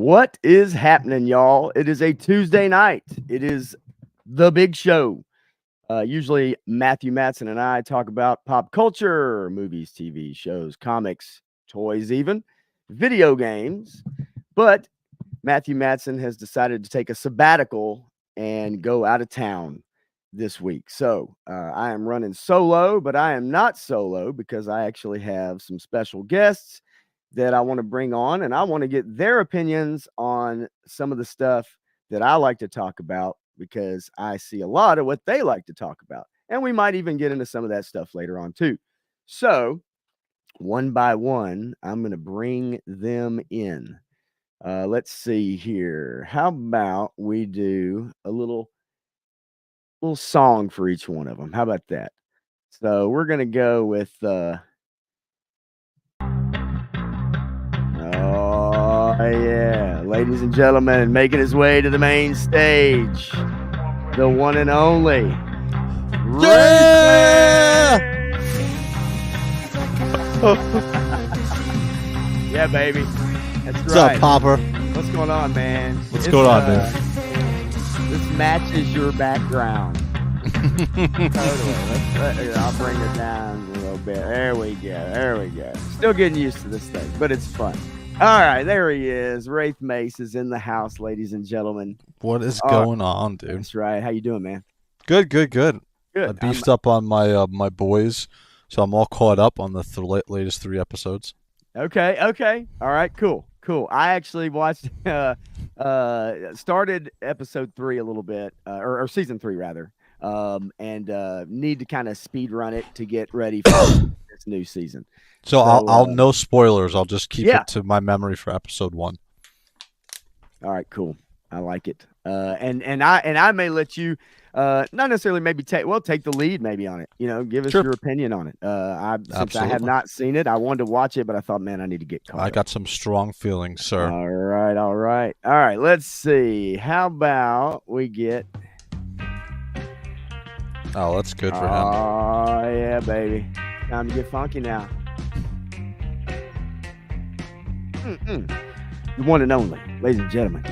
What is happening, y'all? It is a Tuesday night. It is the big show. Usually, Matthew Matson and I talk about pop culture, movies, TV shows, comics, toys, even video games. But Matthew Matson has decided to take a sabbatical and go out of town this week. So I am running solo, but I am not solo because I actually have some special guests that I want to bring on, and I want to get their opinions on some of the stuff that I like to talk about because I see a lot of what they like to talk about. And we might even get into some of that stuff later on too. So one by one, I'm going to bring them in. Let's see here. How about we do a little song for each one of them? How about that? So we're going to go with oh, yeah. Ladies and gentlemen, making his way to the main stage, the one and only. Yeah! Yeah, baby. That's What's right. up, Popper? What's going on, man? What's going on, man? This matches your background. Totally. I'll bring it down a little bit. There we go. There we go. Still getting used to this thing, but it's fun. All right, there he is. Wraith Mace is in the house, ladies and gentlemen. What is going on, dude? That's right. How you doing, man? Good. Good. I beefed up on my my boys, so I'm all caught up on the latest 3 episodes. Okay. All right, cool. I actually watched started episode 3 a little bit, or season 3 rather. And need to kind of speed run it to get ready for this new season. So I'll no spoilers. I'll just keep Yeah. it to my memory for episode 1. All right, cool. I like it. And I may let you not necessarily maybe take the lead maybe on it. Give us Sure. your opinion on it. Since I have Absolutely. not seen it, I wanted to watch it, but I thought, man, I need to get caught I up. got some strong feelings, sir. All right. Let's see. How about we get Oh, that's good for him. Oh, yeah, baby. Time to get funky now. The one and only, ladies and gentlemen,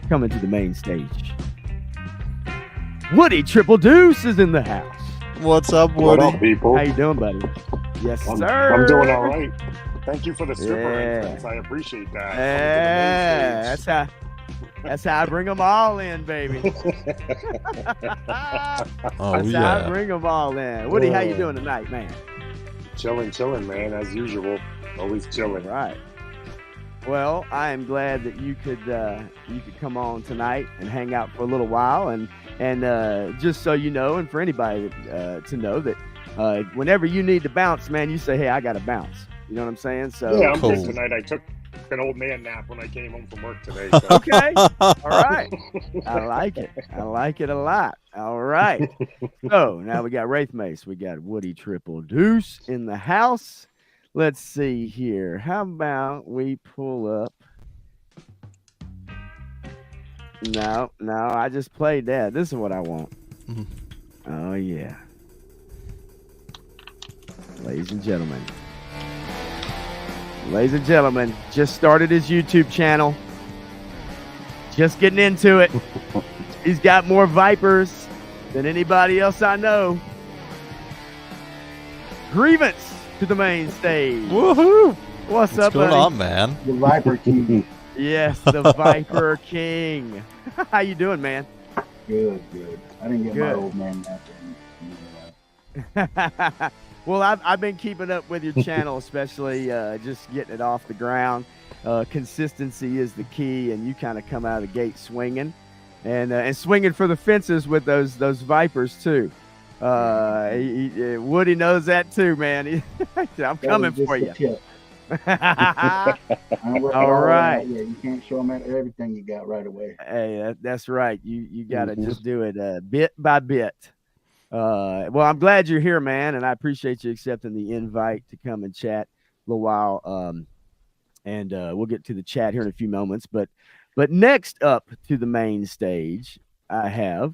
coming to the main stage. Woody Triple Deuce is in the house. What's up, What Woody? up, people? How you doing, buddy? Yes, sir. I'm doing all right. Thank you for the super Yeah. entrance. I appreciate that. Yeah, that's how I bring them all in, baby. Oh, That's how I yeah. bring them all in. Woody, how you doing tonight, man? Chilling, man, as usual. Always chilling. Right. Well, I am glad that you could come on tonight and hang out for a little while, and just so you know, and for anybody to know that whenever you need to bounce, man, you say, "Hey, I got to bounce." You know what I'm saying? So Yeah, I'm Cool. good tonight. I took an old man nap when I came home from work today. So. okay, all right. I like it. I like it a lot. All right. So now we got Wraith Mace. We got Woody Triple Deuce in the house. Let's see here. How about we pull up? No, I just played that. This is what I want. Mhm. Oh, yeah. Ladies and gentlemen, just started his YouTube channel. Just getting into it. He's got more Vipers than anybody else I know. Grievance to the main stage. Woohoo! What's What's up, going buddy? on, man? The Viper King. Yes, the Viper King. How you doing, man? Good. I didn't get my Good. old man that. Well, I've been keeping up with your channel, especially just getting it off the ground. Consistency is the key, and you kind of come out of the gate swinging, and swinging for the fences with those Vipers too. Woody knows that too, man. I'm coming for you. All right. Yeah, you can't show them everything you got right away. Hey, that's right. You got to just do it bit by bit. Well, I'm glad you're here, man, and I appreciate you accepting the invite to come and chat a little while. And we'll get to the chat here in a few moments. But next up to the main stage, I have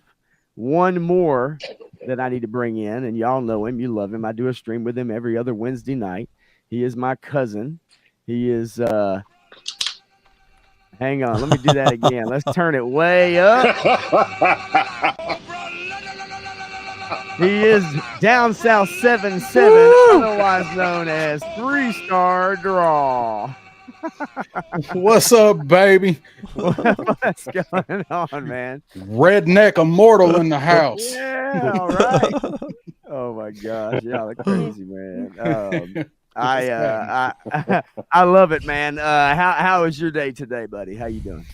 one more that I need to bring in, and y'all know him. You love him. I do a stream with him every other Wednesday night. He is my cousin. He is Hang on, let me do that again. Let's turn it way up. He is down south 7-7, otherwise known as 3-star draw. What's up, baby? What's going on, man? Redneck immortal in the house. Yeah, all right. Oh my gosh, y'all are crazy, man. I love it, man. How was your day today, buddy? How you doing?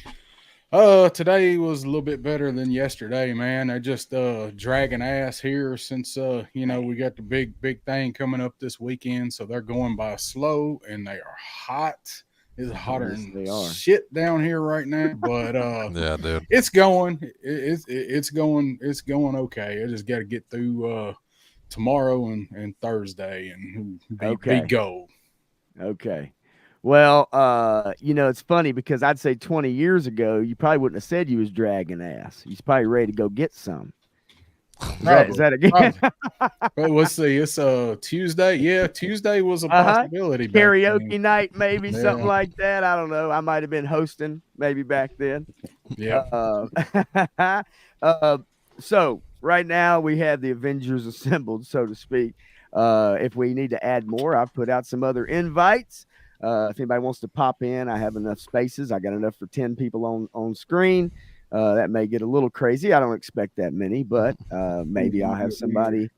Today was a little bit better than yesterday, man. I just dragging ass here since we got the big thing coming up this weekend, so they're going by slow and they are hot. It's hotter than shit down here right now, but yeah, dude, it's going. It's going okay. I just got to get through tomorrow and Thursday and be gold. Okay. Well, it's funny because I'd say 20 years ago, you probably wouldn't have said you was dragging ass. You're probably ready to go get some. Is that again? But let's see. It's Tuesday. Yeah, Tuesday was a possibility. Karaoke night, maybe something like that. I don't know. I might have been hosting maybe back then. Yeah. So right now we have the Avengers assembled, so to speak. If we need to add more, I've put out some other invites. If anybody wants to pop in, I have enough spaces. I got enough for 10 people on screen. That may get a little crazy. I don't expect that many, but maybe I'll have somebody.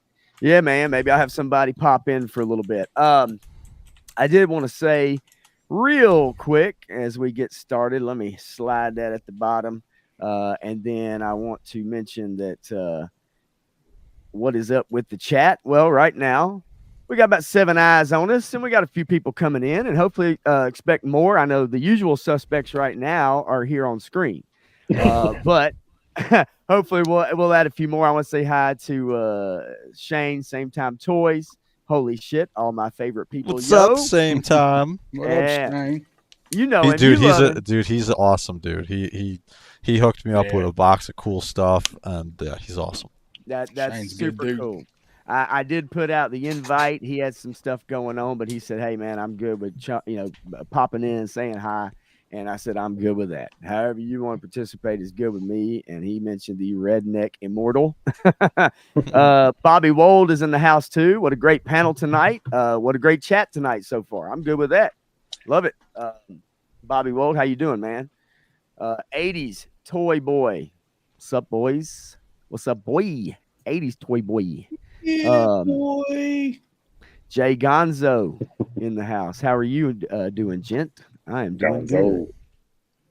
Yeah, man. Maybe I'll have somebody pop in for a little bit. I did want to say real quick as we get started, let me slide that at the bottom. And then I want to mention that what is up with the chat? Well, right now, we got about 7 eyes on us, and we got a few people coming in, and hopefully expect more. I know the usual suspects right now are here on screen. But hopefully we'll add a few more. I want to say hi to Shane, Same Time Toys. Holy shit, all my favorite people. What's up, Same Time? What up, Shane? You know, he's awesome, dude. He hooked me up with a box of cool stuff, and he's awesome. That's super cool. I did put out the invite. He had some stuff going on, but he said, "Hey, man, I'm good with popping in and saying hi." And I said, I'm good with that. However you want to participate is good with me. And he mentioned the Redneck Immortal. Bobby Wold is in the house too. What a great panel tonight. What a great chat tonight so far. I'm good with that. Love it. Bobby Wold, how you doing, man? 80s Toy Boy. What's up, boys? What's up, boy? 80s Toy Boy. Yeah, boy. Jay Gonzo in the house. How are you doing, gent? I am doing good.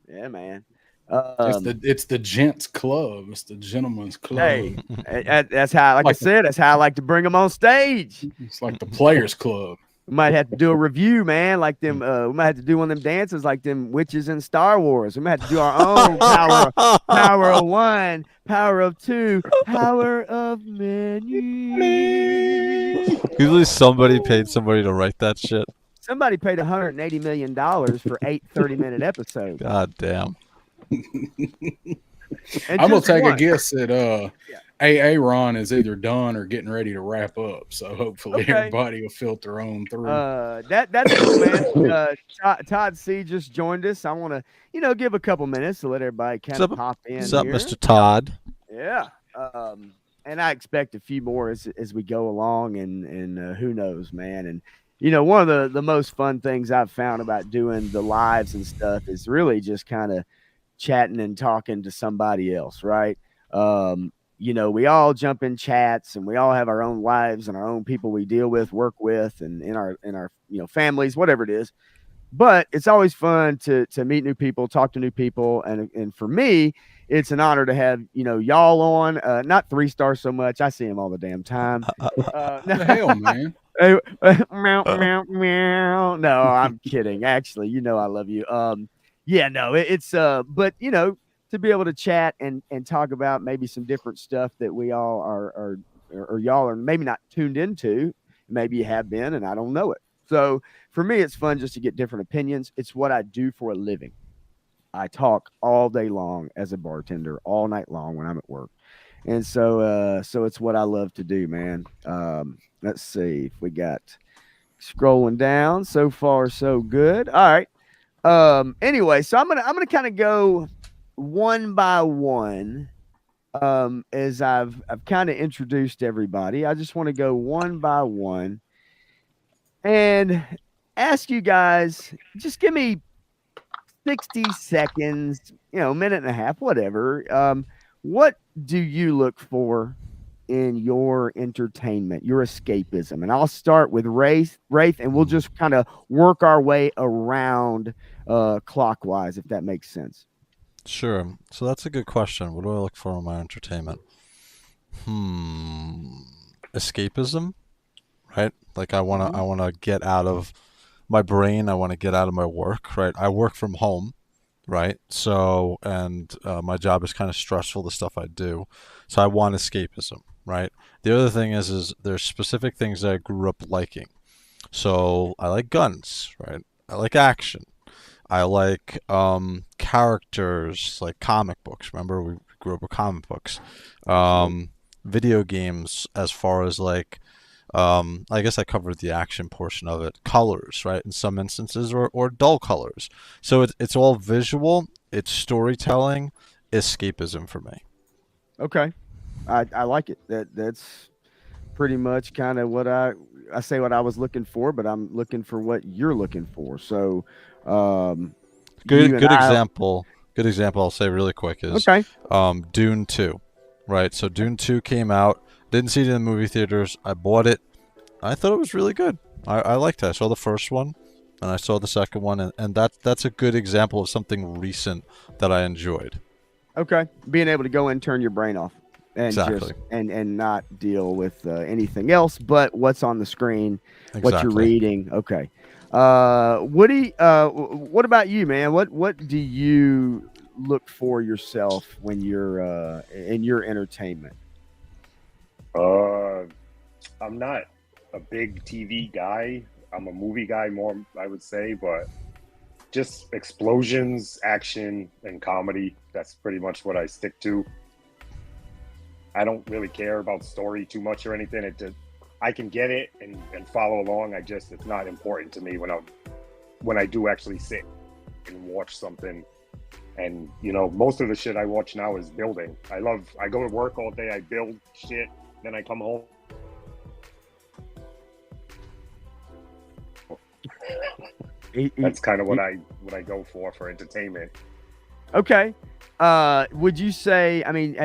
Yeah, man. It's the gents club. It's the gentleman's club. Hey, that's how, I said, that's how I like to bring them on stage. It's like the players club. We might have to do a review, man. Like them, we might have to do one of them dances like them witches in Star Wars. We might have to do our own power of one, power of two, power of many. Usually somebody paid somebody to write that shit. Somebody paid $180 million for 8 30-minute episodes. God damn. I'm going to take a guess that Aaron is either done or getting ready to wrap up. So hopefully everybody will filter on through. That's cool, man. Todd C. just joined us. I want to, give a couple minutes to let everybody kind of pop in. What's up, Mr. Todd? Yeah. And I expect a few more as we go along, and who knows, man. And one of the most fun things I've found about doing the lives and stuff is really just kind of chatting and talking to somebody else, right? We all jump in chats and we all have our own lives and our own people we deal with, work with, and in our families, whatever it is. But it's always fun to meet new people, talk to new people, and for me, it's an honor to have y'all on. Not 3-star so much. I see him all the damn time. What the hell, man? Meow, meow, meow. No, I'm kidding. Actually, I love you. It's but to be able to chat and talk about maybe some different stuff that we all are y'all are maybe not tuned into. Maybe you have been, and I don't know it. So for me, it's fun just to get different opinions. It's what I do for a living. I talk all day long as a bartender, all night long when I'm at work. And so it's what I love to do, man. Let's see if we got scrolling down. So far, so good. All right. Anyway, so I'm gonna kind of go one by one. As I've kind of introduced everybody, I just want to go one by one and ask you guys, just give me 60 seconds, minute and a half, whatever. What do you look for in your entertainment, your escapism? And I'll start with Wraith, and we'll just kind of work our way around clockwise, if that makes sense. Sure. So that's a good question. What do I look for in my entertainment? Escapism, right? Like I wanna get out of my brain. I want to get out of my work, right? I work from home, right? So, and my job is kind of stressful, the stuff I do. So I want escapism, right? The other thing is there's specific things that I grew up liking. So I like guns, right? I like action. I like characters, like comic books. Remember, we grew up with comic books. Video games, as far as like, I guess I covered the action portion of it. Colors, right? In some instances, or dull colors. So it's all visual. It's storytelling, escapism for me. Okay, I like it. That's pretty much kind of what I say what I was looking for, but I'm looking for what you're looking for. So, good example. Good example. I'll say really quick is okay. Dune 2, right? So Dune 2 came out. Didn't see it in the movie theaters. I bought it. I thought it was really good. I liked it. I saw the first one, and I saw the second one, and that's a good example of something recent that I enjoyed. Okay, being able to go and turn your brain off, and exactly. just and not deal with anything else but what's on the screen, exactly. what you're reading. Okay, Woody, what about you, man? What do you look for yourself when you're in your entertainment? I'm not a big TV guy. I'm a movie guy more, I would say, but just explosions, action, and comedy. That's pretty much what I stick to. I don't really care about story too much or anything. I can get it and follow along. It's not important to me when I do actually sit and watch something. And most of the shit I watch now is building. I go to work all day, I build shit, then I come home. That's kind of what I go for entertainment. Okay. Would you say, I mean,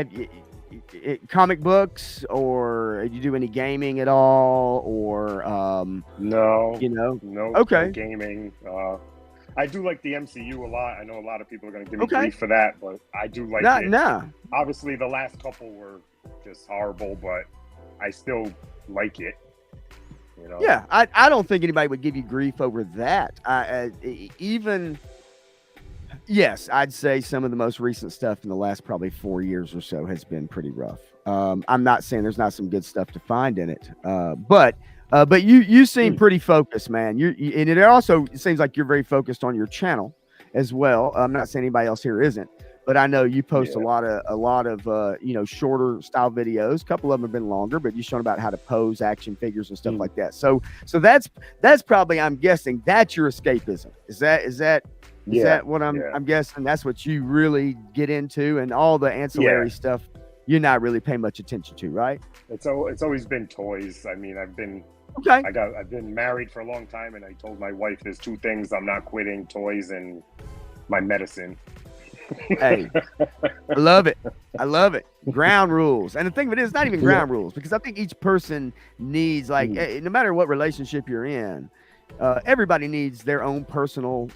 comic books, or do you do any gaming at all, or no, no? Okay. No gaming. I do like the MCU a lot. I know a lot of people are going to give me grief for that, but I do like it. Nah. Obviously, the last couple were just horrible, but I still like it. Yeah, I don't think anybody would give you grief over that. Yes, I'd say some of the most recent stuff in the last probably 4 years or so has been pretty rough. I'm not saying there's not some good stuff to find in it, but you seem pretty focused, man. And it also seems like you're very focused on your channel as well. I'm not saying anybody else here isn't, but I know you post a lot of shorter style videos. A couple of them have been longer, but you've shown about how to pose action figures and stuff like that. So that's probably, I'm guessing, that's your escapism. Is that what I'm guessing? That's what you really get into, and all the ancillary stuff you're not really paying much attention to, right? It's always been toys. I mean, I've been married for a long time, and I told my wife there's two things I'm not quitting: toys and my medicine. Hey, I love it. Ground rules. And the thing of it is, not even ground rules, because I think each person needs, like, no matter what relationship you're in, everybody needs their own personal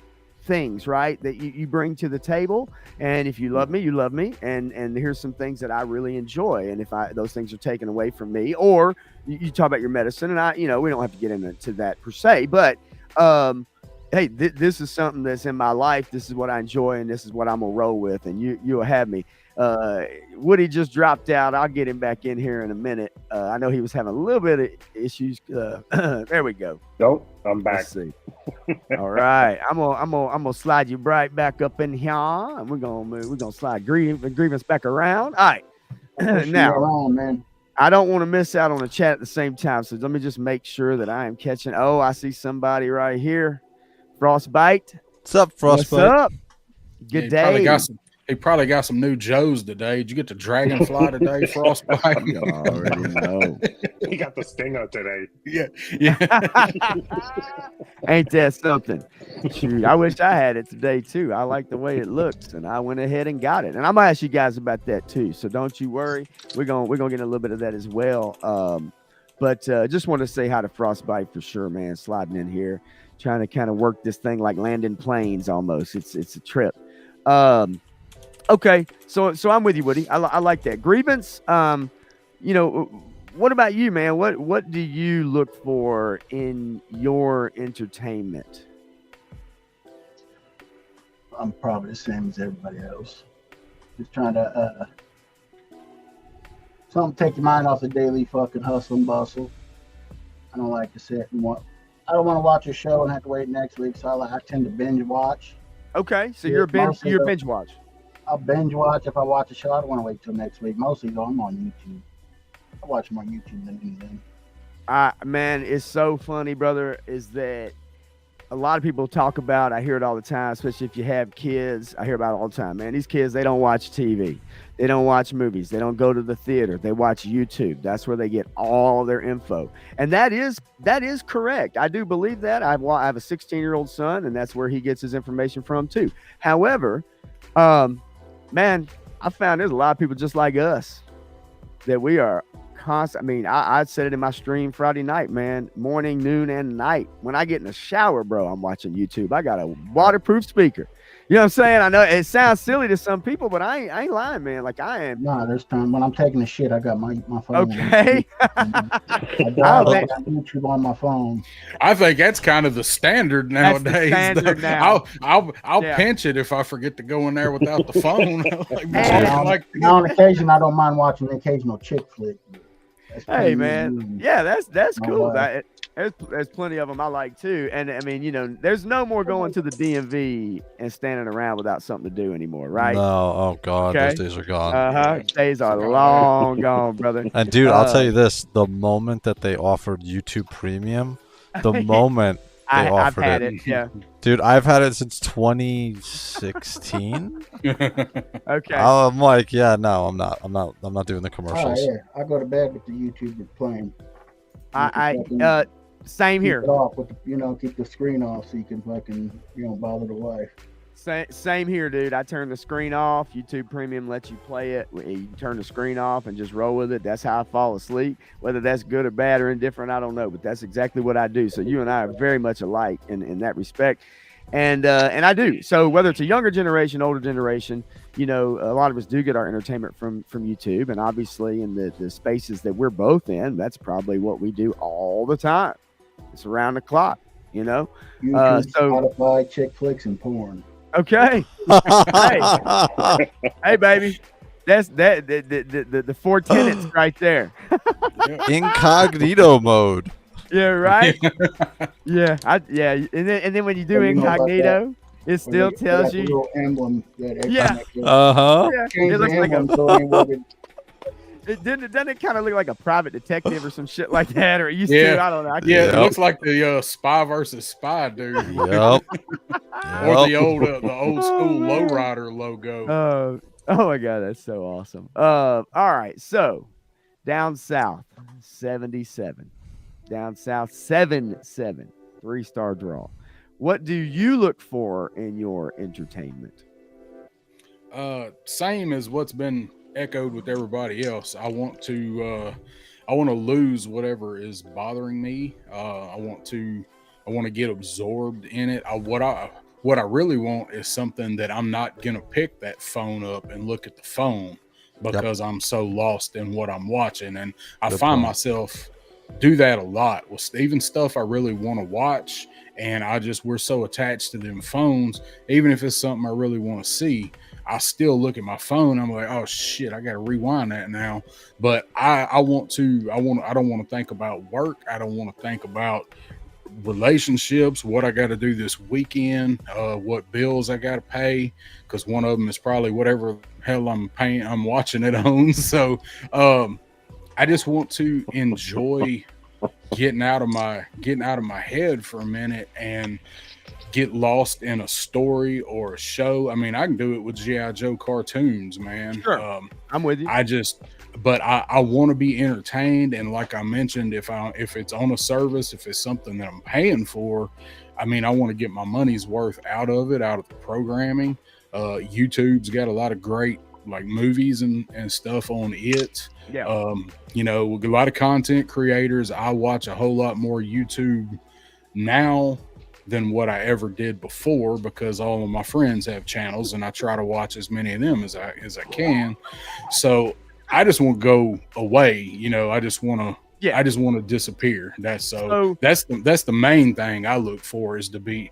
things, right, that you bring to the table. And if you love me, you love me, and here's some things that I really enjoy, and if those things are taken away from me, or you talk about your medicine, and we don't have to get into that per se, but hey, this is something that's in my life. This is what I enjoy, and this is what I'm gonna roll with, and you'll have me. Woody just dropped out. I'll get him back in here in a minute. I know he was having a little bit of issues. There we go. Nope, I'm back. Let's see. All right, I'm gonna slide you right back up in here, and we're gonna slide grievance back around. All right, now, man. I don't want to miss out on the chat at the same time, so let me just make sure that I am catching. Oh, I see somebody right here. Frostbite, What's up, What's Frostbite? up? Yeah, Good day. he probably got some new Joes today. Did you get the Dragonfly today, Frostbite? You already know. He got the stinger today. Yeah. Ain't that something? Shoot, I wish I had it today too. I like the way it looks, and I went ahead and got it. And I'm gonna ask you guys about that too. So don't you worry. We're gonna get a little bit of that as well. But just want to say hi to Frostbite for sure, man. Sliding in here, trying to kind of work this thing like landing planes almost. It's a trip. Okay, so I'm with you, Woody. I like that. Grievance. What about you, man? What do you look for in your entertainment? I'm probably the same as everybody else. Just trying to something to take your mind off the daily fucking hustle and bustle. I don't like to sit and watch. I don't want to watch a show and have to wait next week, so I tend to binge watch. Okay, so Yeah, you're a mostly binge watch. I'll binge watch if I watch a show. I don't want to wait till next week. Mostly though, I'm on YouTube. I watch more YouTube than anything. Man, it's so funny, brother, is that a lot of people talk about, I hear it all the time, especially if you have kids. I hear about it all the time, man. These kids, they don't watch TV. They don't watch movies. They don't go to the theater. They watch YouTube. That's where they get all their info. And that is correct. I do believe that. I have a 16-year-old son, and that's where he gets his information from too. However, man, I found there's a lot of people just like us that we are constant. I mean, I said it in my stream Friday night, man, morning, noon, and night. When I get in the shower, bro, I'm watching YouTube. I got a waterproof speaker. You know what I'm saying? I know it sounds silly to some people, but I ain't lying, man. Like I am. Nah, there's time when I'm taking a shit, I got my phone. Okay. I download YouTube on my phone. I think that's kind of the standard That's the nowadays. standard now. I'll Yeah. pinch it if I forget to go in there without the phone. Now, on occasion, I don't mind watching the occasional chick flick. Hey, man. Yeah, that's Oh, cool. wow. There's plenty of them I like too. And I mean, there's no more going to the DMV and standing around without something to do anymore, right? No, oh god, Okay. those days are gone. Days are long gone, brother. And dude, I'll tell you this: the moment that they offered YouTube Premium, the moment they I've offered had it, it. Yeah. dude, I've had it since 2016. Okay. I'm like, yeah, no, I'm not doing the Oh commercials. yeah, I go to bed with the YouTube playing. Same Keep here. it off with the, keep the screen off so you can fucking bother the wife. Same here, dude. I turn the screen off. YouTube Premium lets you play it. You turn the screen off and just roll with it. That's how I fall asleep. Whether that's good or bad or indifferent, I don't know. But that's exactly what I do. So you and I are very much alike in that respect. And I do. So whether it's a younger generation, older generation, a lot of us do get our entertainment from YouTube. And obviously in the spaces that we're both in, that's probably what we do all the time. It's around the clock, YouTube, so Spotify, chick flicks, and porn. okay. Hey, baby. That's the four tenets right there. Incognito mode. Yeah, right. Yeah, and then when you do Oh, you know about incognito, it still tells The you. little emblem that Yeah. Uh-huh. Change It the looks like emblem so it ain't working. Doesn't it kind of look like a private detective or some shit like that, or it used Yeah. to? I don't know. Yeah, Yep. it looks like the spy versus spy dude, Yep. or the Yep. old school lowrider logo. Oh my god, that's so awesome. All right, so down south, 77. Down south, 7-7, 3-star draw. What do you look for in your entertainment? Same as what's been echoed with everybody else. I want to lose whatever is bothering me. I want to get absorbed in it. What I really want is something that I'm not gonna pick that phone up and look at the phone because I'm so lost in what I'm watching. And I find myself do that a lot with even stuff I really want to watch. And we're so attached to them phones, even if it's something I really want to see, I still look at my phone. I'm like, oh shit, I got to rewind that now. But I don't want to think about work. I don't want to think about relationships, what I got to do this weekend, what bills I got to pay. Cause one of them is probably whatever hell I'm watching it on. So, I just want to enjoy getting out of my head for a minute and get lost in a story or a show. I mean, I can do it with G.I. Joe cartoons, man. Sure. I'm with you. But I want to be entertained, and like I mentioned, if it's on a service, if it's something that I'm paying for, I mean, I want to get my money's worth out of the programming. YouTube's got a lot of great like movies and stuff on it. Yeah. You know, a lot of content creators. I watch a whole lot more YouTube now than what I ever did before, because all of my friends have channels and I try to watch as many of them as I can. So I just want to go away, you know. I just want to disappear. That's the main thing I look for, is to be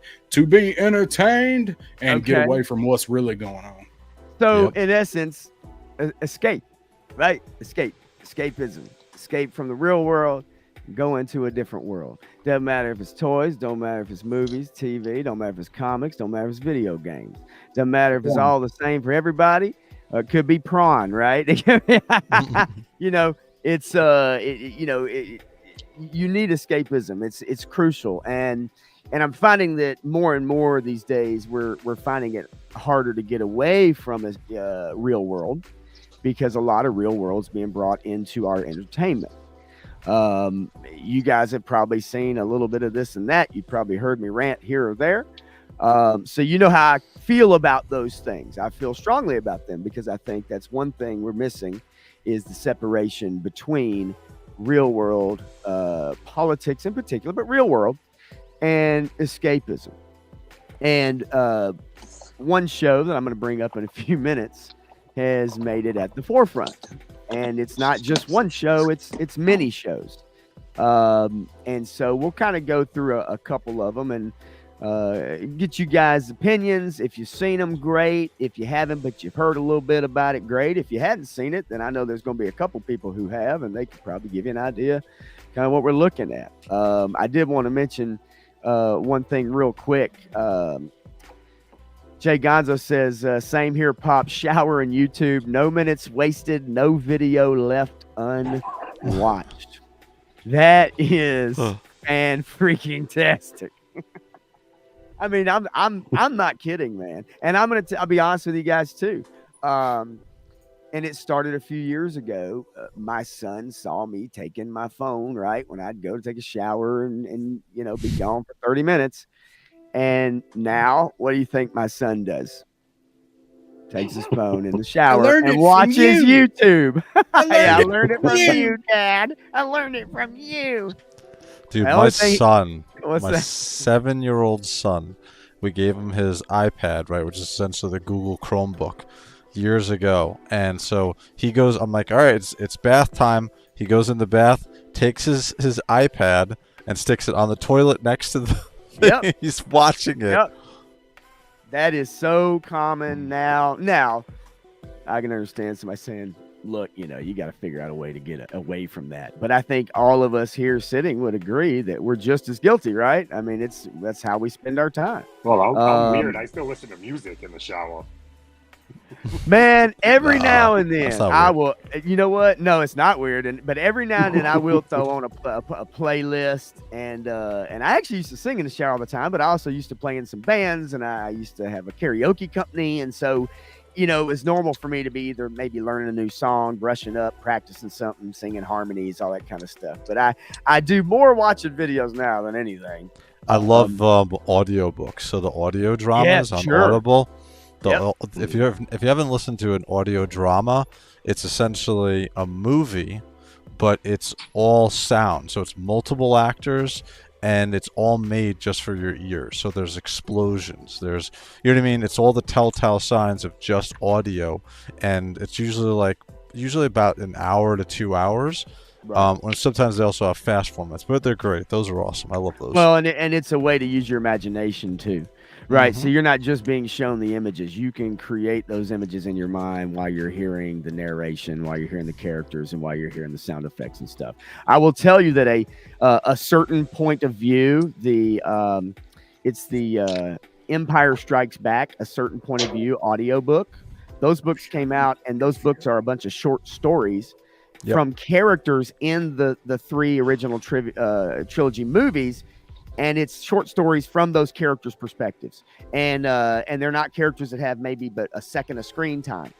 entertained and get away from what's really going on. So in essence, escape, right? Escapism, escape from the real world, go into a different world. Doesn't matter if it's toys, don't matter if it's movies, TV, don't matter if it's comics, don't matter if it's video games. Doesn't matter if it's all the same for everybody. It could be prawn, right? You know, it's you need escapism. It's crucial, and I'm finding that more and more these days we're finding it harder to get away from the real world, because a lot of real world's being brought into our entertainment. You guys have probably seen a little bit of this and that. You probably heard me rant here or there. So you know how I feel about those things. I feel strongly about them, because I think that's one thing we're missing, is the separation between real world, politics in particular, but real world, and escapism. And one show that I'm going to bring up in a few minutes has made it at the forefront. And it's not just one show, it's many shows. And so we'll kind of go through a couple of them and get you guys' opinions. If you've seen them, great. If you haven't, but you've heard a little bit about it, great. If you hadn't seen it, then I know there's going to be a couple people who have, and they could probably give you an idea kind of what we're looking at. I did want to mention one thing real quick. Jay Gonzo says, same here, Pop. Shower and YouTube. No minutes wasted. No video left unwatched. That is fan freaking tastic. I mean, I'm not kidding, man. And I'll be honest with you guys too. And it started a few years ago. My son saw me taking my phone, right, when I'd go to take a shower and you know, be gone for 30 minutes. And now, what do you think my son does? Takes his phone in the shower and watches YouTube. I learned it from you, Dad. I learned it from you. Dude, my 7-year-old son, we gave him his iPad, right, which is essentially the Google Chromebook, years ago. And so he goes, I'm like, all right, it's bath time. He goes in the bath, takes his iPad and sticks it on the toilet next to the thing. He's watching it. Yep. That is so common now. Now, I can understand somebody saying, look, you know, you got to figure out a way to get away from that. But I think all of us here sitting would agree that we're just as guilty, right? I mean, that's how we spend our time. Well, I'm weird. I still listen to music in the shower. Man, every now and then I will. You know what? No, it's not weird. But every now and then I will throw on a playlist, and I actually used to sing in the shower all the time. But I also used to play in some bands, and I used to have a karaoke company, and so, you know, it was normal for me to be either maybe learning a new song, brushing up, practicing something, singing harmonies, all that kind of stuff. But I do more watching videos now than anything. I love audiobooks, so the audio dramas on Audible. If you haven't listened to an audio drama, it's essentially a movie, but it's all sound. So it's multiple actors, and it's all made just for your ears. So there's explosions. There's, you know what I mean? It's all the telltale signs of just audio, and it's usually about an hour to 2 hours. Right. And sometimes they also have fast formats, but they're great. Those are awesome. I love those. Well, and it's a way to use your imagination too. Right. So you're not just being shown the images. You can create those images in your mind while you're hearing the narration, while you're hearing the characters, and while you're hearing the sound effects and stuff. I will tell you that a certain point of view, it's the Empire Strikes Back, a certain point of view audiobook. Those books came out, and those books are a bunch of short stories from characters in the three original trilogy movies. and it's short stories from those characters' perspectives, and they're not characters that have maybe but a second of screen time,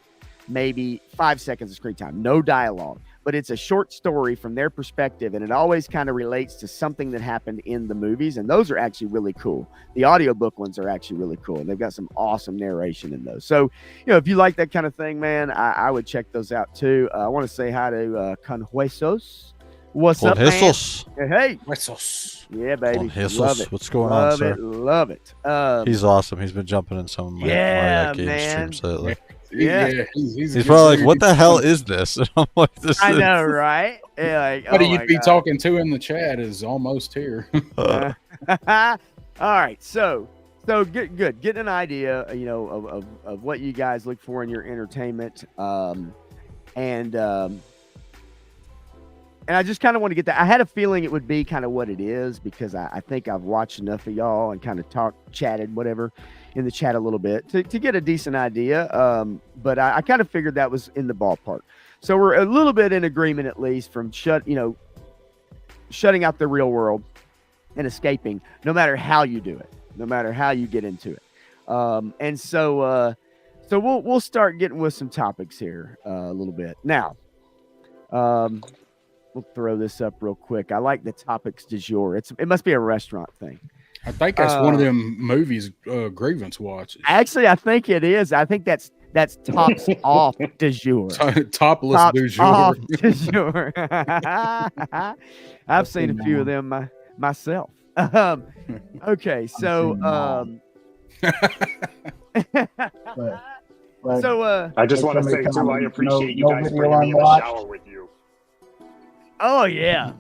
maybe 5 seconds of screen time, no dialogue, but it's a short story from their perspective, and it always kind of relates to something that happened in the movies, and those are actually really cool. The audiobook ones are actually really cool, and they've got some awesome narration in those. So, if you like that kind of thing, man, I would check those out too. I want to say hi to Conhuesos. What's up, man? Hey. Huesos. Yeah, baby. Jesus. Love it. What's going Love on, sir? it. Love it. He's awesome. He's been jumping in some of my game streams lately. Yeah. He's probably like, what the hell is this? And I'm like, I know, right? Yeah, like, What you'd be talking to in the chat is almost here. All right, so good. Getting an idea, of what you guys look for in your entertainment, and I just kind of want to get that. I had a feeling it would be kind of what it is because I think I've watched enough of y'all and kind of chatted, whatever, in the chat a little bit to get a decent idea. But I kind of figured that was in the ballpark. So we're a little bit in agreement, at least, from shutting out the real world and escaping, no matter how you do it, no matter how you get into it. And so we'll start getting with some topics here a little bit now. We'll throw this up real quick. I like the topics du jour. It must be a restaurant thing. I think that's one of them movies Grievance watches. Actually, I think it is. I think that's tops off du jour. Topless du jour. Off du jour. I've seen a few of them myself. Okay, so I just want to say too, I appreciate you guys bringing me in the shower with you. Oh yeah,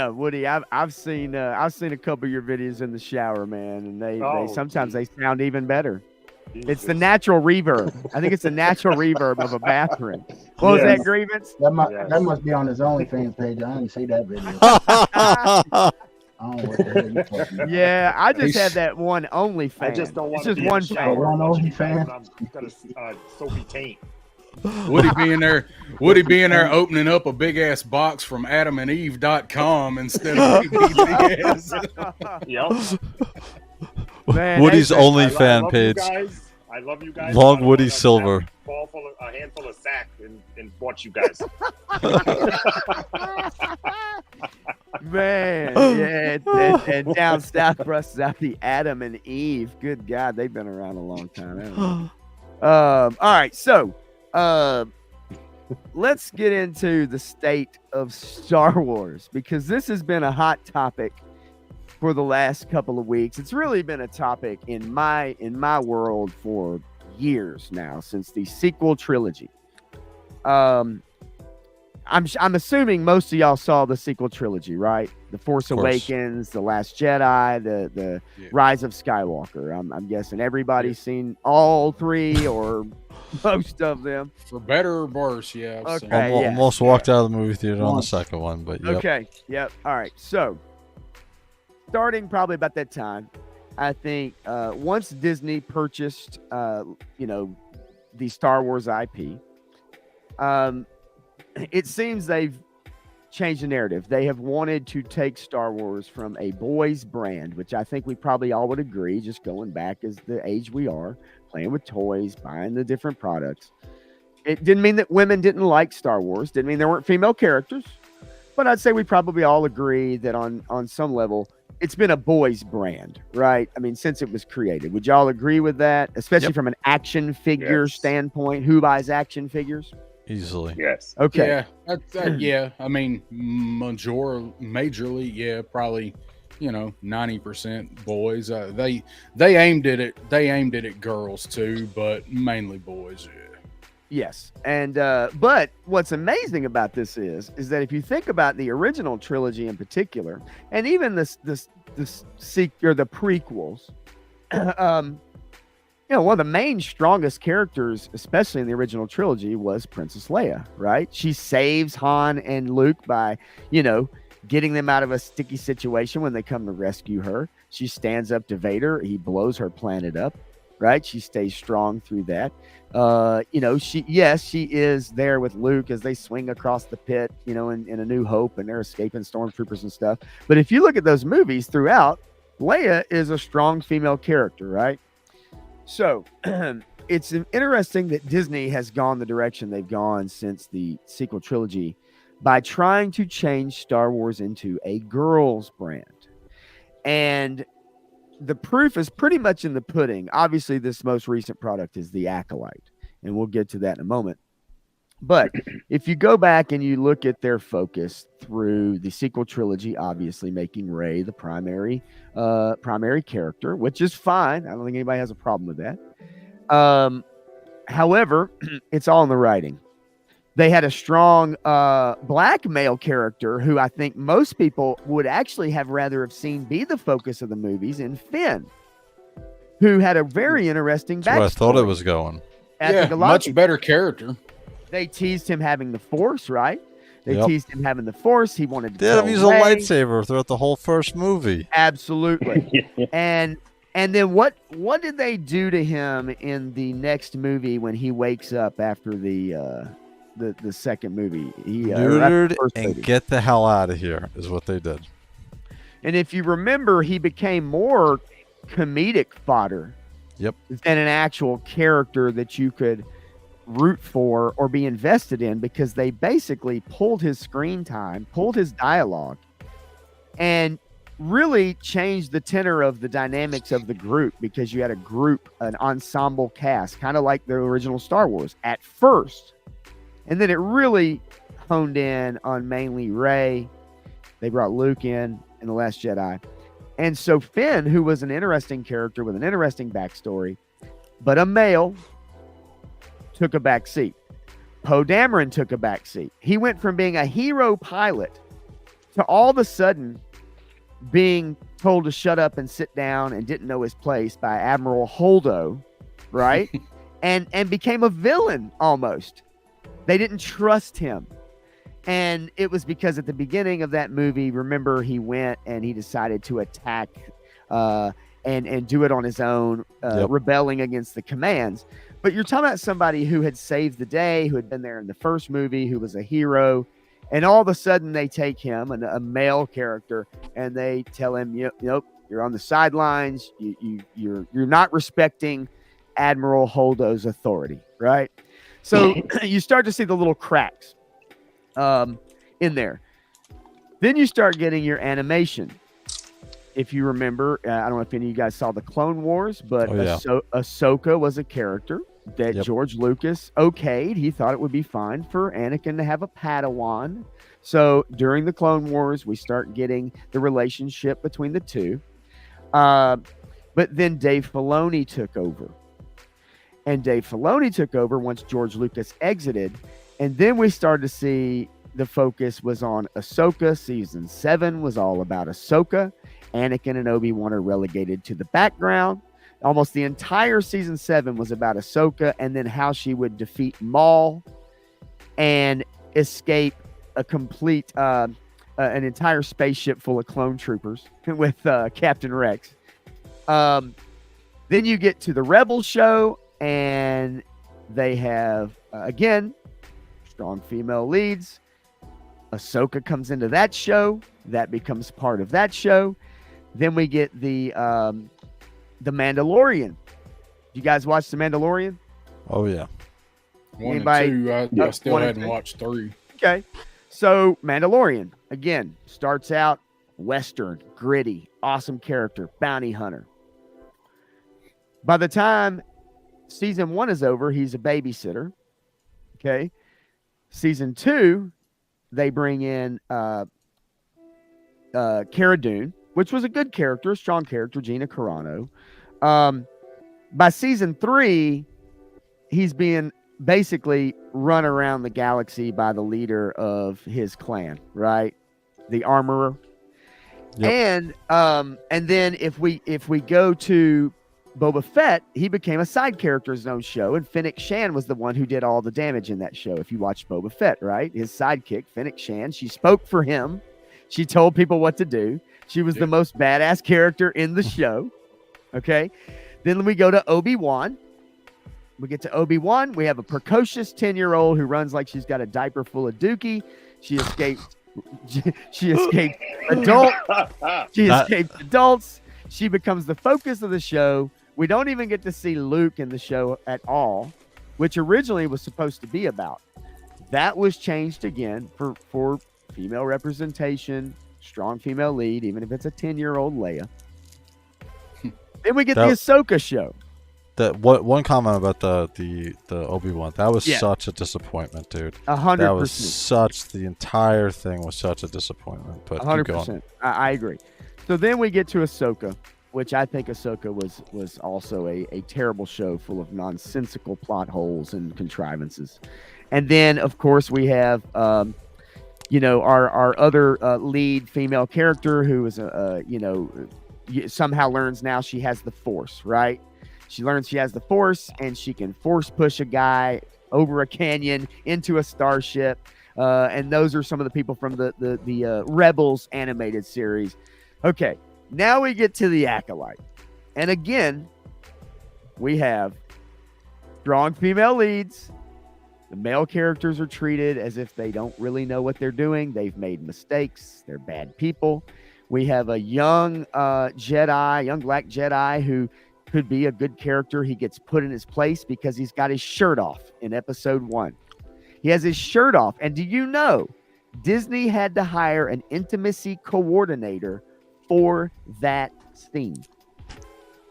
Woody. I've seen a couple of your videos in the shower, man, and they sometimes they sound even better. Jesus. It's the natural reverb. I think it's the natural reverb of a bathroom. What was that, Grievance? That must be on his OnlyFans page. I didn't see that video. I don't know what the hell you're talking about. Yeah, I just had that one OnlyFans. I just don't want to be one fan. One OnlyFans. I'm gonna Sophie Taint. Would he be in there opening up a big ass box from adamandeve.com instead of PBS? Yep. Man, Woody's OnlyFan page. I love you guys. Long Woody Silver. A handful of sack and watch you guys. Man, yeah, and down south busts out the Adam and Eve. Good God, they've been around a long time. All right, so let's get into the state of Star Wars, because this has been a hot topic for the last couple of weeks. It's really been a topic in my world for years now, since the sequel trilogy. I'm assuming most of y'all saw the sequel trilogy, right? The Force Awakens, The Last Jedi, the Rise of Skywalker. I'm guessing everybody's seen all three or most of them. For better or worse, yeah. Okay, almost walked out of the movie theater on the second one, but yep. Okay, yep. All right, so starting probably about that time, I think once Disney purchased, the Star Wars IP, it seems they've changed the narrative. They have wanted to take Star Wars from a boys brand, which I think we probably all would agree, just going back as the age we are, playing with toys, buying the different products. It didn't mean that women didn't like Star Wars. Didn't mean there weren't female characters. But I'd say we probably all agree that on some level, it's been a boys brand, right? I mean, since it was created. Would y'all agree with that? Especially from an action figure standpoint. Who buys action figures? Easily. Yes. Okay. Yeah. I mean, majorly, yeah, probably, 90% boys. They aimed at it. They aimed it at girls too, but mainly boys. Yeah. Yes. And but what's amazing about this is that if you think about the original trilogy in particular, and even the prequels, one of the main strongest characters, especially in the original trilogy, was Princess Leia, right? She saves Han and Luke by, getting them out of a sticky situation when they come to rescue her. She stands up to Vader. He blows her planet up, right? She stays strong through that. She is there with Luke as they swing across the pit, in A New Hope, and they're escaping stormtroopers and stuff. But if you look at those movies throughout, Leia is a strong female character, right? So it's interesting that Disney has gone the direction they've gone since the sequel trilogy by trying to change Star Wars into a girls' brand. And the proof is pretty much in the pudding. Obviously, this most recent product is the Acolyte, and we'll get to that in a moment. But if you go back and you look at their focus through the sequel trilogy, obviously making Rey the primary character, which is fine. I don't think anybody has a problem with that. However, it's all in the writing. They had a strong black male character who I think most people would actually have rather have seen be the focus of the movies in Finn, who had a very interesting backstory. That's where I thought it was going. Yeah, much better character. They teased him having the Force, right? They teased him having the Force. He wanted to They had him use a lightsaber throughout the whole first movie. Absolutely. And then what did they do to him in the next movie when he wakes up after the second movie? He neutered and get the hell out of here is what they did. And if you remember, he became more comedic fodder than an actual character that you could root for or be invested in, because they basically pulled his screen time, pulled his dialogue, and really changed the tenor of the dynamics of the group, because you had an ensemble cast, kind of like the original Star Wars at first. And then it really honed in on mainly Rey. They brought Luke in The Last Jedi. And so Finn, who was an interesting character with an interesting backstory, but a male, took a back seat. Poe Dameron took a back seat. He went from being a hero pilot to all of a sudden being told to shut up and sit down and didn't know his place by Admiral Holdo, right? and became a villain almost. They didn't trust him. And it was because at the beginning of that movie, remember, he went and he decided to attack and do it on his own, rebelling against the commands. But you're talking about somebody who had saved the day, who had been there in the first movie, who was a hero. And all of a sudden they take him, a male character, and they tell him, nope, you're on the sidelines. You're not respecting Admiral Holdo's authority, right? So you start to see the little cracks in there. Then you start getting your animation. If you remember, I don't know if any of you guys saw the Clone Wars, but Ahsoka was a character that George Lucas okayed. He thought it would be fine for Anakin to have a Padawan. So during the Clone Wars, we start getting the relationship between the two. But then Dave Filoni took over. And Dave Filoni took over once George Lucas exited. And then we started to see the focus was on Ahsoka. Season 7 was all about Ahsoka. Anakin and Obi-Wan are relegated to the background. Almost the entire season 7 was about Ahsoka and then how she would defeat Maul and escape a complete, an entire spaceship full of clone troopers with Captain Rex. Then you get to the Rebel show, and they have, again, strong female leads. Ahsoka comes into that show. That becomes part of that show. Then we get the Mandalorian. You guys watch The Mandalorian? Oh, yeah. 1 and 2. I still hadn't watched 3. Okay. So Mandalorian, again, starts out Western, gritty, awesome character, bounty hunter. By the time season 1 is over, he's a babysitter. Okay. Season 2, they bring in Cara Dune, which was a good character, a strong character, Gina Carano. By season 3, he's being basically run around the galaxy by the leader of his clan, right? The Armorer. Yep. And then if we go to Boba Fett, he became a side character in his own show, and Fennec Shan was the one who did all the damage in that show. If you watched Boba Fett, right? His sidekick, Fennec Shan, she spoke for him. She told people what to do. She was the most badass character in the show. Okay. Then we go to Obi-Wan. We get to Obi-Wan. We have a precocious 10-year-old who runs like she's got a diaper full of dookie. She escaped. She escaped adults. She becomes the focus of the show. We don't even get to see Luke in the show at all, which originally was supposed to be about. That was changed again for female representation, strong female lead, even if it's a 10-year-old Leia. Then we get the Ahsoka show. One comment about the Obi-Wan, that was such a disappointment, dude. 100%. That was the entire thing was such a disappointment. But 100%. I agree. So then we get to Ahsoka, which I think Ahsoka was also a terrible show full of nonsensical plot holes and contrivances. And then, of course, we have, our other lead female character who is, somehow learns now she has the Force, right? She learns she has the Force, and she can force push a guy over a canyon into a starship. And those are some of the people from the Rebels animated series. Okay, now we get to the Acolyte. And again, we have strong female leads. The male characters are treated as if they don't really know what they're doing. They've made mistakes. They're bad people. We have a young black Jedi who could be a good character. He gets put in his place because he's got his shirt off in episode 1. He has his shirt off. And do you know, Disney had to hire an intimacy coordinator for that scene.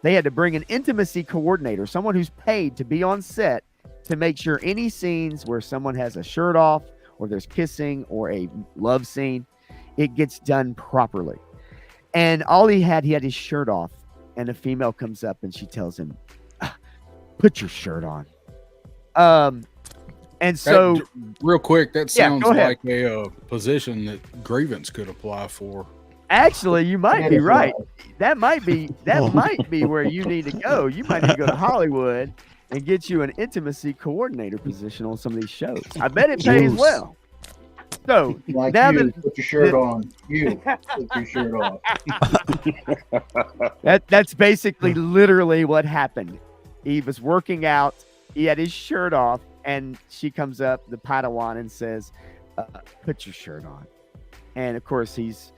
They had to bring an intimacy coordinator, someone who's paid to be on set to make sure any scenes where someone has a shirt off or there's kissing or a love scene, it gets done properly. And all he had his shirt off, and a female comes up and she tells him, put your shirt on. And so real quick, that sounds like a position that Grievance could apply for. Actually, you might be right. That might be where you need to go. You might need to go to Hollywood and get you an intimacy coordinator position on some of these shows. I bet it pays well. So like now put your shirt on. You put your shirt on. That's basically literally what happened. He was working out. He had his shirt off, and she comes up, the Padawan, and says, "Put your shirt on." And of course, he's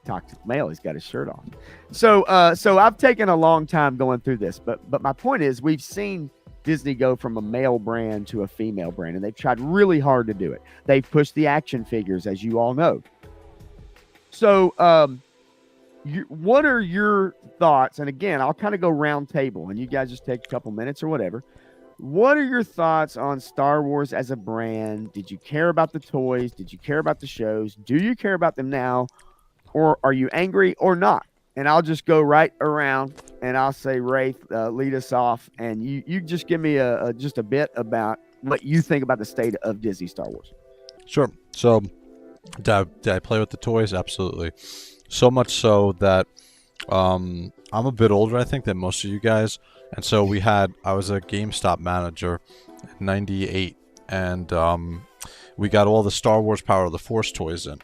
toxic male. He's got his shirt on. So I've taken a long time going through this, but my point is, we've seen Disney go from a male brand to a female brand, and they've tried really hard to do it. They've pushed the action figures, as you all know. So, what are your thoughts? And again, I'll kind of go round table, and you guys just take a couple minutes or whatever. What are your thoughts on Star Wars as a brand? Did you care about the toys? Did you care about the shows? Do you care about them now? Or are you angry or not? And I'll just go right around, and I'll say, Rafe, lead us off, and you just give me just a bit about what you think about the state of Disney Star Wars. Sure. So, did I play with the toys? Absolutely. So much so that I'm a bit older, I think, than most of you guys. And so I was a GameStop manager in 98, and we got all the Star Wars Power of the Force toys in.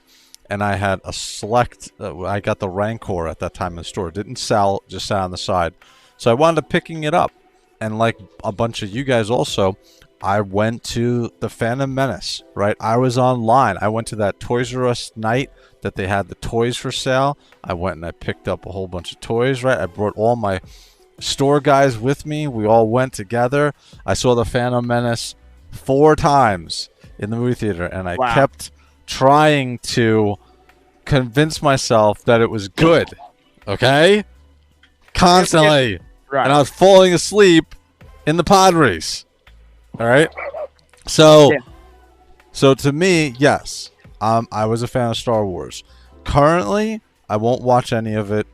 And I had a select, I got the Rancor at that time in the store. It didn't sell, just sat on the side. So I wound up picking it up. And like a bunch of you guys also, I went to the Phantom Menace, right? I was online. I went to that Toys R Us night that they had the toys for sale. I went and I picked up a whole bunch of toys, right? I brought all my store guys with me. We all went together. I saw the Phantom Menace 4 times in the movie theater, and I kept trying to convince myself that it was good, okay? Constantly. Right. And I was falling asleep in the pod race. All right? So to me, yes, I was a fan of Star Wars. Currently, I won't watch any of it.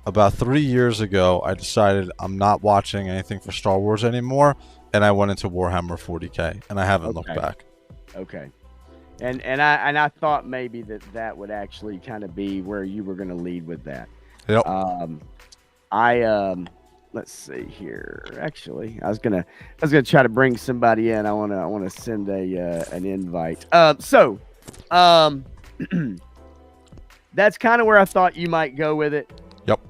About 3 years ago, I decided I'm not watching anything for Star Wars anymore, and I went into Warhammer 40K, and I haven't looked back. Okay. And I thought maybe that would actually kind of be where you were going to lead with that. Yep. Let's see here. Actually, I was gonna try to bring somebody in. I wanna send an invite. So that's kind of where I thought you might go with it. Yep.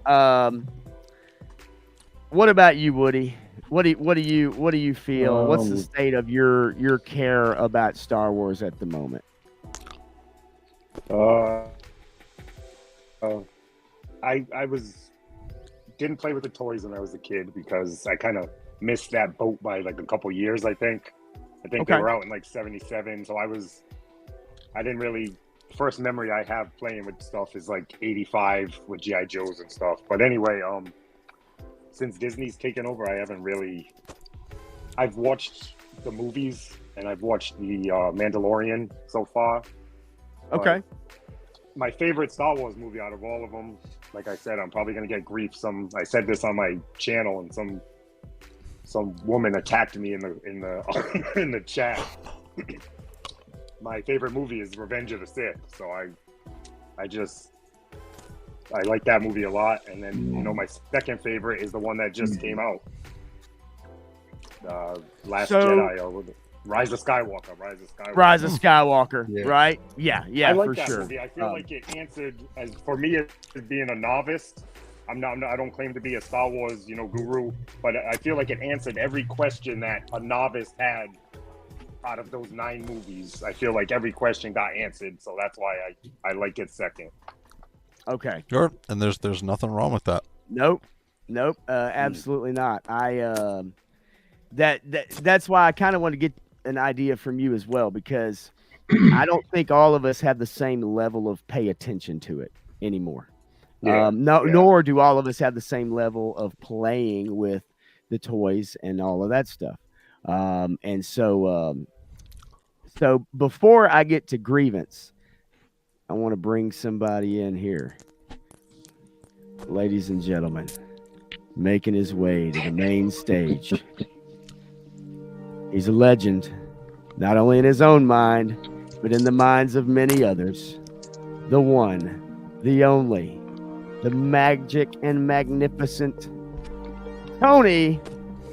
What about you, Woody? What do you feel? What's the state of your care about Star Wars at the moment? I was didn't play with the toys when I was a kid because I kind of missed that boat by like a couple years. I think they Okay. were out in like '77, so I didn't really. First memory I have playing with stuff is like '85 with GI Joes and stuff. But anyway, since Disney's taken over, I haven't really. I've watched the movies and I've watched the Mandalorian so far. Okay. My favorite Star Wars movie out of all of them, like I said, I'm probably gonna get grief. I said this on my channel, and some woman attacked me in the in the chat. My favorite movie is Revenge of the Sith, so I like that movie a lot. And then my second favorite is the one that just came out, Last Jedi, or Rise of Skywalker. Rise of Skywalker, Yeah. right? Yeah, I like for that sure. movie. I feel like it answered, as for me as being a novice. I don't claim to be a Star Wars, guru, but I feel like it answered every question that a novice had out of those 9 movies. I feel like every question got answered, so that's why I like it second. Okay. Sure, and there's nothing wrong with that. Nope. Absolutely not. That's why I kind of want to get an idea from you as well, because I don't think all of us have the same level of pay attention to it anymore. Yeah, Nor do all of us have the same level of playing with the toys and all of that stuff. And so before I get to grievance, I want to bring somebody in here. Ladies and gentlemen, making his way to the main stage. He's a legend, not only in his own mind, but in the minds of many others. The one, the only, the magic and magnificent Tony.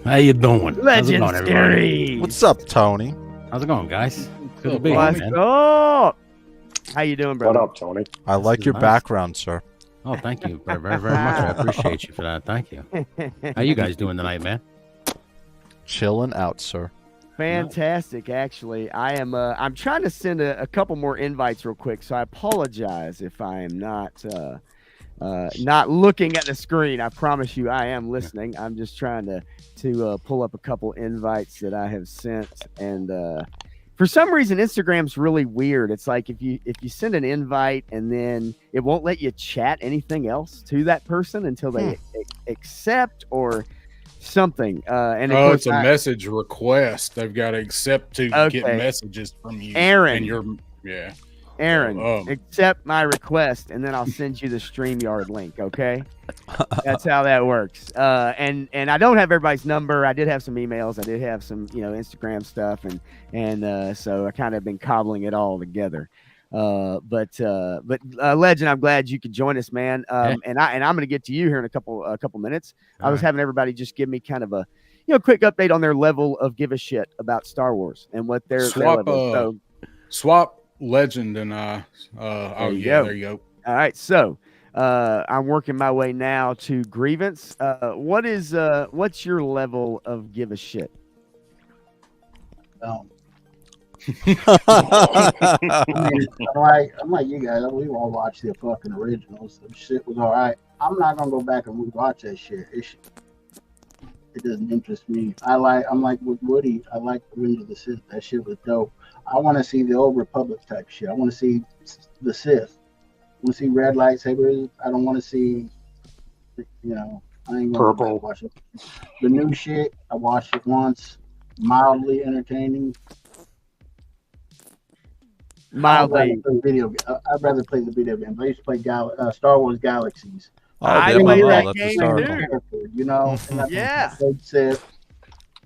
How you doing? How's it going, everybody? Legendary. What's up, Tony? How's it going, guys? Good to What's be here, What's man. up? How you doing, What brother? up, Tony? I like is your nice. background, sir. Oh, thank you very, very, very much. I appreciate you for that. Thank you. How you guys doing tonight, man? Chilling out, sir. Fantastic, actually. I'm trying to send a couple more invites real quick, so I apologize if I am not looking at the screen. I promise you I am listening. I'm just trying to pull up a couple invites that I have sent, and for some reason Instagram's really weird. It's like if you send an invite and then it won't let you chat anything else to that person until they accept or something. And of course it's a message request. They've got to accept to get Okay. messages from you. Aaron. And your yeah. Aaron, Um, accept my request, and then I'll send you the StreamYard link, okay? That's how that works. And I don't have everybody's number. I did have some emails. I did have some, Instagram stuff, and so I kind of been cobbling it all together. But Legend, I'm glad you could join us, man. And I'm going to get to you here in a couple minutes. I was having everybody just give me kind of a quick update on their level of give a shit about Star Wars and what their level. Swap Legend and I. There you There go. you go. All right, so I'm working my way now to grievance. What's your level of give a shit? I mean, I'm like you guys. We all watched the fucking originals. The shit was all right. I'm not gonna go back and rewatch that shit. It doesn't interest me. I'm like with Woody. I like Revenge of the Sith. That shit was dope. I want to see the Old Republic type shit. I want to see the Sith. I want to see red lightsabers. I don't want to see, I ain't gonna go back and watch it. The new shit, I watched it once. Mildly entertaining. Mildly. I'd rather play the video game. I used to play Star Wars Galaxies. I yeah, play well, that that's game historical. too. And Yeah.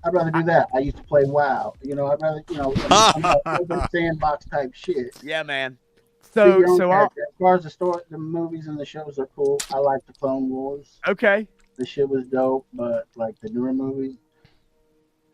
I'd rather do that. I used to play WoW. I'd rather, open sandbox type shit. Yeah, man. See your own So character. As far as the story, the movies and the shows are cool. I like the Clone Wars. okay. The shit was dope, but like the newer movies,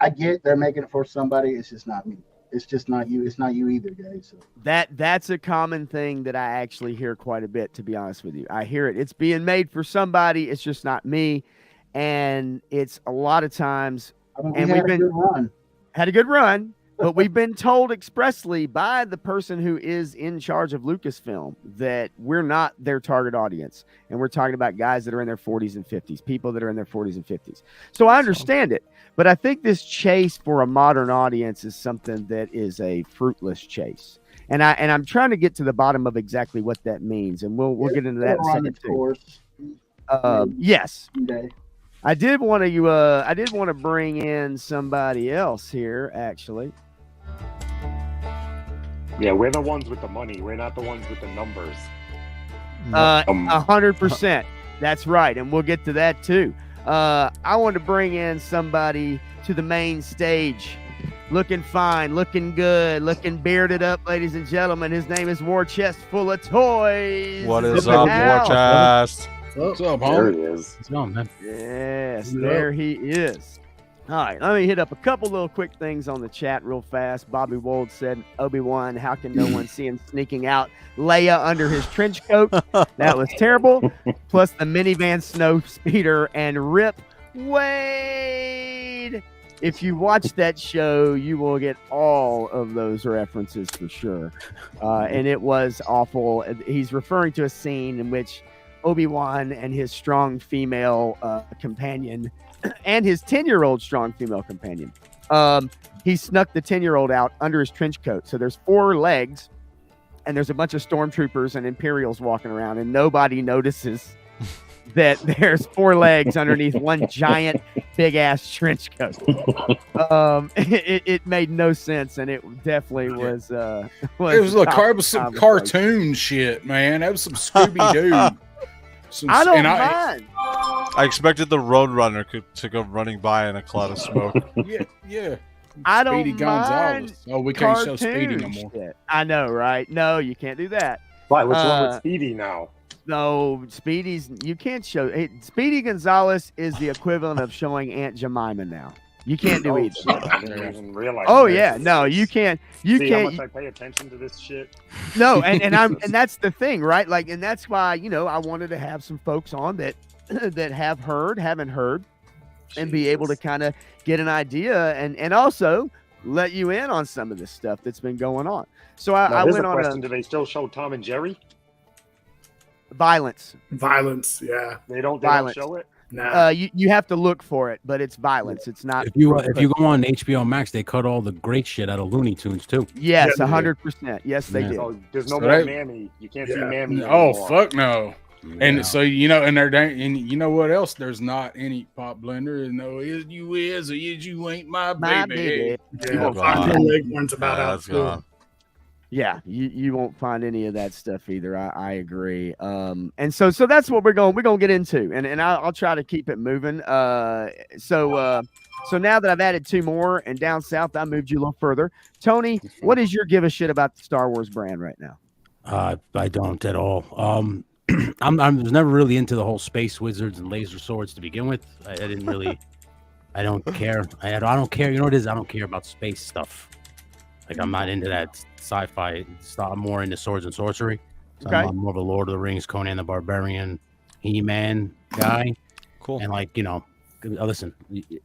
I get they're making it for somebody. It's just not me. It's just not you. It's not you either, guys. So. That's a common thing that I actually hear quite a bit, to be honest with you. I hear it. It's being made for somebody. It's just not me. And it's a lot of times. I mean, And we we've had a good run. had a good run, But we've been told expressly by the person who is in charge of Lucasfilm that we're not their target audience. And we're talking about guys that are in their 40s and 50s, people that are in their 40s and 50s. So I understand it. But I think this chase for a modern audience is something that is a fruitless chase. And I'm trying to get to the bottom of exactly what that means. And we'll get into that in a second too. Yes. Okay. I did want to bring in somebody else here, actually. Yeah, we're the ones with the money. We're not the ones with the numbers. 100%. That's right, and we'll get to that too. I want to bring in somebody to the main stage, looking fine, looking good, looking bearded up, ladies and gentlemen. His name is War Chest Full of Toys. What is up, War Chest? What's up, There homie? he is. What's going on, man? Yes, there he is. All right, let me hit up a couple little quick things on the chat real fast. Bobby Wold said, Obi-Wan, how can no one see him sneaking out Leia under his trench coat? That was terrible. Plus the minivan snow speeder and Rip Wade. If you watch that show, you will get all of those references for sure. And it was awful. He's referring to a scene in which Obi-Wan and his strong female companion and his 10-year-old strong female companion. He snuck the 10-year-old out under his trench coat. So there's 4 legs and there's a bunch of stormtroopers and Imperials walking around and nobody notices that there's 4 legs underneath one giant big ass trench coat. It made no sense and it definitely was It was like some cartoon shit, man. That was some Scooby-Doo. I don't mind. I expected the Roadrunner to go running by in a cloud of smoke. Yeah. I don't Speedy Gonzalez. Oh, we can't show Speedy no cartoon more. shit. I know, right? No, you can't do that. Why? What's wrong with Speedy now? No, Speedy's you can't show. Speedy Gonzalez is the equivalent of showing Aunt Jemima now. You can't do either. Shit, I didn't even realize. Oh that. yeah, no, you can't. You See can't. how much I pay attention to this shit? No, and that's the thing, right? Like, and that's why I wanted to have some folks on that that haven't heard, and be able to kind of get an idea and also let you in on some of this stuff that's been going on. So I Here's went a on question: do they still show Tom and Jerry? Violence. Yeah. They don't show it. Nah. You have to look for it, but it's violence. It's not. If you go on HBO Max, they cut all the great shit out of Looney Tunes too. Yes, Yeah, 100%. Yes, they Yeah. did. So there's no So more they- Mammy. You can't see Yeah. Mammy. Oh, anymore. fuck no. And Yeah. so and you know what else? There's not any pop blender. No, is you is or is you ain't my My baby. baby. Yeah. Oh, Fox God. Leghorn's about out That's too. gone. Yeah, you won't find any of that stuff either. I agree. And so that's what we're going to get into, and I'll try to keep it moving. So now that I've added 2 more, and down south I moved you a little further. Tony, what is your give a shit about the Star Wars brand right now? I don't at all. I was never really into the whole space wizards and laser swords to begin with. I didn't really. I don't care. I don't care. You know what it is? I don't care about space stuff. Like I'm not into that sci-fi stuff. I'm more into swords and sorcery. So Okay. I'm more of a Lord of the Rings, Conan the Barbarian, He-Man guy. Cool. And listen,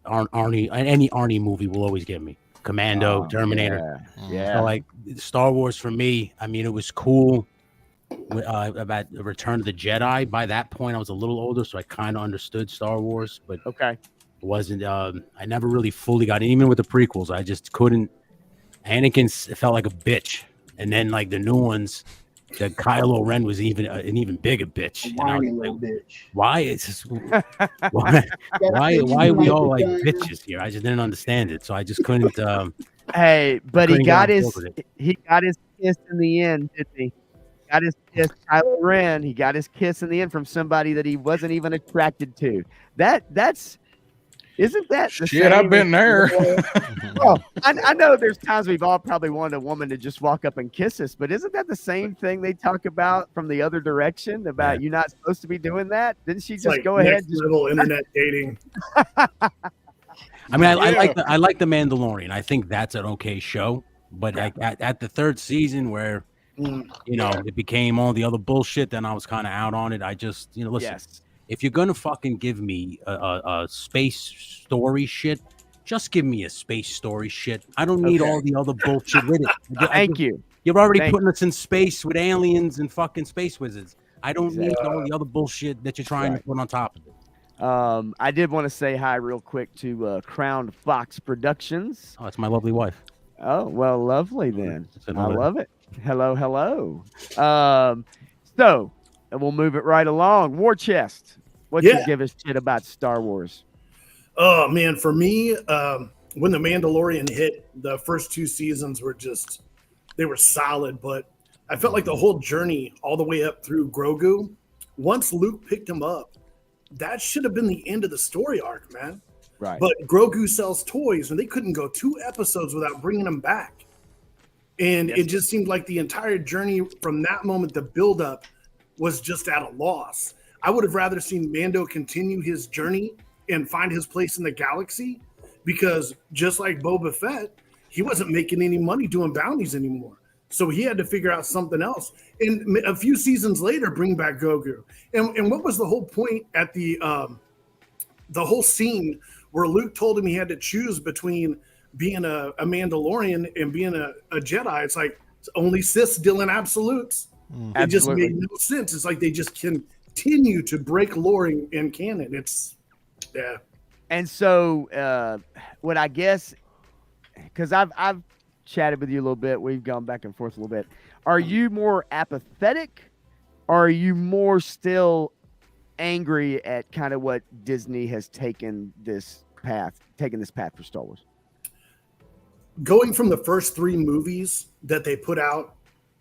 Arnie, any Arnie movie will always get me. Commando, Terminator. Yeah. So like Star Wars for me, I mean, it was cool about the Return of the Jedi. By that point, I was a little older, so I kind of understood Star Wars, but Okay. it wasn't. I never really fully got it. Even with the prequels, I just couldn't. Anakin felt like a bitch, and then like the new ones, that Kylo Ren was even an even bigger bitch. And I was Whiny like, little bitch. why is this? Why are we all like bitches here? I just didn't understand it, so I just couldn't. Hey, but he couldn't got get on his board with it. he got his kiss in the end, didn't he? Got his kiss, Kylo Ren. He got his kiss in the end from somebody that he wasn't even attracted to. That's isn't that the Shit, same I've been as- there. Well, I know there's times we've all probably wanted a woman to just walk up and kiss us, but isn't that the same thing they talk about from the other direction about you're not supposed to be doing that? Didn't she It's just like go ahead? next level internet dating. I mean, I Yeah. like the Mandalorian. I think that's an okay show, but like at the 3rd season where it became all the other bullshit, then I was kind of out on it. I just listen. Yes. If you're gonna fucking give me a space story shit, Just give me a space story shit. I don't need Okay. all the other bullshit with it. Thank you. You're already Thank putting us in space with aliens and fucking space wizards. I don't need Exactly. all the other bullshit that you're trying Right. to put on top of it. I did want to say hi real quick to Crowned Fox Productions. Oh, that's my lovely wife. Oh, well, lovely then. Sitting I over there. love it. Hello, hello. So we'll move it right along. War Chest. What you Yeah. give us shit about Star Wars? Oh man, for me, when the Mandalorian hit, the first 2 seasons were they were solid, but I felt like the whole journey all the way up through Grogu, once Luke picked him up, that should have been the end of the story arc, man. Right. But Grogu sells toys, and they couldn't go 2 episodes without bringing him back. And Yes. it just seemed like the entire journey from that moment, the buildup was just at a loss. I would have rather seen Mando continue his journey and find his place in the galaxy, because just like Boba Fett, he wasn't making any money doing bounties anymore. So he had to figure out something else. And a few seasons later, bring back Grogu. And what was the whole point at the whole scene where Luke told him he had to choose between being a Mandalorian and being a Jedi? It's like only Siths deal in absolutes. It just Absolutely. made no sense. It's like they just continue to break lore and canon. It's yeah. And so, what I guess, because I've chatted with you a little bit, we've gone back and forth a little bit. Are you more apathetic, or are you more still angry at kind of what Disney has taken this path for Star Wars? Going from the first 3 movies that they put out,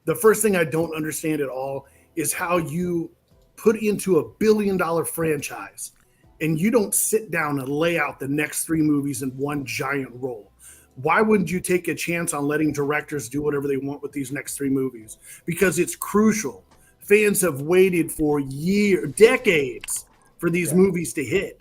the first thing I don't understand at all is how you put into a $1 billion franchise and you don't sit down and lay out the next 3 movies in one giant roll. Why wouldn't you take a chance on letting directors do whatever they want with these next 3 movies? Because it's crucial. Fans have waited for decades for these movies to hit,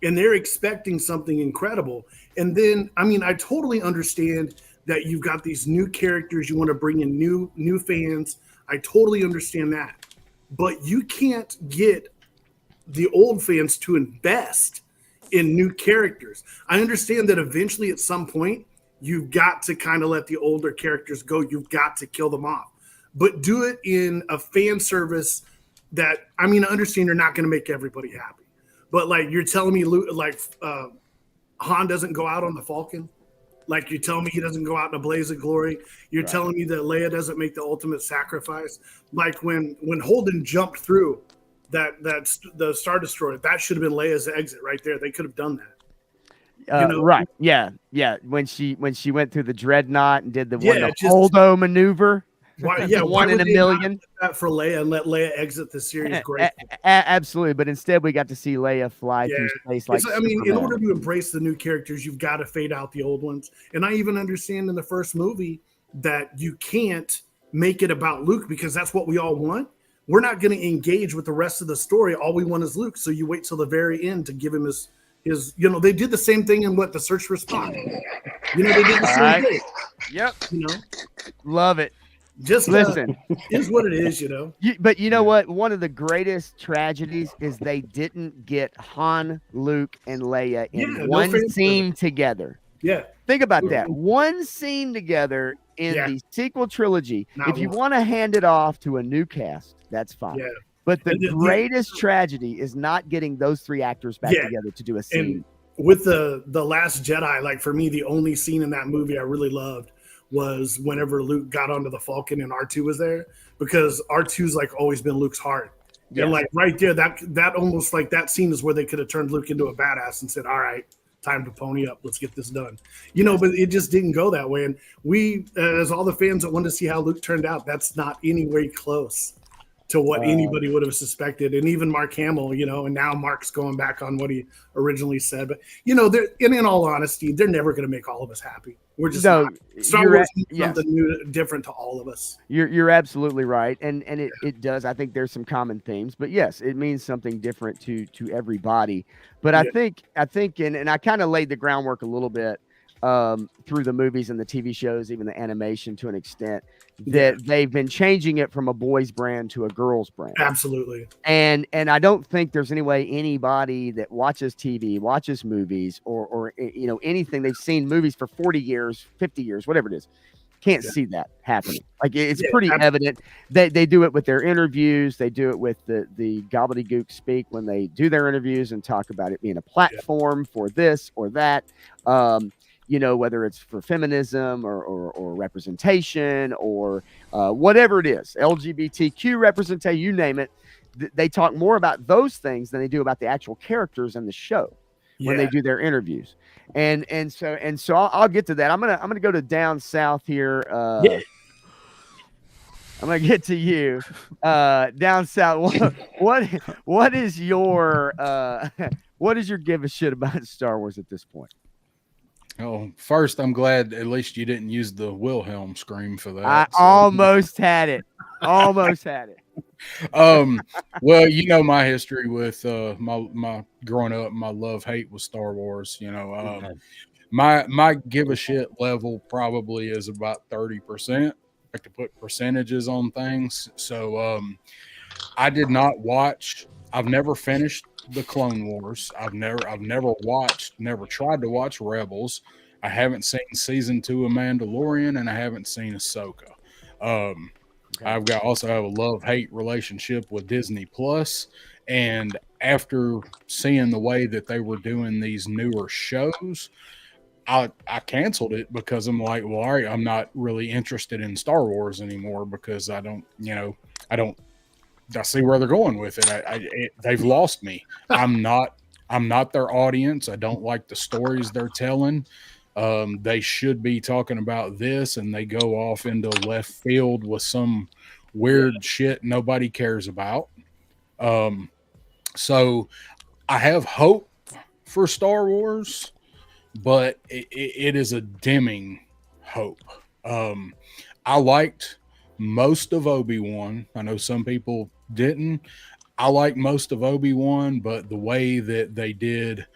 and they're expecting something incredible. And then, I mean, I totally understand that you've got these new characters, you want to bring in new fans. I totally understand that. But you can't get the old fans to invest in new characters. I understand that eventually at some point you've got to kind of let the older characters go. You've got to kill them off, but do it in a fan service that, I mean, I understand you're not going to make everybody happy, but like you're telling me Han doesn't go out on the Falcon. Like you're telling me he doesn't go out in a blaze of glory. You're Right. telling me that Leia doesn't make the ultimate sacrifice. Like when Holden jumped through the Star Destroyer, that should have been Leia's exit right there. They could have done that. Right. Yeah. When she went through the dreadnought and did the Yeah, just- Holdo maneuver. Why? The Yeah, one why in would a they not million. do that for Leia and let Leia exit the series? Great. Absolutely. But instead, we got to see Leia fly through space like I mean, in Superman. order to embrace the new characters, you've got to fade out the old ones. And I even understand in the first movie that you can't make it about Luke because that's what we all want. We're not going to engage with the rest of the story. All we want is Luke. So you wait till the very end to give him his they did the same thing in The Search for Spock. They did the same Alright. thing. Yep. Love it. Just Listen. is what it is, But you know what? One of the greatest tragedies is they didn't get Han, Luke, and Leia in Yeah, no one fan scene together. Yeah. Think about that. One scene together in Yeah. the sequel trilogy. Not If you one. want to hand it off to a new cast, that's fine. Yeah. But the And greatest tragedy is not getting those 3 actors back Yeah. together to do a scene. And with the Last Jedi, like for me, the only scene in that movie I really loved was whenever Luke got onto the Falcon and R2 was there, because R2's like always been Luke's heart. Yeah. And like right there, that almost like that scene is where they could have turned Luke into a badass and said, all right, time to pony up. Let's get this done. But it just didn't go that way. And we, as all the fans that wanted to see how Luke turned out, that's not anywhere close to what anybody would have suspected. And even Mark Hamill, and now Mark's going back on what he originally said. But, in all honesty, they're never going to make all of us happy. We're just not. Star Wars means something new, different to all of us. You're absolutely right. And it does. I think there's some common themes, but yes, it means something different to everybody. But I think, and I kind of laid the groundwork a little bit through the movies and the TV shows, even the animation to an extent, that they've been changing it from a boys brand to a girls brand. Absolutely. And I don't think there's any way anybody that watches TV, watches movies, or anything, they've seen movies for 40 years, 50 years, whatever it is, can't see that happening. Like it's pretty evident that they do it with their interviews. They do it with the gobbledygook speak when they do their interviews and talk about it being a platform for this or that. Whether it's for feminism or representation or whatever it is, LGBTQ representation, you name it. They talk more about those things than they do about the actual characters in the show when they do their interviews. And so I'll get to that. I'm gonna go to down south here. I'm gonna get to you down south. What is your give a shit about Star Wars at this point? Oh, first, I'm glad at least you didn't use the Wilhelm scream for that. I almost had it. Almost had it. Well, my history with my growing up, my love-hate with Star Wars. My give a shit level probably is about 30%. I like to put percentages on things. So I did not watch. I've never finished the Clone Wars. I've never tried to watch Rebels. I haven't seen season 2 of Mandalorian, and I haven't seen Ahsoka. I've also have a love-hate relationship with Disney Plus, and after seeing the way that they were doing these newer shows, I canceled it because I'm like, well, all right, I'm not really interested in Star Wars anymore because I see where they're going with it. They've lost me. I'm not their audience. I don't like the stories they're telling. They should be talking about this, and they go off into left field with some weird shit nobody cares about. So I have hope for Star Wars, but it is a dimming hope. I liked most of Obi-Wan. I know some people didn't. I liked most of Obi-Wan, but the way that they did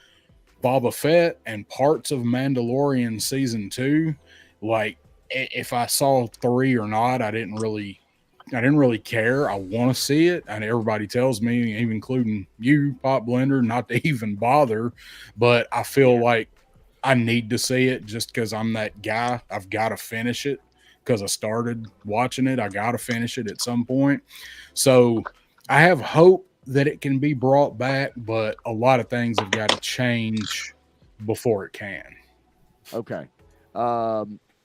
Boba Fett and parts of Mandalorian season 2, like if I saw 3 or not, I didn't really care. I want to see it, and everybody tells me, even including you, Pop Blender, not to even bother. But I feel like I need to see it just because I'm that guy. I've got to finish it because I started watching it. I got to finish it at some point. So I have hope that it can be brought back, but a lot of things have got to change before it can. Okay.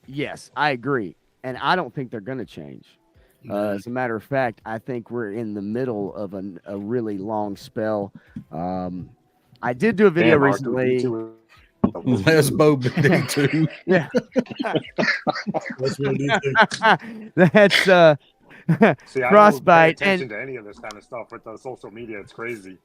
Yes, I agree. And I don't think they're going to change. As a matter of fact, I think we're in the middle of a really long spell. I did do a video recently. Lesbo B2. Yeah. That's See, I Frostbite don't pay attention to any of this kind of stuff with the social media. It's crazy.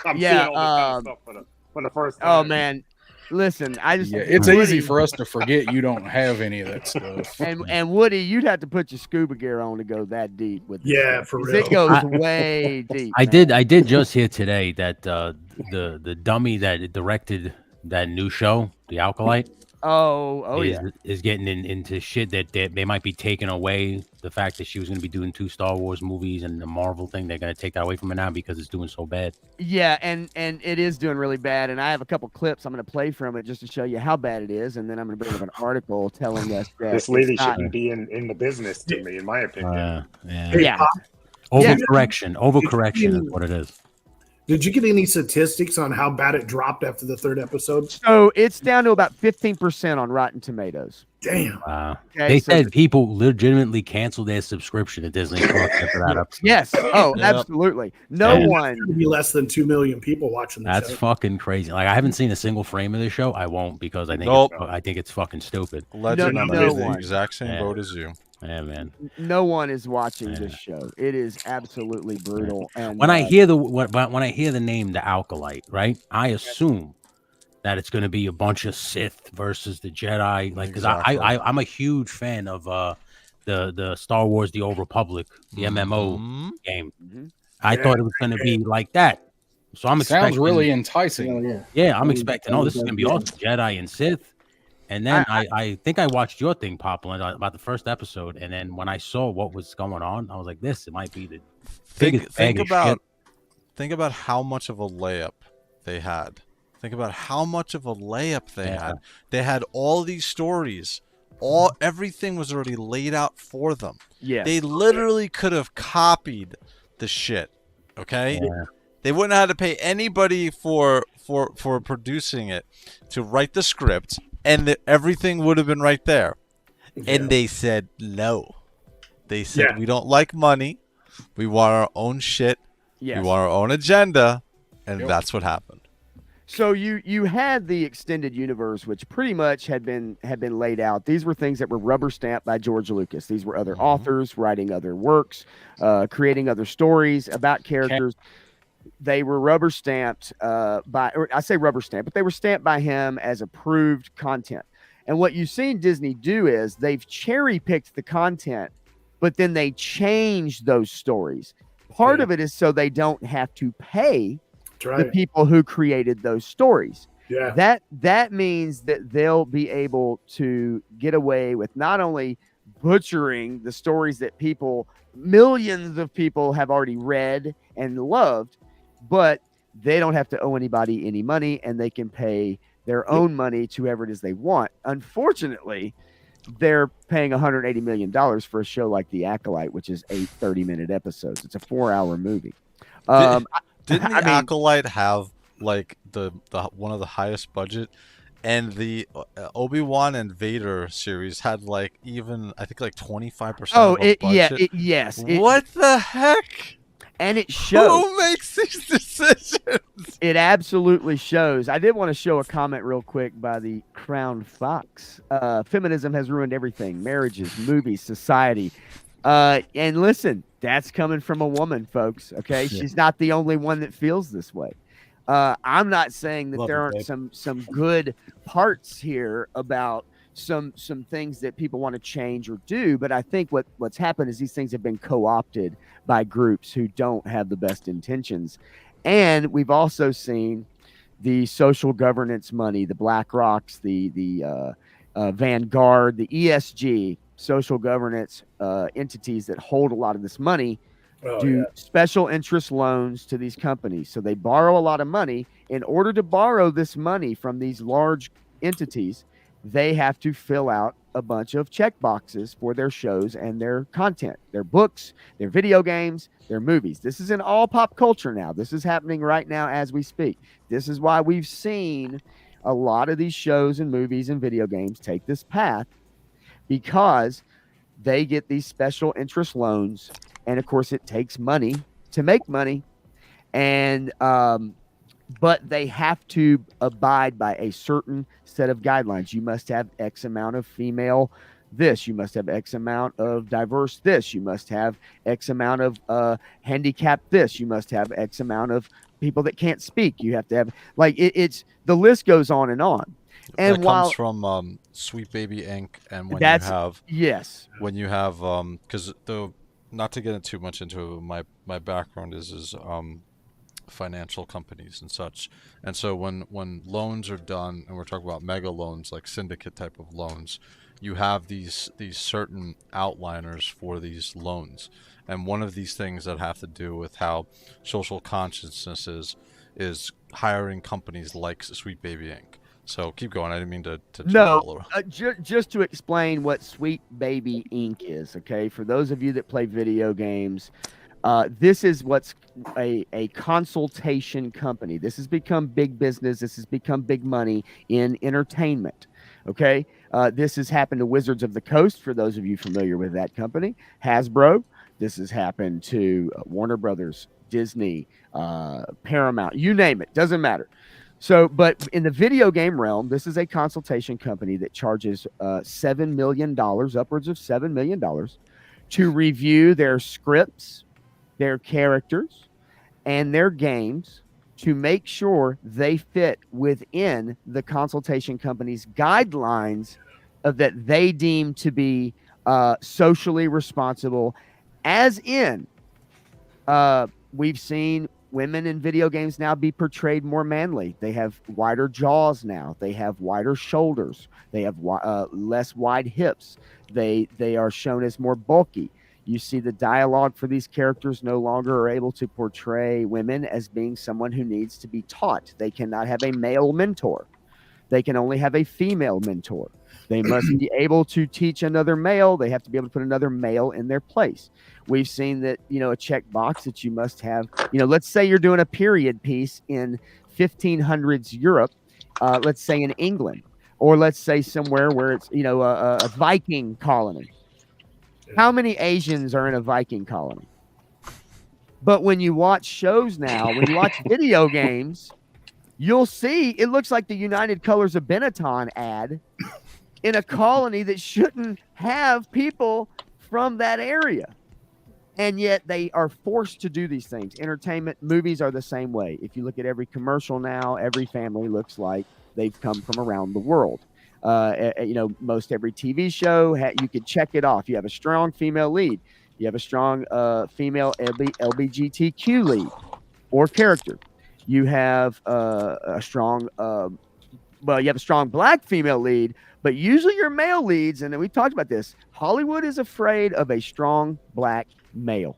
I'm seeing all this kind of stuff for the first time. Oh man, listen, it's easy for us to forget you don't have any of that stuff. And Woody, you'd have to put your scuba gear on to go that deep with this stuff, for real. it goes way deep. I did just hear today that the dummy that directed that new show, The Alkalite, is getting into shit that they might be taking away the fact that she was going to be doing 2 Star Wars movies and the Marvel thing. They're going to take that away from her now because it's doing so bad. Yeah, and it is doing really bad. And I have a couple clips I'm going to play from it just to show you how bad it is. And then I'm going to bring up an article telling us that this lady shouldn't be in the business, to me, in my opinion. Overcorrection is what it is. Did you get any statistics on how bad it dropped after the 3rd episode? So it's down to about 15% on Rotten Tomatoes. Damn. Wow. They said people legitimately canceled their subscription to Disney Plus after that episode. Yes. Oh, absolutely. No one. There's be less than 2 million people watching this. That's fucking crazy. Like, I haven't seen a single frame of this show. I won't because I think I think it's fucking stupid. Legend is the exact same boat as you. Yeah, man. No one is watching this show. It is absolutely brutal. And when I hear the name The Alkalite, right, I assume that it's going to be a bunch of Sith versus the Jedi, like because I'm a huge fan of the Star Wars: The Old Republic, the MMO game. I thought it was going to be like that, so I'm expecting. Sounds really enticing. Yeah, I'm expecting. Oh, this is going to be awesome, Jedi and Sith. And then I think I watched your thing, Popland, about the first episode. And then when I saw what was going on, I was like, this might be the biggest bag of shit. Think about how much of a layup they had. Think about how much of a layup they had. They had all these stories. Everything was already laid out for them. Yes. They literally could have copied the shit. Okay? Yeah. They wouldn't have had to pay anybody for producing it to write the script, and everything would have been right there. Yeah. And they said no. They said we don't like money. We want our own shit. Yes. We want our own agenda, and that's what happened. So you had the extended universe, which pretty much had been laid out. These were things that were rubber stamped by George Lucas. These were other authors writing other works, creating other stories about characters. They were rubber stamped or I say rubber stamped, but they were stamped by him as approved content. And what you've seen Disney do is they've cherry picked the content, but then they changed those stories. Part of it is so they don't have to pay the people who created those stories. Yeah. That means that they'll be able to get away with not only butchering the stories that millions of people have already read and loved, but they don't have to owe anybody any money, and they can pay their own money to whoever it is they want. Unfortunately, they're paying $180 million for a show like The Acolyte, which is 8 30-minute episodes. It's a 4-hour movie. Didn't The Acolyte have like the one of the highest budget, and the Obi-Wan and Vader series had like even I think like 25% of a budget? Yes. What the heck? And it shows. Who makes these decisions? It absolutely shows. I did want to show a comment real quick by the Crown Fox. Feminism has ruined everything: marriages, movies, society. And listen, that's coming from a woman, folks. Okay, she's not the only one that feels this way. I'm not saying that there aren't some good parts here about some things that people want to change or do, but I think what's happened is these things have been co-opted by groups who don't have the best intentions. And we've also seen the social governance money, the BlackRocks, the Vanguard, the ESG, social governance entities that hold a lot of this money, do special interest loans to these companies. So they borrow a lot of money. In order to borrow this money from these large entities, they have to fill out a bunch of check boxes for their shows and their content, their books, their video games, their movies. This is in all pop culture now. This is happening right now as we speak. This is why we've seen a lot of these shows and movies and video games take this path, because they get these special interest loans. And of course, it takes money to make money. And but they have to abide by a certain set of guidelines. You must have X amount of female this. You must have X amount of diverse this. You must have X amount of handicapped this. You must have X amount of people that can't speak. You have to have, like, it's the list goes on and on. And that comes from Sweet Baby Inc. And when you have because not to get too much into my background is financial companies and such, and so when loans are done, and we're talking about mega loans like syndicate type of loans, you have these certain outliners for these loans, and one of these things that have to do with how social consciousness is hiring companies like Sweet Baby Inc. So keep going. I didn't mean to no. Just to explain what Sweet Baby Inc. is, okay? For those of you that play video games, this is what's a consultation company. This has become big business. This has become big money in entertainment, okay? This has happened to Wizards of the Coast, for those of you familiar with that company. Hasbro. This has happened to Warner Brothers, Disney, Paramount, you name it. Doesn't matter. So, but in the video game realm, this is a consultation company that charges $7 million, upwards of $7 million, to review their scripts, their characters, and their games to make sure they fit within the consultation company's guidelines of that they deem to be socially responsible. As in, we've seen women in video games now be portrayed more manly. They have wider jaws now. They have wider shoulders. They have less wide hips. They are shown as more bulky. You see the dialogue for these characters no longer are able to portray women as being someone who needs to be taught. They cannot have a male mentor. They can only have a female mentor. They must be able to teach another male. They have to be able to put another male in their place. We've seen that, a check box that you must have, let's say you're doing a period piece in 1500s Europe, let's say in England, or let's say somewhere where it's, a Viking colony. How many Asians are in a Viking colony? But when you watch shows now, when you watch video games, you'll see it looks like the United Colors of Benetton ad in a colony that shouldn't have people from that area. And yet they are forced to do these things. Entertainment, movies are the same way. If you look at every commercial now, every family looks like they've come from around the world. Most every TV show, you could check it off. You have a strong female lead. You have a strong female LGBTQ lead or character. You have a strong, you have a strong black female lead, but usually your male leads, and we talked about this, Hollywood is afraid of a strong black male.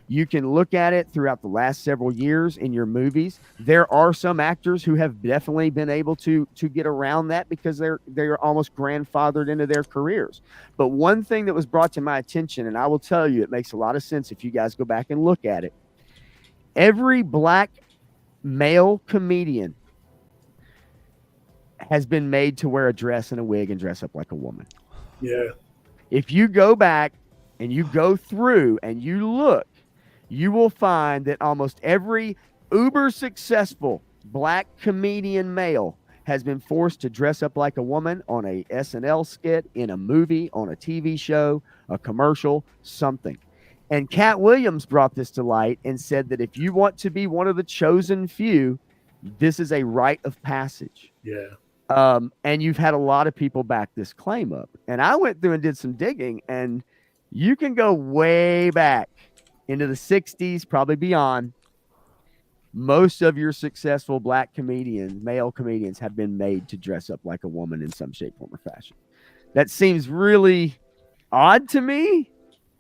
You can look at it throughout the last several years in your movies. There are some actors who have definitely been able to get around that because they're almost grandfathered into their careers. But one thing that was brought to my attention, and I will tell you, it makes a lot of sense if you guys go back and look at it. Every black male comedian has been made to wear a dress and a wig and dress up like a woman. Yeah. If you go back and you go through and you look, you will find that almost every uber successful black comedian male has been forced to dress up like a woman on a SNL skit, in a movie, on a TV show, a commercial, something. And Cat Williams brought this to light and said that if you want to be one of the chosen few, this is a rite of passage. Yeah. And you've had a lot of people back this claim up. And I went through and did some digging, and you can go way back into the 60s, probably beyond. Most of your successful black comedians, male comedians, have been made to dress up like a woman in some shape, form, or fashion. That seems really odd to me.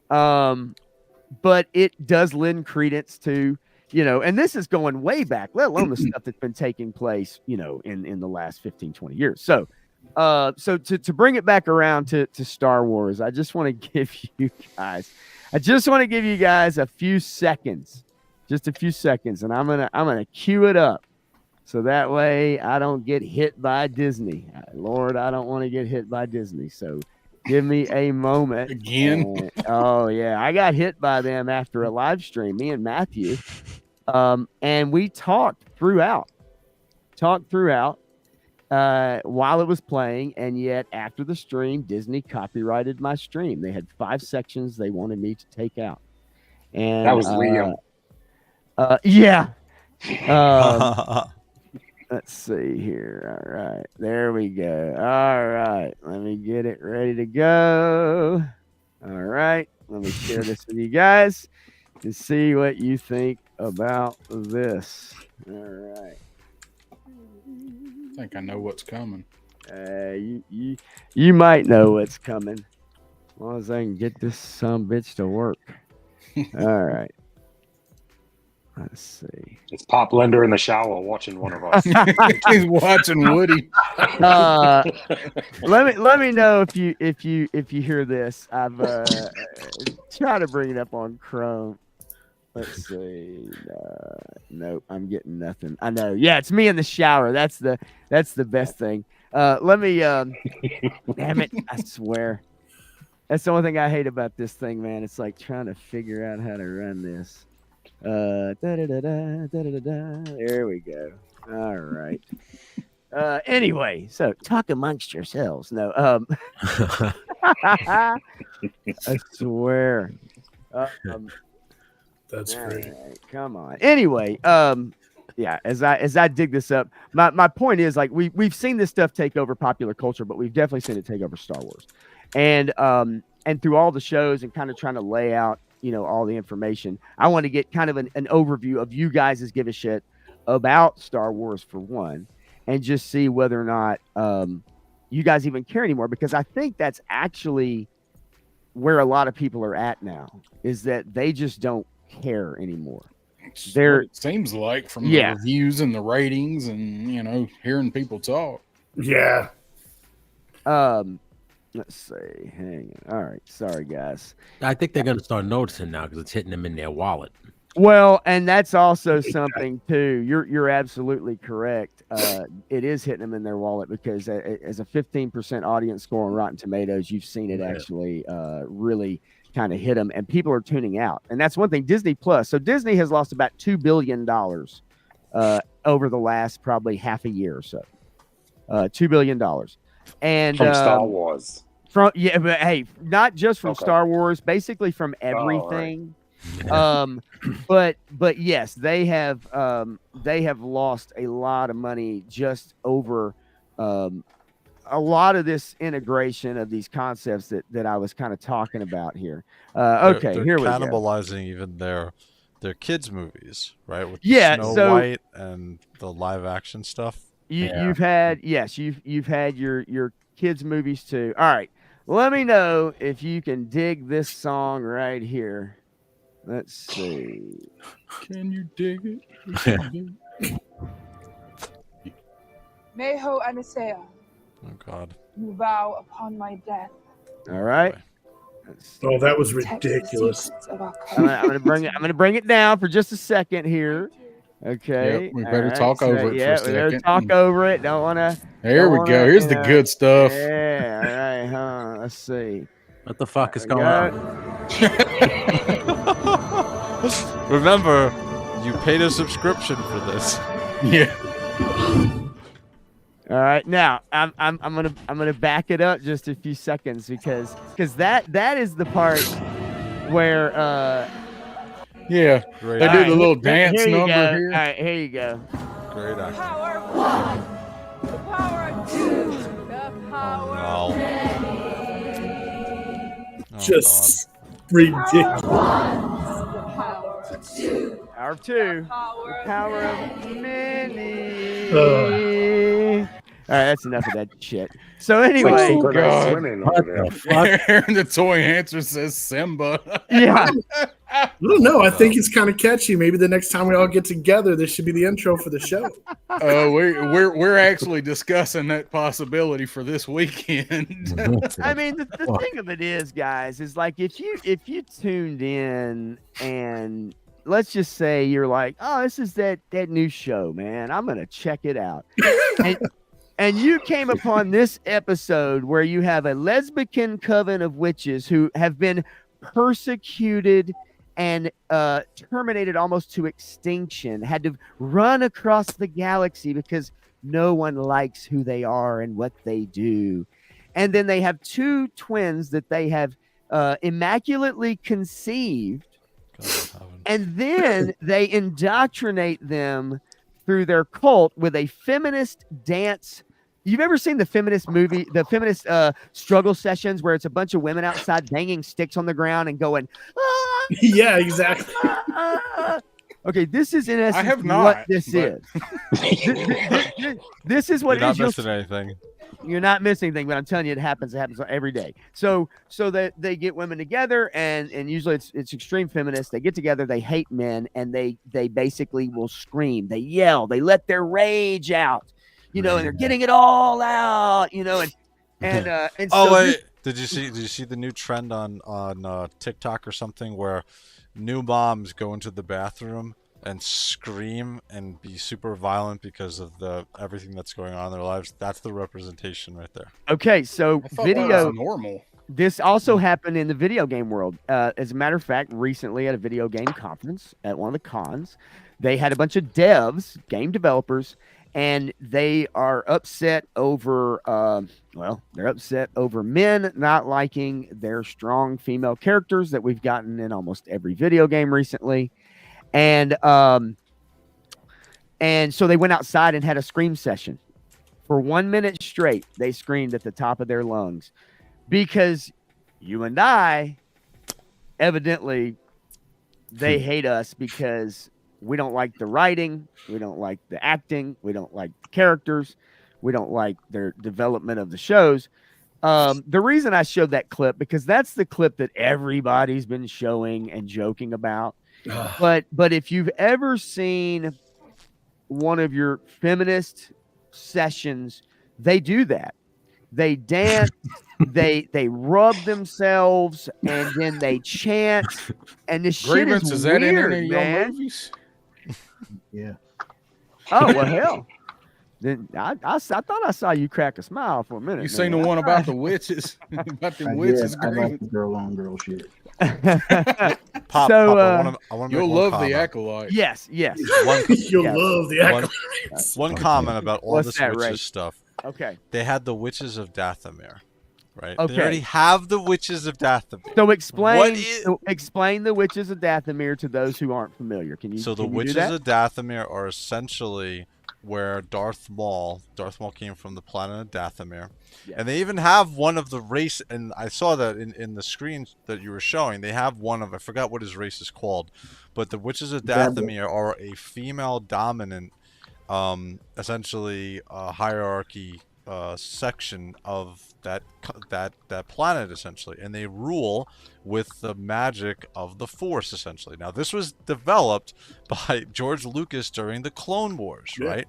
But it does lend credence to, and this is going way back, let alone the stuff that's been taking place, in the last 15, 20 years. So to bring it back around to Star Wars, I just want to give you guys a few seconds, just a few seconds. And I'm going to cue it up. So that way I don't get hit by Disney. Lord, I don't want to get hit by Disney. So give me a moment. Again? Oh, yeah. I got hit by them after a live stream, me and Matthew. And we talked throughout while it was playing. And yet after the stream, Disney copyrighted my stream. They had 5 sections they wanted me to take out. And that was Liam. Yeah. Let's see here. All right. There we go. All right. Let me get it ready to go. All right. Let me share this with you guys and see what you think about this. All right. I think I know what's coming. You might know what's coming. As long as I can get this bitch to work. All right. Let's see. It's Pop Lender in the shower watching one of us. He's watching Woody. Let me know if you hear this. I've tried to bring it up on Chrome. Let's see. Nope, I'm getting nothing. I know. Yeah, it's me in the shower. That's the best thing. Let me. Damn it! I swear. That's the only thing I hate about this thing, man. It's like trying to figure out how to run this. There we go. All right. Anyway, so talk amongst yourselves. No. I swear. That's great. Right, come on. Anyway, yeah. As I dig this up, my point is, like, we've seen this stuff take over popular culture, but we've definitely seen it take over Star Wars, and through all the shows and kind of trying to lay out all the information. I want to get kind of an overview of you guys' give a shit about Star Wars for one, and just see whether or not you guys even care anymore, because I think that's actually where a lot of people are at now, is that they just don't care anymore. It seems like from the reviews and the ratings and hearing people talk. Yeah. Let's see. Hang on. All right. Sorry, guys. I think they're gonna start noticing now because it's hitting them in their wallet. Well, and that's also something too. You're absolutely correct. It is hitting them in their wallet, because as a 15% audience score on Rotten Tomatoes, you've seen it actually really kind of hit them, and people are tuning out. And that's one thing. Disney Plus. So Disney has lost about $2 billion over the last probably half a year or so. $2 billion. And from Star Wars. But hey, not just from Star Wars, basically from everything. But yes, they have lost a lot of money just over a lot of this integration of these concepts that I was kind of talking about here. Okay, they're here we go. Cannibalizing even their kids movies, right? With Snow White and the live action stuff. You've had your kids movies too. All right, let me know if you can dig this song right here. Let's see. Can you dig it? Meho Anisea, Oh God. you vow upon my death. All right. Oh, that was protect the ridiculous. secrets of our I'm gonna bring it down for just a second here. Okay. Yep, we better talk over it for a second. We better talk over it. Don't want to. There we go. Here's the good stuff. Yeah. All right. Huh. Let's see. What the fuck is going on? Remember, you paid a subscription for this. Yeah. All right. Now I'm gonna back it up just a few seconds, because that is the part where yeah, Great. they do the little Here dance you number go. here. All right, here you go. Great The acting. power of one, the power of two, the power of many. Just ridiculous. The power of two, Power of two. power Power of many. Ugh. All right, that's enough of that shit. So anyway, Oh, God. Swimming over there. And the toy answer says Simba. yeah. I don't know. I think it's kind of catchy. Maybe the next time we all get together, this should be the intro for the show. We're actually discussing that possibility for this weekend. I mean, the thing of it is, guys, is like if you tuned in and let's just say you're like, oh, this is that new show, man, I'm gonna check it out, and you came upon this episode where you have a lesbian coven of witches who have been persecuted and terminated almost to extinction, had to run across the galaxy because no one likes who they are and what they do. And then they have two twins that they have immaculately conceived. And then they indoctrinate them through their cult with a feminist dance. You've ever seen the feminist movie, the feminist struggle sessions where it's a bunch of women outside banging sticks on the ground and going, ah, Yeah, exactly. Okay, this is in essence I have not, what this but- is. This is what You're it is. not missing anything. You're not missing anything, but I'm telling you, it happens every day. So that they get women together, and usually it's extreme feminists. They get together, they hate men, and they basically will scream, they yell, they let their rage out, and they're getting it all out, and Oh so wait, did you see the new trend on TikTok or something where new moms go into the bathroom and scream and be super violent because of everything that's going on in their lives? That's the representation right there. okay, so I thought that video. was normal. This also happened in the video game world. As a matter of fact, recently at a video game conference at one of the cons, they had a bunch of devs, game developers, and they are upset over, they're upset over men not liking their strong female characters that we've gotten in almost every video game recently. And so they went outside and had a scream session. For 1 minute straight, they screamed at the top of their lungs. Because you and I evidently they hate us because we don't like the writing, we don't like the acting, we don't like the characters, we don't like their development of the shows. The reason I showed that clip, because that's the clip that everybody's been showing and joking about. But if you've ever seen one of your feminist sessions, they do that. They dance, they rub themselves, and then they chant. And this shit Grievance, is that weird, in any of your man. movies? Yeah. Oh well, hell. Then I thought I saw you crack a smile for a minute. You seen the man. one about the witches? About the I witches? did. I like Grievance? the girl on girl shit. Pop, So, I want to You'll make love one the comment. acolyte. yes. You'll Yeah. love the One- acolytes. One comment about all What's this that, witches Ray? stuff. Okay. They had the witches of Dathomir, right? Okay. They already have the witches of Dathomir. So explain is- explain the witches of Dathomir to those who aren't familiar. Can you? So the can you do witches that? of Dathomir are essentially where Darth Maul came from the planet of Dathomir. Yes. And they even have one of the race, and I saw that in the screen that you were showing, they have one of, I forgot what his race is called, but the witches of Dathomir are a female dominant, essentially hierarchy section of that planet, essentially, and they rule with the magic of the Force, essentially. Now, this was developed by George Lucas during the Clone Wars, right?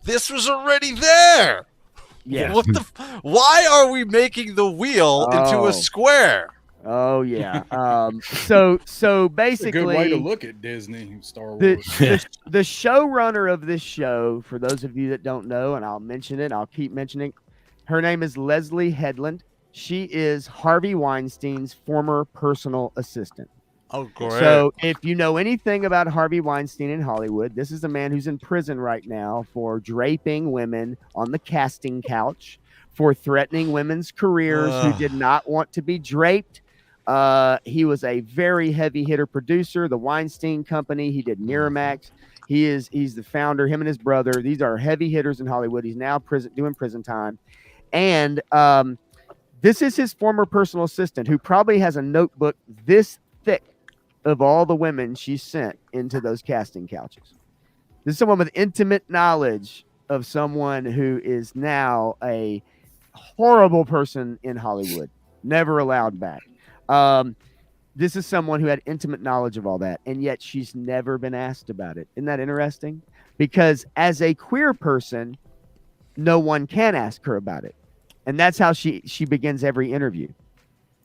This was already there. Yeah. Why are we making the wheel into Oh. a square? Oh yeah. So It's a basically, good way to look at Disney Star the, Wars. the showrunner of this show, for those of you that don't know, and I'll mention it, I'll keep mentioning, her name is Leslie Headland. She is Harvey Weinstein's former personal assistant. Oh, great. So if you know anything about Harvey Weinstein in Hollywood, this is a man who's in prison right now for draping women on the casting couch, for threatening women's careers who did not want to be draped. He was a very heavy hitter producer, the Weinstein Company. He did Miramax. He's the founder, him and his brother. These are heavy hitters in Hollywood. He's now doing prison time. And this is his former personal assistant, who probably has a notebook this thick of all the women she sent into those casting couches. This is someone with intimate knowledge of someone who is now a horrible person in Hollywood, never allowed back. This is someone who had intimate knowledge of all that, and yet she's never been asked about it. Isn't that interesting? Because as a queer person, no one can ask her about it. And that's how she begins every interview.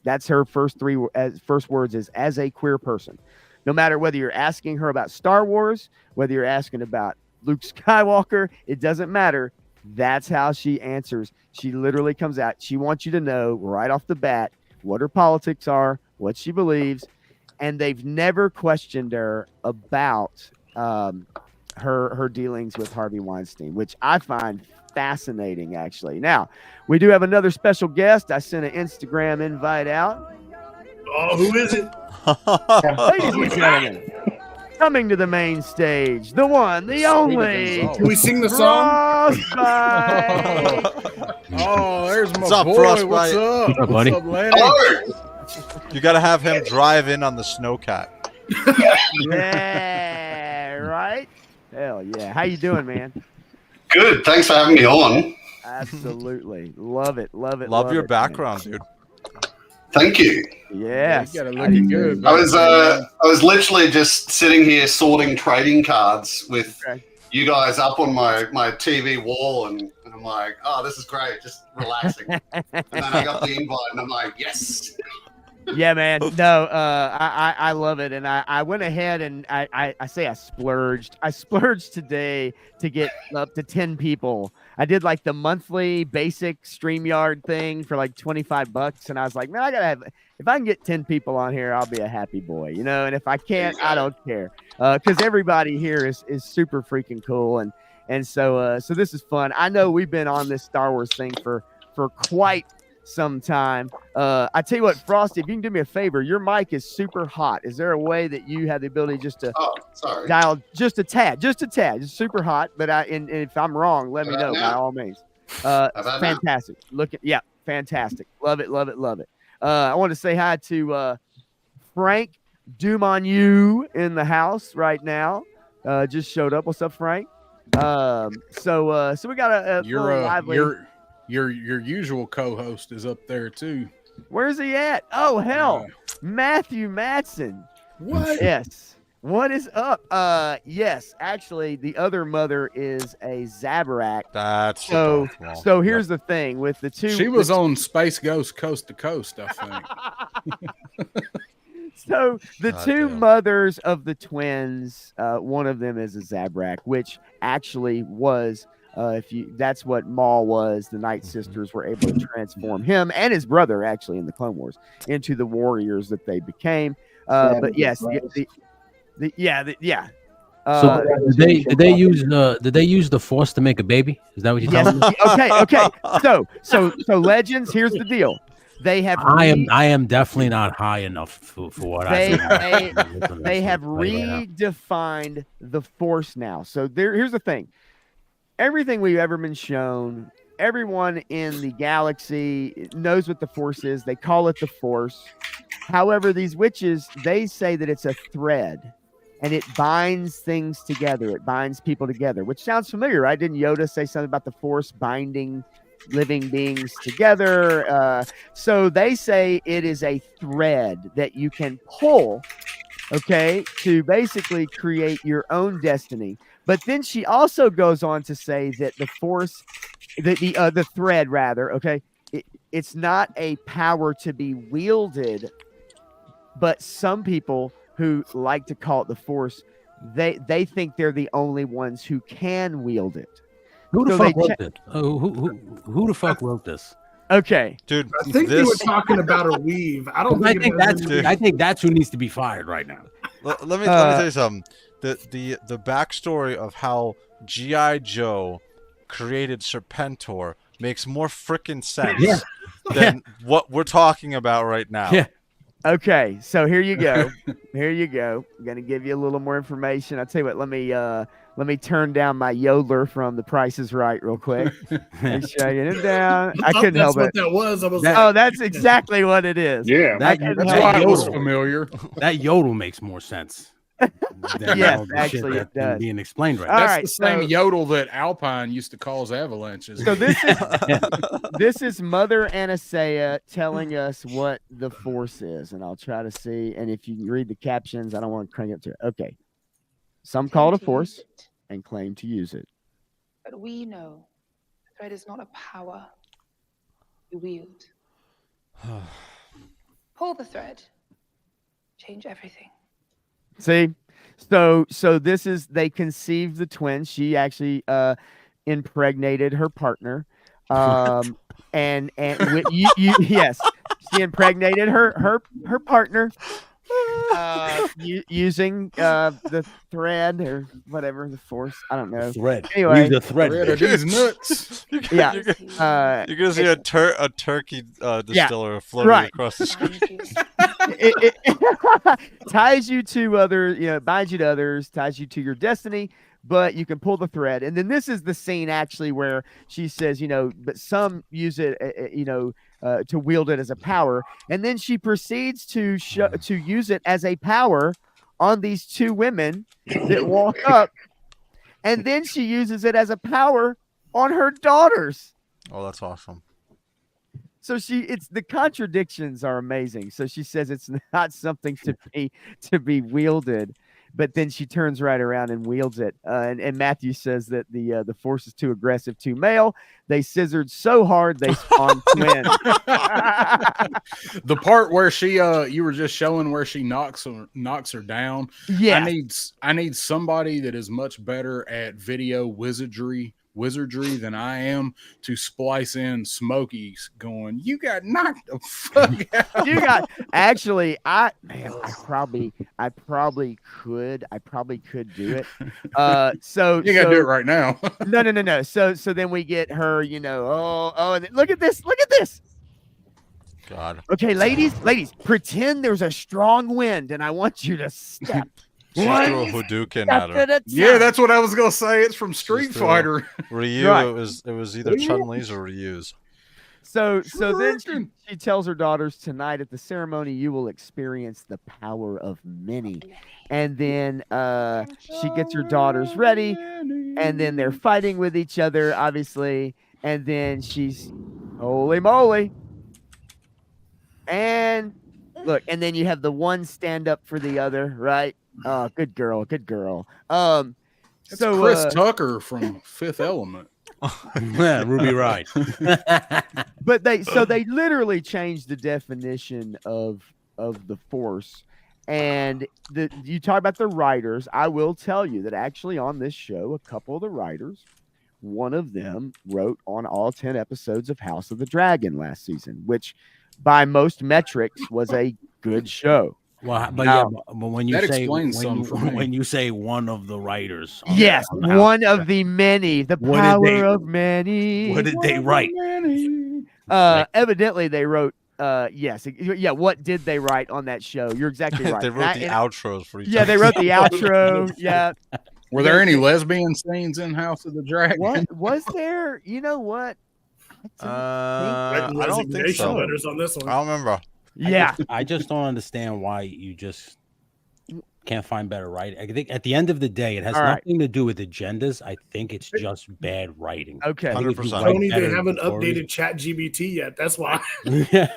That's her first words is, as a queer person. No matter whether you're asking her about Star Wars, whether you're asking about Luke Skywalker, it doesn't matter. That's how she answers. She literally comes out. She wants you to know right off the bat what her politics are, what she believes, and they've never questioned her about her dealings with Harvey Weinstein, which I find fascinating, actually. Now, we do have another special guest. I sent an Instagram invite out. Oh, who is it? Ladies and gentlemen, coming to the main stage, the one, the only. Gonzalez. Can we sing the song? Frostbite. Oh, there's my What's up, boy. Frostbite? What's up? What's up, buddy? What's up, Lanny? You got to have him drive in on the snowcat. Yeah, right? Hell yeah. How you doing, man? Good. Thanks for having me on. Absolutely. Love it. Love it. Love your it, background, dude. Thank you. man. Yes. You got it looking good. I was literally just sitting here sorting trading cards with Okay. you guys up on my TV wall, and I'm like, oh, this is great, just relaxing. And then I got the invite, and I'm like, yes. Yeah, man. No, I love it. And I went ahead and I say I splurged. I splurged today to get up to 10 people. I did like the monthly basic StreamYard thing for like $25. And I was like, man, if I can get 10 people on here, I'll be a happy boy, you know? And if I can't, I don't care. Cause everybody here is super freaking cool. And so this is fun. I know we've been on this Star Wars thing for quite some time. I tell you what, Frosty, if you can do me a favor, your mic is super hot. Is there a way that you have the ability just to Sorry. dial just a tad, just super hot? But and if I'm wrong, let me know by all means. about now? Fantastic. Fantastic. Love it. I want to say hi to Frank Doom on You in the house right now. Just showed up. What's up, Frank? So we got a little lively. Your usual co-host is up there too. Where's he at? Oh hell, Matthew Matson. What? Yes. What is up? Yes, actually, the other mother is a Zabrak. That's So here's the thing with the two. She was on Space Ghost Coast to Coast, I think. So the God two damn. mothers of the twins, one of them is a Zabrak, which actually was, that's what Maul was. The Night Sisters were able to transform him and his brother, actually, in the Clone Wars, into the warriors that they became. But yes, yeah. So did they use the Force to make a baby? Is that what you're telling me? Okay. So Legends. Here's the deal. They have. I am definitely not high enough for what they they have redefined the Force now. So here's the thing. Everything we've ever been shown, everyone in the galaxy knows what the Force is. They call it the Force. However, these witches, they say that it's a thread. And it binds things together. It binds people together, which sounds familiar, right? Didn't Yoda say something about the Force binding living beings together? So they say it is a thread that you can pull, okay, to basically create your own destiny. But then she also goes on to say that the Force, the thread rather, okay, it's not a power to be wielded, but some people who like to call it the Force, they think they're the only ones who can wield it. Who the fuck wrote it? Who the fuck wrote this? Okay, dude. I think they were talking about a weave. I think that's who needs to be fired right now. Let me tell you something. The backstory of how G.I. Joe created Serpentor makes more freaking sense than what we're talking about right now. Yeah. Okay, so here you go. I'm gonna give you a little more information. I'll tell you what. Let me turn down my yodeler from The Price is Right real quick. Make sure I get it down. I couldn't help it. That's what that was. I was that's exactly what it is. Yeah, that's why it was familiar. That yodel makes more sense. Yes, actually it does. Being explained right. That's the same yodel that Alpine used to cause avalanches. So this is Mother Anastasia telling us what the Force is, and I'll try to see. And if you can read the captions, I don't want to crank up to it. Okay. Some call it a Force and claim to use it. But we know the thread is not a power you wield. Pull the thread. Change everything. See, so this is, they conceived the twins. She actually impregnated her partner, and yes, she impregnated her partner using the thread or whatever, the Force. I don't know. Thread. Anyway, the thread. Of these nuts. Yeah. You're gonna see a turkey distiller floating across the screen. It ties you to other, binds you to others, ties you to your destiny, but you can pull the thread. And then this is the scene actually where she says, but some use it, to wield it as a power. And then she proceeds to use it as a power on these two women that walk up. And then she uses it as a power on her daughters. Oh, that's awesome. So it's the contradictions are amazing. So she says it's not something to be wielded, but then she turns right around and wields it. And Matthew says that the Force is too aggressive, too male. They scissored so hard they spawned twins. The part where she you were just showing where she knocks her down. Yeah, I need somebody that is much better at video wizardry than I am to splice in Smokey's going, you got knocked the fuck out. You got actually I probably could do it. So you gotta do it right now. No. So then we get her, and then look at this. God. Okay, ladies, pretend there's a strong wind and I want you to step. She threw a Hadouken at her. Yeah, that's what I was gonna say. It's from Street Fighter. Ryu, right. It was either Chun-Li's or Ryu's. So then Shrinking. she tells her daughters, tonight at the ceremony you will experience the power of many. And then she gets her daughters ready, and then they're fighting with each other, obviously. And then she's, holy moly. And look, and then you have the one stand up for the other, right? Oh, good girl, good girl. It's So Chris Tucker from Fifth Element. Yeah, Ruby Ride. but they literally changed the definition of the Force. And you talk about the writers. I will tell you that actually on this show, a couple of the writers, one of them wrote on all 10 episodes of House of the Dragon last season, which by most metrics was a good show. Well, but Now, yeah, but when you that say explains some for me. when you say one of the writers, on yes, the House, one of the many, the What did power they- of many. what did they write? Evidently they wrote yes, yeah, what did they write on that show? You're exactly right. They wrote the outros for each. Yeah, they wrote the outro. Yeah. Were there any lesbian scenes in House of the Dragon? What was there? You know what? I don't think Resignation so. letters on this one. I don't remember. Yeah. I just don't understand why you just can't find better writing. I think at the end of the day, it has All right. nothing to do with agendas. I think it's just bad writing. Okay. I think if you 100%. write Tony, they better haven't stories- updated Chat GBT yet. That's why. Yeah,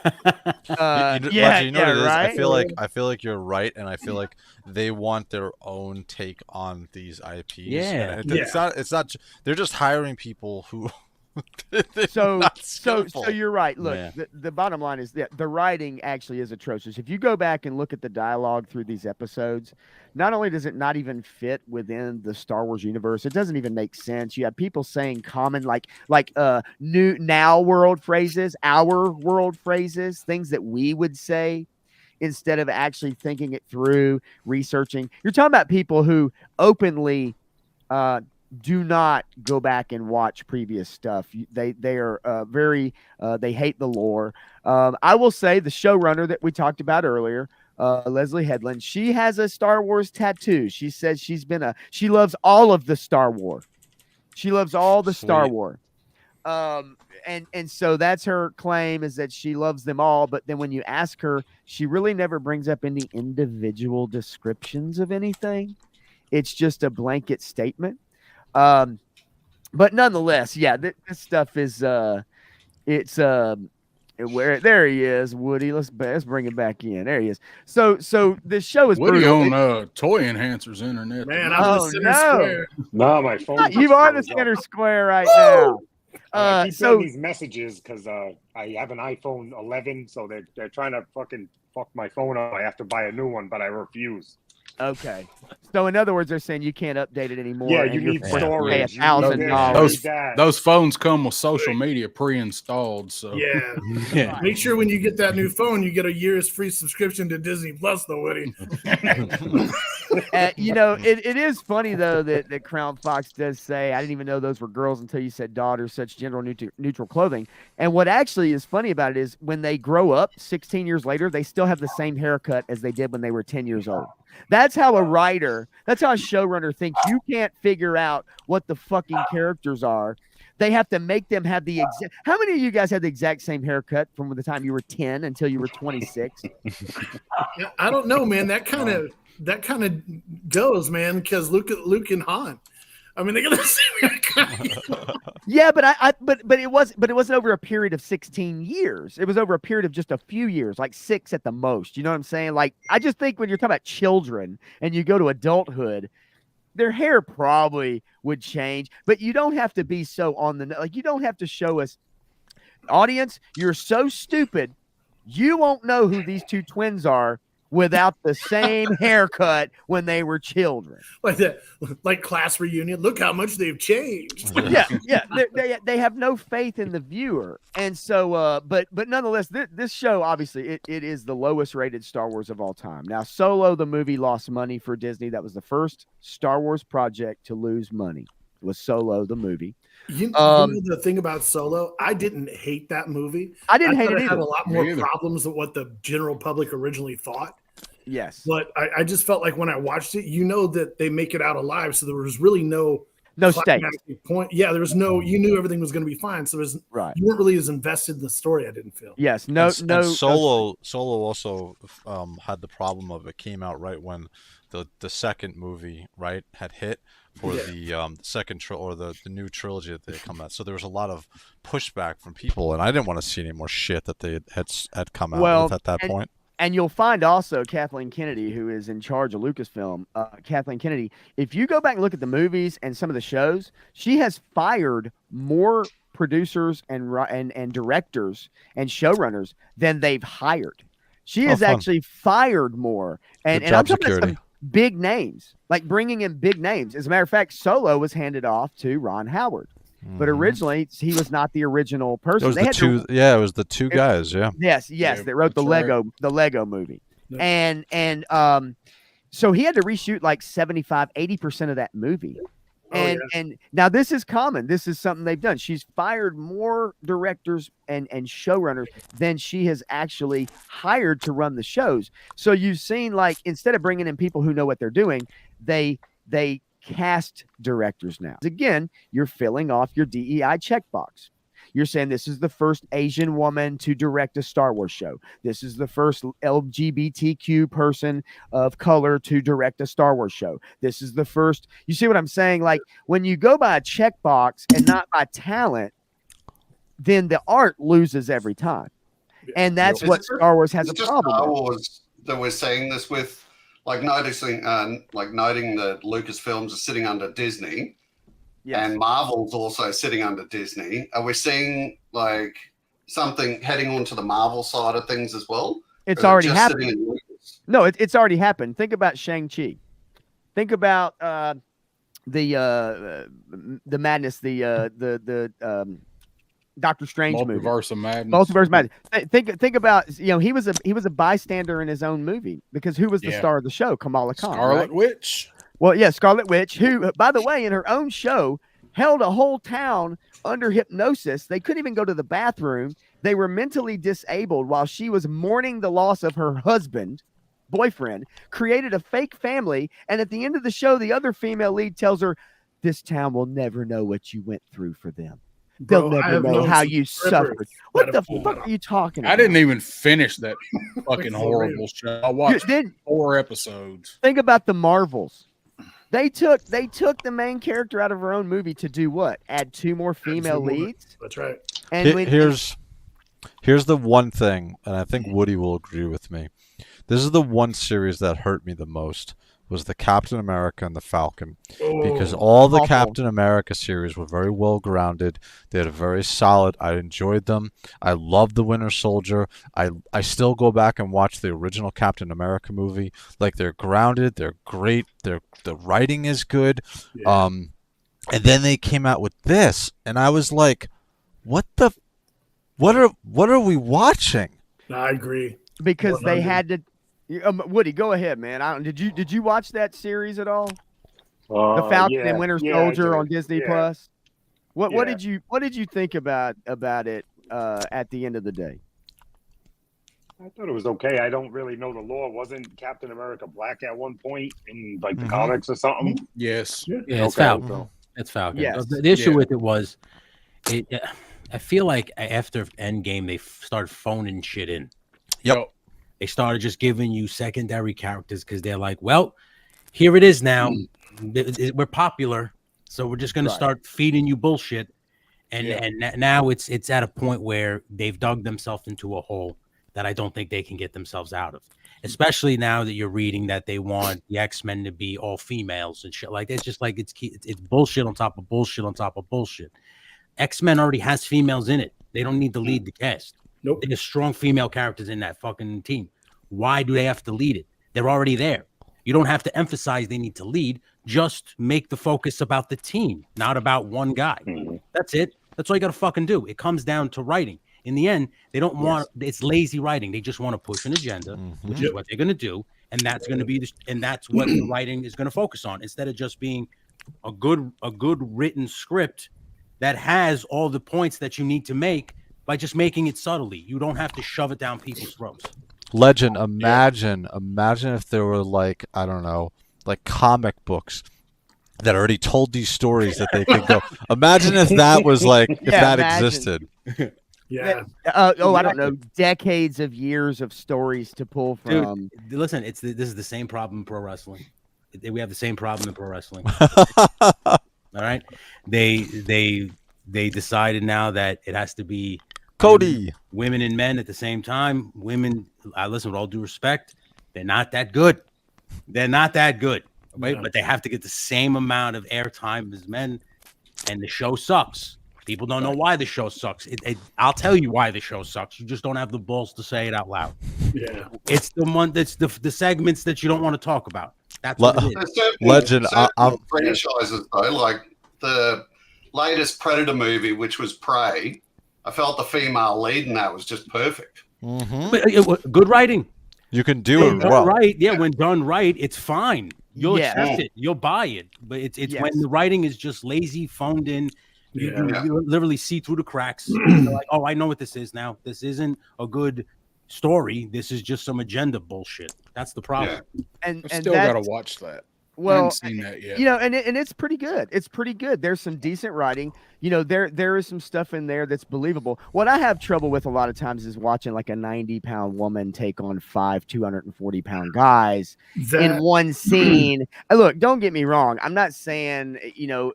Roger, you know yeah, what it is? right. I feel like you're right, and I feel like they want their own take on these IPs. Yeah. And it's not. They're just hiring people who. they're So not so skillful. you're right. Look, Yeah. the bottom line is that the writing actually is atrocious. If you go back and look at the dialogue through these episodes, not only does it not even fit within the Star Wars universe, it doesn't even make sense. You have people saying common like new now world phrases, our world phrases, things that we would say instead of actually thinking it through, researching. You're talking about people who openly do not go back and watch previous stuff. They are very they hate the lore. I will say the showrunner that we talked about earlier, Leslie Headland, she has a Star Wars tattoo. She says she loves all of the Star Wars. She loves all the Star Sweet. Wars. And so that's her claim, is that she loves them all. But then when you ask her, she really never brings up any individual descriptions of anything. It's just a blanket statement. But nonetheless, yeah, this stuff is it's where there he is, Woody. Let's bring him back in. There he is. So this show is Woody brutal. on Toy Enhancers Internet. Man, Oh, I'm the center no. square. No, my phone. You are the center square right now. I keep So getting these messages because I have an iPhone 11, so they're trying to fucking fuck my phone up. I have to buy a new one, but I refuse. okay. So in other words, they're saying you can't update it anymore. Yeah, and you you're need forced to pay storage. You need $1,000. this, Those you need that. those phones come with social media pre-installed. So Yeah. Yeah. Make sure when you get that new phone, you get a year's free subscription to Disney Plus, though, Woody. You know, it is funny though that Crown Fox does say, I didn't even know those were girls until you said daughters, such gender neutral clothing. And what actually is funny about it is when they grow up 16 years later, they still have the same haircut as they did when they were 10 years old. That's how a writer, that's how a showrunner thinks. You can't figure out what the fucking characters are. They have to make them have the exact. How many of you guys had the exact same haircut from the time you were 10 until you were 26? Yeah, I don't know, man. That kind of goes, man, because look at Luke and Han. I mean, they got the same haircut. Yeah, but it wasn't over a period of 16 years. It was over a period of just a few years, like 6 at the most. You know what I'm saying? Like, I just think when you're talking about children and you go to adulthood, their hair probably would change, but you don't have to be so on the like. You don't have to show us, audience. You're so stupid. You won't know who these two twins are without the same haircut when they were children. Like that, like class reunion. Look how much they've changed. Yeah. They have no faith in the viewer, and so, but nonetheless, this show obviously it is the lowest rated Star Wars of all time. Now, Solo the movie lost money for Disney. That was the first Star Wars project to lose money. Was Solo the movie? You know the thing about Solo, I didn't hate that movie. I didn't hate thought it had either. a lot Me more either. problems than what the general public originally thought. Yes, But I just felt like when I watched it, you know that they make it out alive, so there was really no No stakes. climactic point. Yeah, there was no. You knew everything was going to be fine, so you weren't really as invested in the story. I didn't feel. Yes, and Solo also had the problem of it came out right when the second movie had hit for the second or the new trilogy that they had come out. So there was a lot of pushback from people, and I didn't want to see any more shit that they had come out with at that point. And you'll find also Kathleen Kennedy, who is in charge of Lucasfilm. Kathleen Kennedy, if you go back and look at the movies and some of the shows, she has fired more producers and directors and showrunners than they've hired. She has actually fired more. And I'm talking about some big names, like bringing in big names. As a matter of fact, Solo was handed off to Ron Howard. But originally, he was not the original person. It was the two guys. Yeah. Yes. That wrote the Lego movie, and so he had to reshoot like 75-80% of that movie. And now this is common. This is something they've done. She's fired more directors and showrunners than she has actually hired to run the shows. So you've seen, like, instead of bringing in people who know what they're doing, they cast directors now. Again, you're filling off your DEI checkbox. You're saying this is the first Asian woman to direct a Star Wars show. This is the first LGBTQ person of color to direct a Star Wars show. This is the first. You see what I'm saying? Like, when you go by a checkbox and not by talent, then the art loses every time. And that's what Star Wars has a problem with. Star Wars that we're saying this with. Noting that Lucasfilms is sitting under Disney, and Marvel's also sitting under Disney. Are we seeing like something heading onto the Marvel side of things as well? It's already happened. No, it's already happened. Think about Shang-Chi. Think about the madness, the Doctor Strange movie. Multiverse of Madness. Multiverse of Madness. Think about, he was a bystander in his own movie, because who was the star of the show? Kamala Khan. Scarlet Witch. Well, yeah, Scarlet Witch, who, by the way, in her own show, held a whole town under hypnosis. They couldn't even go to the bathroom. They were mentally disabled while she was mourning the loss of her boyfriend, created a fake family, and at the end of the show, the other female lead tells her, "This town will never know what you went through for them. They'll never know how you suffered." What the fuck are you talking about? I didn't even finish that fucking horrible show. I watched 4 episodes. Think about the Marvels. They took the main character out of her own movie to do what? Add 2 more female leads? That's right. And here's the one thing, and I think Woody will agree with me. This is the one series that hurt me the most, was the Captain America and the Falcon, because all the Captain America series were very well grounded. They had a very solid. I enjoyed them. I loved the Winter Soldier. I still go back and watch the original Captain America movie. Like, they're grounded. They're great. The writing is good. Yeah. And then they came out with this, and I was like, what are we watching? I agree. Because 100. They had to. Woody, go ahead, man. Did you watch that series at all? The Falcon and Winter Soldier on Disney Plus. What did you think about it at the end of the day? I thought it was okay. I don't really know the lore. Wasn't Captain America black at one point in the comics or something? Yes. Yeah, it's Falcon. It's Falcon. Yes. The issue with it was, I feel like after Endgame they started phoning shit in. Yep. They started just giving you secondary characters because they're like, well, here it is now. We're popular, so we're just going to start feeding you bullshit. And now it's at a point where they've dug themselves into a hole that I don't think they can get themselves out of. Especially now that you're reading that they want the X-Men to be all females and shit like that. It's just like it's bullshit on top of bullshit on top of bullshit. X-Men already has females in it. They don't need to lead the cast. Nope. There's strong female characters in that fucking team. Why do they have to lead it? They're already there. You don't have to emphasize they need to lead. Just make the focus about the team, not about one guy. That's it. That's all you got to fucking do. It comes down to writing. In the end, they don't want it's lazy writing. They just want to push an agenda, which is what they're going to do, and that's going to be and that's what the writing is going to focus on, instead of just being a good written script that has all the points that you need to make. By just making it subtly, you don't have to shove it down people's throats. Legend, imagine if there were, like, I don't know, like comic books that already told these stories that they could go. Imagine if that was like, if that imagine. existed. Yeah. I don't know, decades of years of stories to pull from. Dude, listen, this is the same problem in pro wrestling. We have the same problem in pro wrestling. All right, they decided now that it has to be Cody, women and men at the same time. Women, I listen with all due respect, they're not that good. They're not that good, right? No. But they have to get the same amount of airtime as men, and the show sucks. People don't know why the show sucks. I'll tell you why the show sucks. You just don't have the balls to say it out loud. Yeah. It's the one that's the segments that you don't want to talk about. That's what it is. There's certain, Legend, certain franchises though, like the latest Predator movie, which was Prey. I felt the female lead in that was just perfect. But, good writing. You can do When it done well. right, yeah. When done right, it's fine. You'll Yeah. accept it. You'll buy it. But it's when the writing is just lazy, phoned in. You literally see through the cracks. You're like, oh, I know what this is now. This isn't a good story. This is just some agenda bullshit. That's the problem. And I still gotta watch that. I Well, haven't seen that yet. you know, and it's pretty good. It's pretty good. There's some decent writing. You know, there is some stuff in there that's believable. What I have trouble with a lot of times is watching like a 90-pound woman take on 5 240-pound guys in one scene. Look, don't get me wrong. I'm not saying, you know,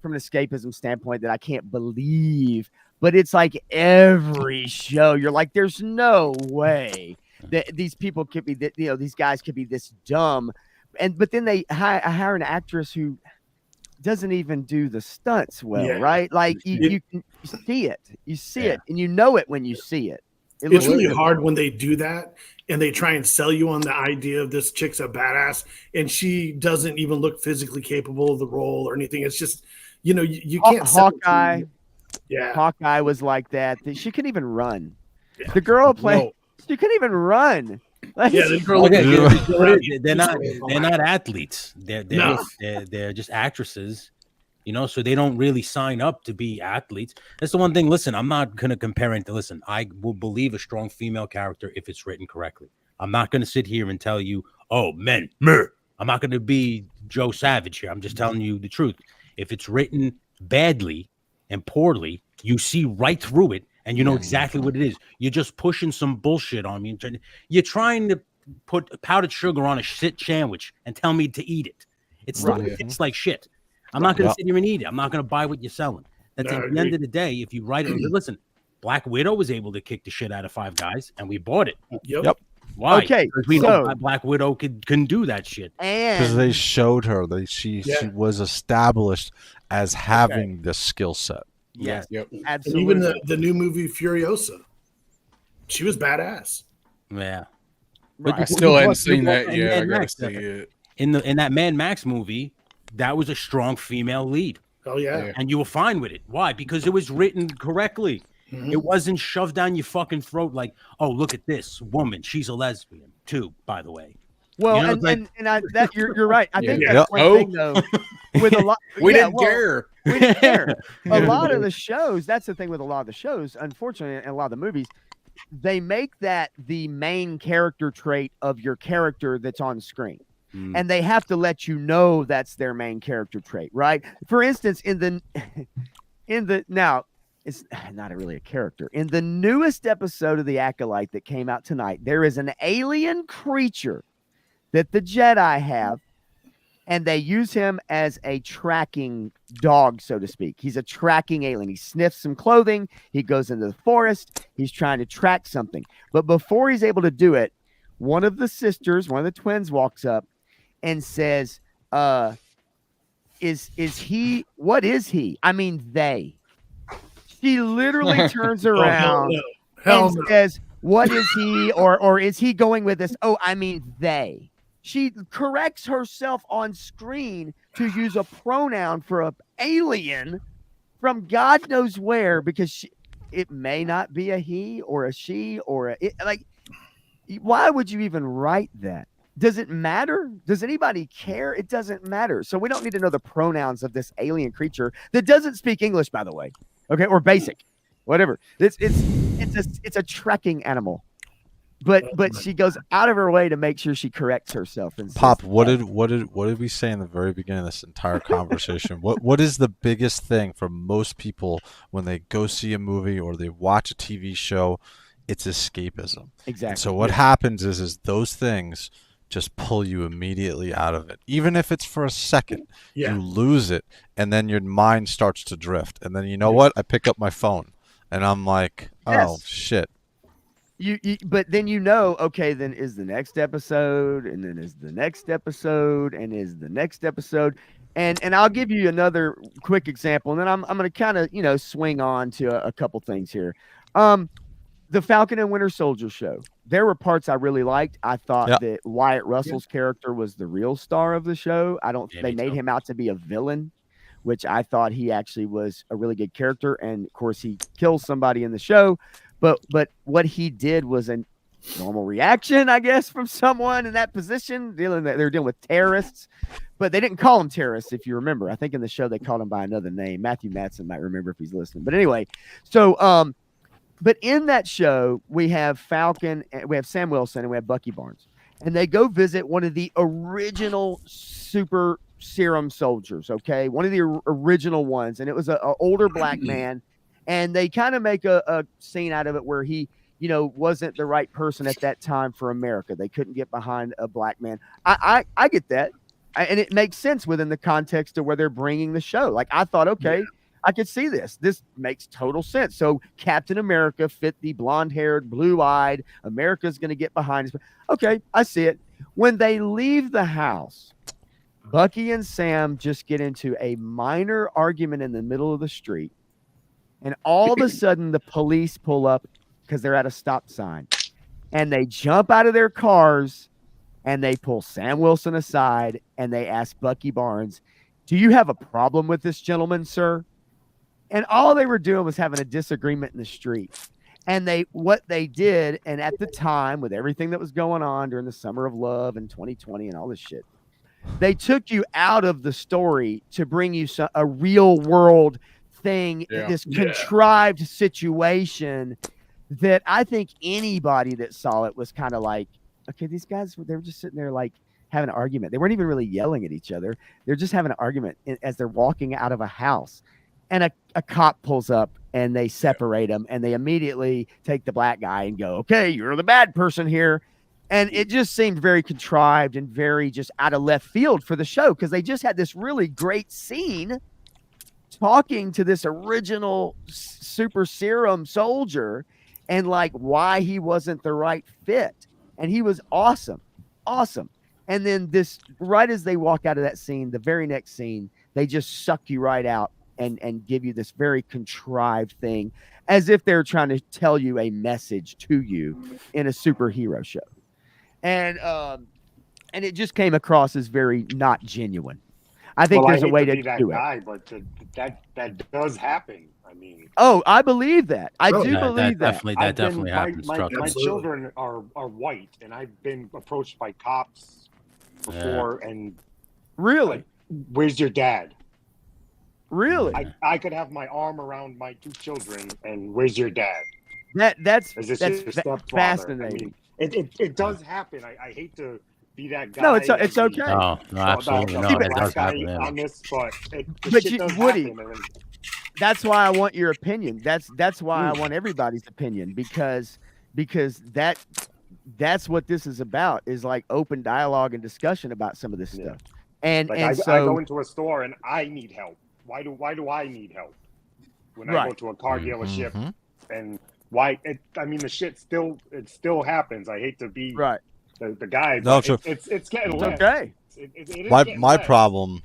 from an escapism standpoint that I can't believe, but it's like every show you're like, there's no way that these people could be, you know, these guys could be this dumb. But then they hire an actress who doesn't even do the stunts well, right? Like you see it, and you know it when you see it. It's really hard when they do that and they try and sell you on the idea of this chick's a badass and she doesn't even look physically capable of the role or anything. It's just, you know, you can't. Hawkeye, yeah, Hawkeye was like that. She couldn't even run. Yeah. The girl played. She couldn't even run. Like, yeah, the girl. They're not athletes. They're just actresses. You know, so they don't really sign up to be athletes. That's the one thing. Listen, I'm not going to compare it to, listen, I will believe a strong female character if it's written correctly. I'm not going to sit here and tell you, oh, men, mer. I'm not going to be Joe Savage here. I'm just telling you the truth. If it's written badly and poorly, you see right through it and you know exactly what it is. You're just pushing some bullshit on me. You're trying to put powdered sugar on a shit sandwich and tell me to eat it. It's like shit. I'm not going to sit here and eat it. I'm not going to buy what you're selling. That's at the end of the day. If you write it, listen, Black Widow was able to kick the shit out of 5 guys, and we bought it. Yep. Why? Okay, because we know Black Widow can do that shit. Because they showed her that she was established as having the skill set. Yes. Yep. Absolutely. And even the new movie Furiosa, she was badass. Yeah. But I still hadn't seen that yet. I gotta see it. In that Mad Max movie, that was a strong female lead. Oh yeah. And you were fine with it. Why? Because it was written correctly. Mm-hmm. It wasn't shoved down your fucking throat like, oh, look at this woman. She's a lesbian too, by the way. Well, you know, you're right. I think that's one thing though. With a lot, we didn't care. We didn't care. A lot of the shows. That's the thing with a lot of the shows. Unfortunately, and a lot of the movies, they make that the main character trait of your character that's on screen. And they have to let you know that's their main character trait, right? For instance, in the now it's not really a character. In the newest episode of The Acolyte that came out tonight, there is an alien creature that the Jedi have, and they use him as a tracking dog, so to speak. He's a tracking alien. He sniffs some clothing. He goes into the forest. He's trying to track something. But before he's able to do it, one of the sisters, one of the twins, walks up and says, is he, what is he? I mean, they. She literally turns around and says, what is he? Or is he going with this? Oh, I mean, they. She corrects herself on screen to use a pronoun for an alien from God knows where, because it may not be a he or a she or why would you even write that? Does it matter? Does anybody care? It doesn't matter. So we don't need to know the pronouns of this alien creature that doesn't speak English, by the way. Okay, or basic, whatever. It's a trekking animal. but she goes out of her way to make sure she corrects herself. And Pop, says, what did we say in the very beginning of this entire conversation? What is the biggest thing for most people when they go see a movie or they watch a TV show? It's escapism. Exactly. And so what happens is those things just pull you immediately out of it. Even if it's for a second, you lose it, and then your mind starts to drift. And then you know what? I pick up my phone, and I'm like, oh shit. But then okay, then is the next episode, and then is the next episode, and is the next episode, and I'll give you another quick example, and then I'm going to kind of swing on to a couple things here. The Falcon and Winter Soldier show. There were parts I really liked. I thought that Wyatt Russell's character was the real star of the show. They made him out to be a villain, which I thought he actually was a really good character, and of course he kills somebody in the show. But what he did was a normal reaction, I guess, from someone in that position. They were dealing with terrorists, but they didn't call them terrorists, if you remember. I think in the show they called them by another name. Matthew Matson might remember if he's listening. But anyway, so but in that show we have Falcon, we have Sam Wilson, and we have Bucky Barnes, and they go visit one of the original super serum soldiers. Okay, one of the original ones, and it was an older black man. And they kind of make a scene out of it where he, wasn't the right person at that time for America. They couldn't get behind a black man. I get that. And it makes sense within the context of where they're bringing the show. Like, I thought, okay, I could see this. This makes total sense. So Captain America fit the blonde-haired, blue-eyed, America's going to get behind us. Okay, I see it. When they leave the house, Bucky and Sam just get into a minor argument in the middle of the street. And all of a sudden, the police pull up because they're at a stop sign. And they jump out of their cars and they pull Sam Wilson aside and they ask Bucky Barnes, "Do you have a problem with this gentleman, sir?" And all they were doing was having a disagreement in the street. And what they did, and at the time, with everything that was going on during the summer of love and 2020 and all this shit, they took you out of the story to bring you a real world thing, this contrived situation that I think anybody that saw it was kind of like, okay, these guys, they were just sitting there like having an argument. They weren't even really yelling at each other. They're just having an argument as they're walking out of a house. And a cop pulls up and they separate them, and they immediately take the black guy and go, okay, you're the bad person here. And it just seemed very contrived and very just out of left field for the show, because they just had this really great scene talking to this original super serum soldier and like why he wasn't the right fit. And he was awesome. And then right as they walk out of that scene, the very next scene, they just suck you right out and give you this very contrived thing as if they're trying to tell you a message to you in a superhero show. And it just came across as very not genuine. I think there's a way to do it. But that does happen. I mean, I believe that. I do believe that. That definitely happens. My children are white, and I've been approached by cops before. And really, where's your dad? Really, I could have my arm around my two children, and where's your dad? That's fascinating. I mean, it does happen. I hate to be that guy. No, it's okay. No, absolutely no. It does happen. On this, but Woody, that's why I want your opinion. That's why I want everybody's opinion, because that's what this is about, is like open dialogue and discussion about some of this stuff. And like I go into a store and I need help. Why do I need help when I go to a car dealership? And why? I mean, the shit still happens. I hate to be the guy. No, but it's getting less. Okay. My problem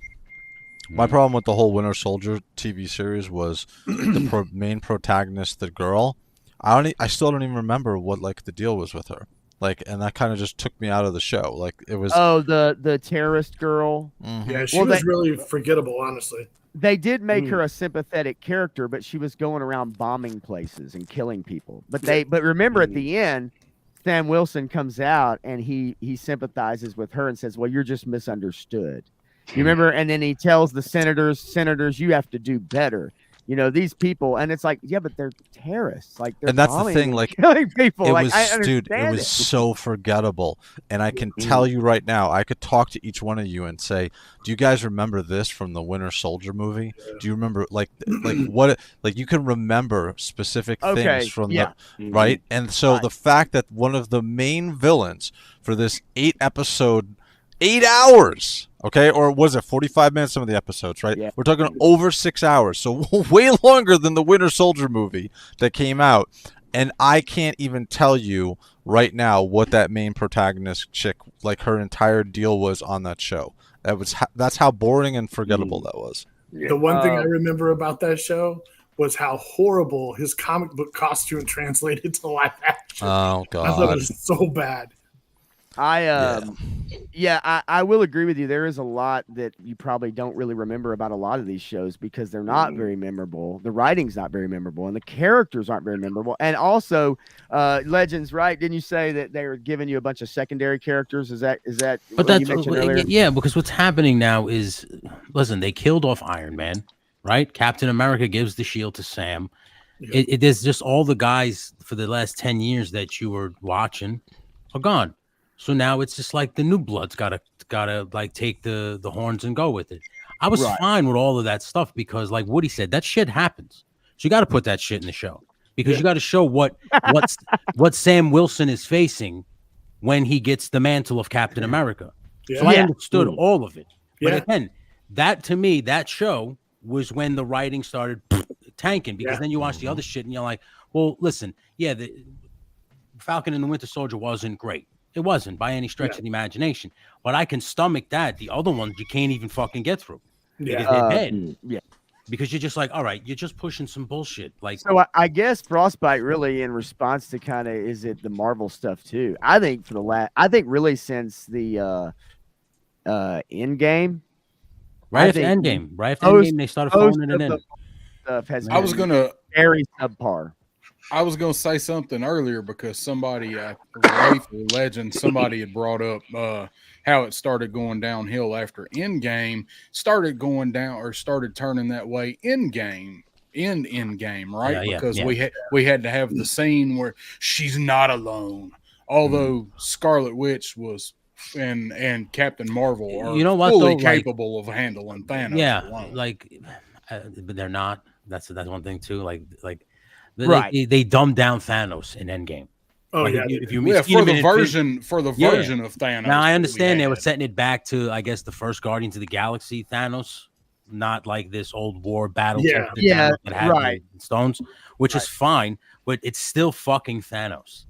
with the whole Winter Soldier TV series was the main protagonist, the girl. I still don't even remember what like the deal was with her. Like, and that kind of just took me out of the show. Like, it was the terrorist girl. Yeah, she was really forgettable, honestly. They did make her a sympathetic character, but she was going around bombing places and killing people. But remember at the end, Sam Wilson comes out and he sympathizes with her and says, "Well, you're just misunderstood." You remember? And then he tells the senators, "You have to do better." these people, and it's like, yeah, but they're terrorists. Like, they're And that's the bombing thing, and like, killing people. it Like, was, I dude, it understand was so forgettable. And I can tell you right now, I could talk to each one of you and say, do you guys remember this from the Winter Soldier movie? Do you remember, like what, like, you can remember specific things from the, right? And so the fact that one of the main villains for this 8 hours, okay, or was it 45 minutes, some of the episodes, right? We're talking over 6 hours, so way longer than the Winter Soldier movie that came out. And I can't even tell you right now what that main protagonist chick, like, her entire deal was on that show. That's how boring and forgettable that was. The one thing I remember about that show was how horrible his comic book costume translated to live action. Oh, God. I thought it was so bad. I will agree with you. There is a lot that you probably don't really remember about a lot of these shows because they're not very memorable. The writing's not very memorable, and the characters aren't very memorable. And also, Legends, right? Didn't you say that they were giving you a bunch of secondary characters? Is that But what you mentioned earlier? Yeah, because what's happening now is, listen, they killed off Iron Man, right? Captain America gives the shield to Sam. Yeah. It is just all the guys for the last 10 years that you were watching are gone. So now it's just like the new blood's gotta like take the horns and go with it. I was fine with all of that stuff because, like Woody said, that shit happens. So you got to put that shit in the show because you got to show what Sam Wilson is facing when he gets the mantle of Captain America. Yeah. So I understood all of it. But again, that to me, that show was when the writing started tanking because then you watch the other shit and you're like, well, listen, the Falcon and the Winter Soldier wasn't great. It wasn't by any stretch of the imagination, but I can stomach that. The other ones you can't even fucking get through. Because they're dead. Because you're just like, all right, you're just pushing some bullshit. Like, so I guess Frostbite really in response to kind of is it the Marvel stuff too. I think I think really since the Endgame, right after Endgame, they started phoning it in. Stuff has I was gonna very subpar. I was going to say something earlier because somebody, Rafe or Legend, somebody had brought up how it started going downhill after Endgame, started going down or started turning that way in Endgame, right? Because we had to have the scene where she's not alone, although Scarlet Witch was and Captain Marvel are fully capable of handling Thanos alone. But they're not. That's one thing too. They dumbed down Thanos in Endgame. Oh, like yeah. If you for the version of Thanos. Now I understand they were setting it back to, I guess, the first Guardians of the Galaxy Thanos, not like this old war battle. That had the stones, which is fine, but it's still fucking Thanos.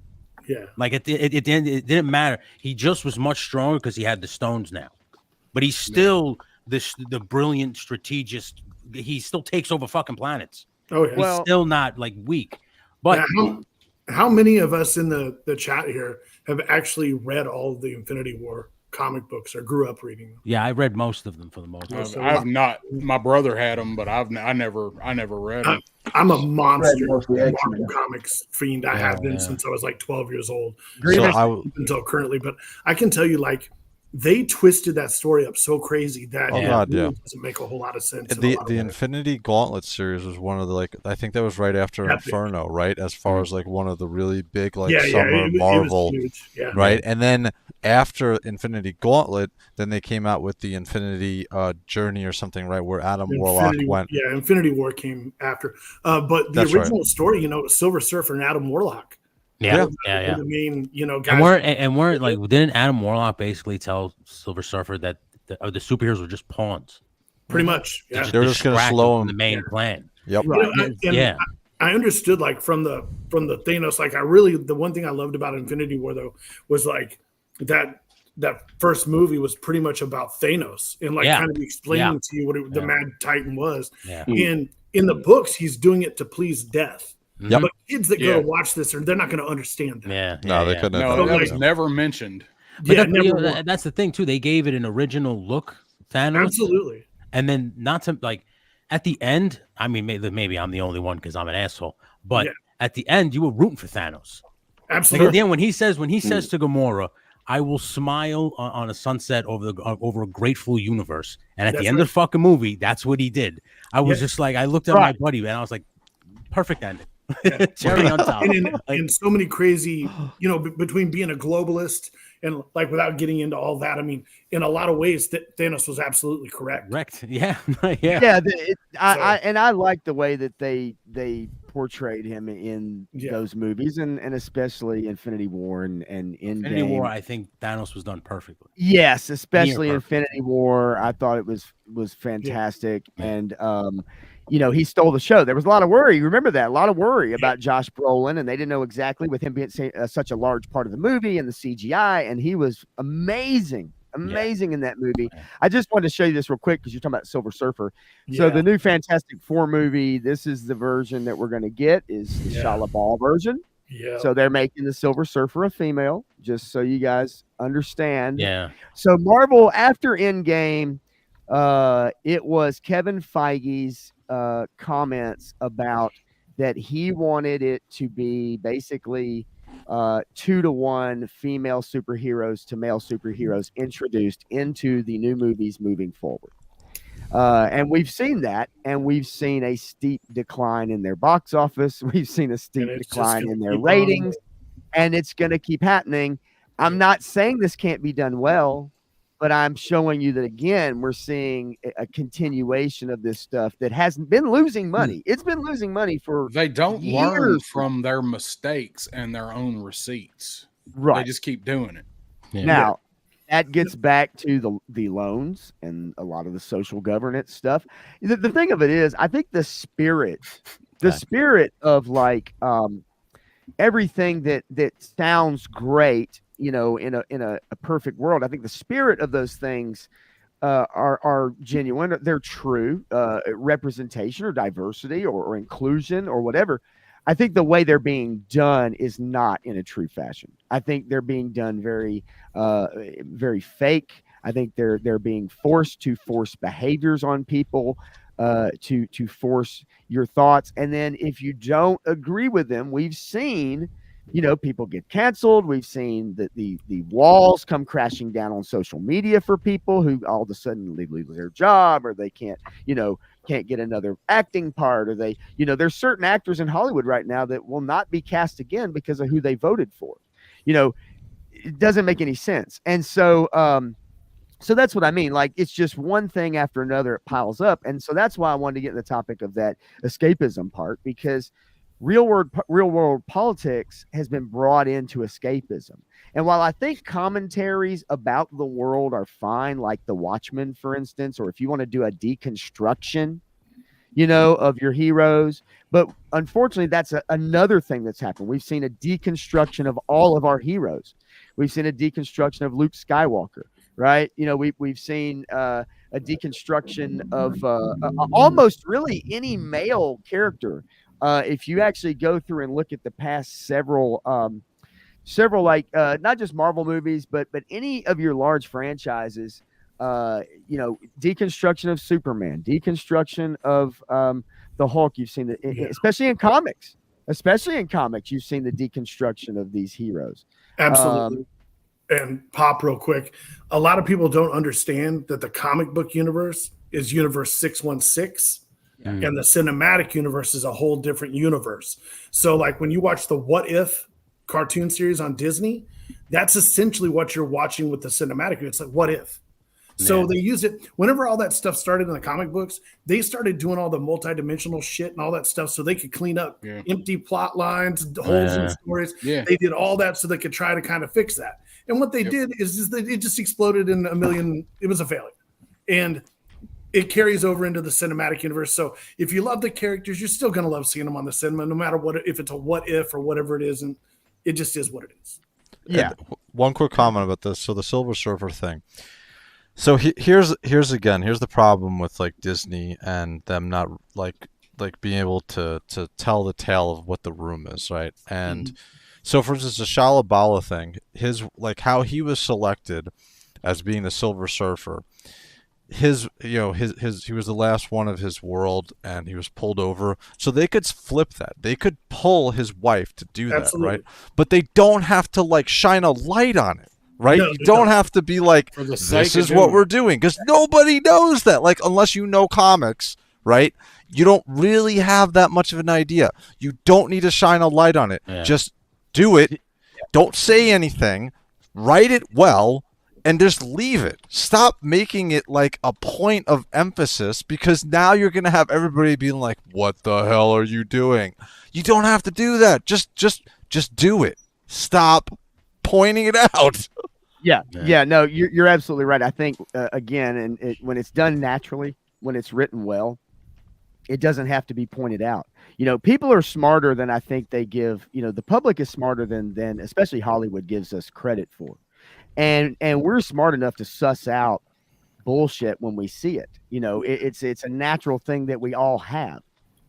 Yeah, like it didn't matter. He just was much stronger because he had the stones now, but he's still the brilliant strategist. He still takes over fucking planets. Oh, yeah. He's still not like weak. But how many of us in the chat here have actually read all of the Infinity War comic books or grew up reading them? Yeah, I read most of them for the most part. I've not. My brother had them, but I never read them. I'm a monster Marvel Comics fiend. I have been since I was like 12 years old, until currently. But I can tell you, like, they twisted that story up so crazy that it doesn't make a whole lot of sense. The Infinity Gauntlet series was one of the, I think that was right after Inferno, right? As far as like one of the really big summer Marvel, right? And then after Infinity Gauntlet, then they came out with the Infinity Journey or something, right? Where Adam Warlock went. Yeah, Infinity War came after. But the original story, Silver Surfer and Adam Warlock. Yeah. I mean, guys. And weren't like, didn't Adam Warlock basically tell Silver Surfer that the superheroes were just pawns? Pretty much. Yeah. They were just going to slow him. The main plan. Yep. I understood, like, from the Thanos, like, the one thing I loved about Infinity War though was like that first movie was pretty much about Thanos and kind of explaining to you what the Mad Titan was. Yeah. And in the books, he's doing it to please death. Yep. But kids that go to watch this, they're not going to understand that. They couldn't. No, that was never mentioned. But that's the thing too. They gave it an original look, Thanos. Absolutely. And then not to like at the end. I mean, maybe I'm the only one because I'm an asshole. But at the end, you were rooting for Thanos. Absolutely. Like at the end, when he says to Gamora, I will smile on a sunset over a grateful universe. And at That's the end right. of the fucking movie, that's what he did. I was Yeah. just like, I looked at my buddy and I was like, perfect ending. Yeah. Cherry on top. And so many crazy, you know, between being a globalist and like without getting into all that, I mean, in a lot of ways, Thanos was absolutely correct. Correct. Yeah. Yeah. Yeah. I like the way that they portrayed him in those movies, and especially Infinity War and Endgame. Infinity War, I think Thanos was done perfectly. Yes, especially Infinity War. I thought it was fantastic, and you know, he stole the show. There was a lot of worry. Remember that? A lot of worry about Josh Brolin, and they didn't know exactly with him being such a large part of the movie and the CGI, and he was amazing in that movie. I just wanted to show you this real quick because you're talking about Silver Surfer. So the new Fantastic Four movie, this is the version that we're going to get, is the Shia LaBeouf version. Yeah. So they're making the Silver Surfer a female, just so you guys understand. Yeah. So Marvel, after Endgame, it was Kevin Feige's comments about that he wanted it to be basically 2-to-1 female superheroes to male superheroes introduced into the new movies moving forward. And we've seen that, and we've seen a steep decline in their box office. We've seen a steep decline in their ratings, and it's going to keep happening. I'm not saying this can't be done well, but I'm showing you that, again, we're seeing a continuation of this stuff that hasn't been losing money. It's been losing money for They don't years. learn from their mistakes and their own receipts. Right. They just keep doing it. Yeah. Now, that gets back to the loans and a lot of the social governance stuff. The thing of it is, I think the spirit of like everything that sounds great, you know, in a perfect world, I think the spirit of those things are genuine. They're true. Representation or diversity or inclusion or whatever. I think the way they're being done is not in a true fashion. I think they're being done very, very fake. I think they're being forced to force behaviors on people, to force your thoughts. And then if you don't agree with them, we've seen, you know, people get canceled. We've seen the walls come crashing down on social media for people who all of a sudden lose their job, or they can't get another acting part, or they, you know, there's certain actors in Hollywood right now that will not be cast again because of who they voted for. You know, it doesn't make any sense. And so, so that's what I mean. Like, it's just one thing after another, it piles up. And so that's why I wanted to get in the topic of that escapism part, because real world politics has been brought into escapism. And while I think commentaries about the world are fine, like The Watchmen, for instance, or if you want to do a deconstruction, you know, of your heroes, but unfortunately, that's another thing that's happened. We've seen a deconstruction of all of our heroes. We've seen a deconstruction of Luke Skywalker, right? You know, we've seen a deconstruction of almost really any male character. If you actually go through and look at the past several like not just Marvel movies, but any of your large franchises, you know, deconstruction of Superman, deconstruction of the Hulk. You've seen especially in comics, you've seen the deconstruction of these heroes. Absolutely. And pop real quick, a lot of people don't understand that the comic book universe is universe 616. And the cinematic universe is a whole different universe. So like when you watch the What If cartoon series on Disney, that's essentially what you're watching with the cinematic. It's like, what if? So they use it whenever all that stuff started in the comic books, they started doing all the multidimensional shit and all that stuff so they could clean up empty plot lines, holes in stories. They did all that so they could try to kind of fix that. And what they did is it just exploded in a million. It was a failure. And it carries over into the cinematic universe. So if you love the characters, you're still going to love seeing them on the cinema, no matter what, if it's a what if or whatever it is. And it just is what it is. Yeah. And one quick comment about this. So the Silver Surfer thing. So here's the problem with like Disney and them not like being able to tell the tale of what the room is, right? And so for instance, the Shia LaBeouf thing, his like how he was selected as being the Silver Surfer. He was the last one of his world, and he was pulled over. So they could flip that. They could pull his wife to do that, right? But they don't have to like shine a light on it, right? No, You don't have to be like, For the sake this of is what doing we're it. doing, because nobody knows that. Like, unless you know comics, right? You don't really have that much of an idea. You don't need to shine a light on it. Yeah. Just do it. Don't say anything. Write it well. And just leave it. Stop making it like a point of emphasis, because now you're gonna have everybody being like, "What the hell are you doing?" You don't have to do that. Just do it. Stop pointing it out. Yeah. No, you're absolutely right. I think again, and when it's done naturally, when it's written well, it doesn't have to be pointed out. People are smarter than I think they give. The public is smarter than especially Hollywood gives us credit for. And we're smart enough to suss out bullshit when we see it. It's a natural thing that we all have.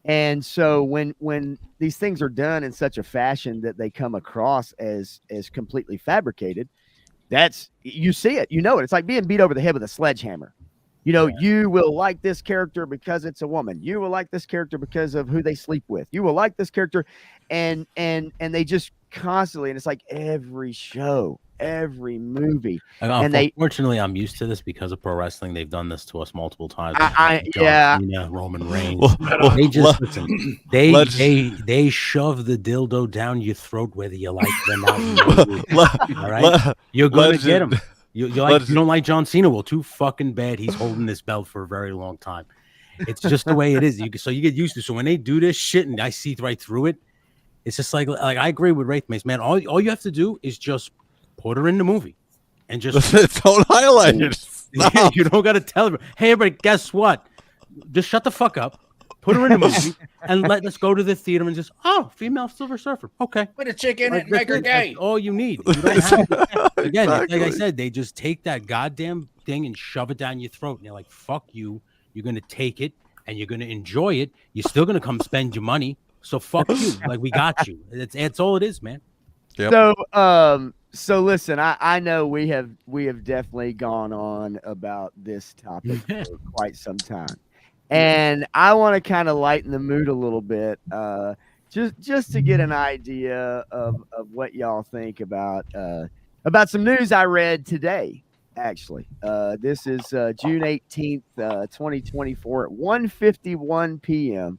And so when these things are done in such a fashion that they come across as completely fabricated, you see it. It's like being beat over the head with a sledgehammer. You will like this character because it's a woman. You will like this character because of who they sleep with. You will like this character, and they just constantly, and it's like every show, every movie, and unfortunately, I'm used to this because of pro wrestling. They've done this to us multiple times. Yeah, Cena, Roman Reigns. They just listen. They shove the dildo down your throat whether you like it or not. All right, you're gonna get them. You don't like John Cena? Well, too fucking bad. He's holding this belt for a very long time. It's just the way it is. So you get used to. So when they do this shit and I see right through it, it's just like I agree with Wraith Mace, man. All you have to do is just put her in the movie and just don't highlight it. You don't got to tell her, hey, everybody, guess what? Just shut the fuck up. Put her in the movie and let's go to the theater and just, female Silver Surfer. Okay. Put a chick in it and make her gay. That's all you need. You don't have to. Again, exactly. Like I said, they just take that goddamn thing and shove it down your throat. And they're like, fuck you. You're going to take it and you're going to enjoy it. You're still going to come spend your money. So fuck you. Like, we got you. That's all it is, man. Yep. So listen, I know we have definitely gone on about this topic for quite some time. And I want to kind of lighten the mood a little bit, just to get an idea of what y'all think about some news I read today. Actually, this is June 18th, 2024 at 1:51 p.m.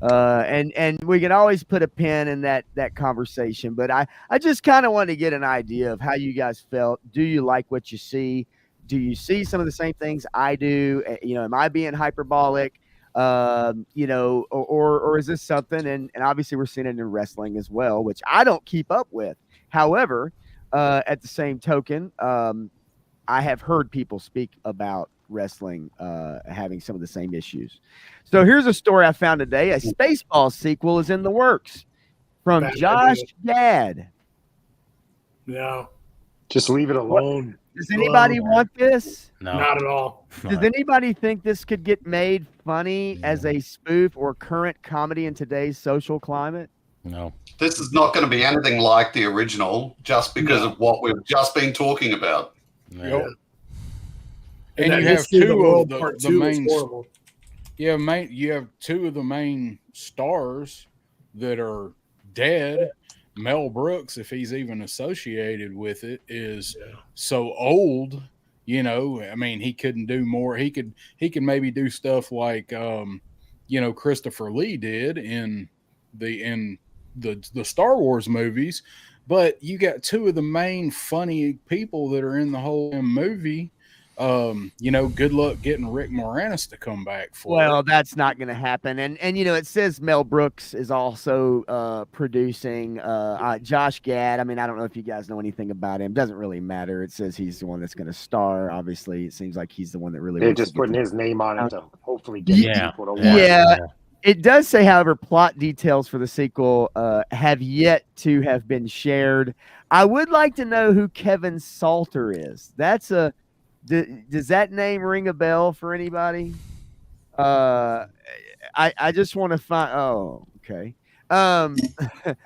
And we can always put a pin in that conversation, but I just kind of want to get an idea of how you guys felt. Do you like what you see? Do you see some of the same things I do? Am I being hyperbolic? Or is this something? And obviously we're seeing it in wrestling as well, which I don't keep up with. However, at the same token, I have heard people speak about wrestling having some of the same issues. So here's a story I found today. A Spaceballs sequel is in the works from Josh Gad. No. Just leave it alone. Does anybody want this? No. Not at all. Does anybody think this could get made funny as a spoof or current comedy in today's social climate? No. This is not going to be anything like the original just because of what we've just been talking about. Yep. And you have two of the main. You have two of the main stars that are dead. Mel Brooks, if he's even associated with it, is so old. I mean, he couldn't do more. He could maybe do stuff like Christopher Lee did in the Star Wars movies. But you got two of the main funny people that are in the whole movie. Good luck getting Rick Moranis to come back for Well, it. that's not going to happen. And it says Mel Brooks is also producing Josh Gad. I mean, I don't know if you guys know anything about him. Doesn't really matter. It says he's the one that's going to star. Obviously, it seems like he's the one that really. They're just putting his name on it to hopefully get people to watch. Yeah. It does say, however, plot details for the sequel have yet to have been shared. I would like to know who Kevin Salter is. Does that name ring a bell for anybody? I just want to find. Oh, okay.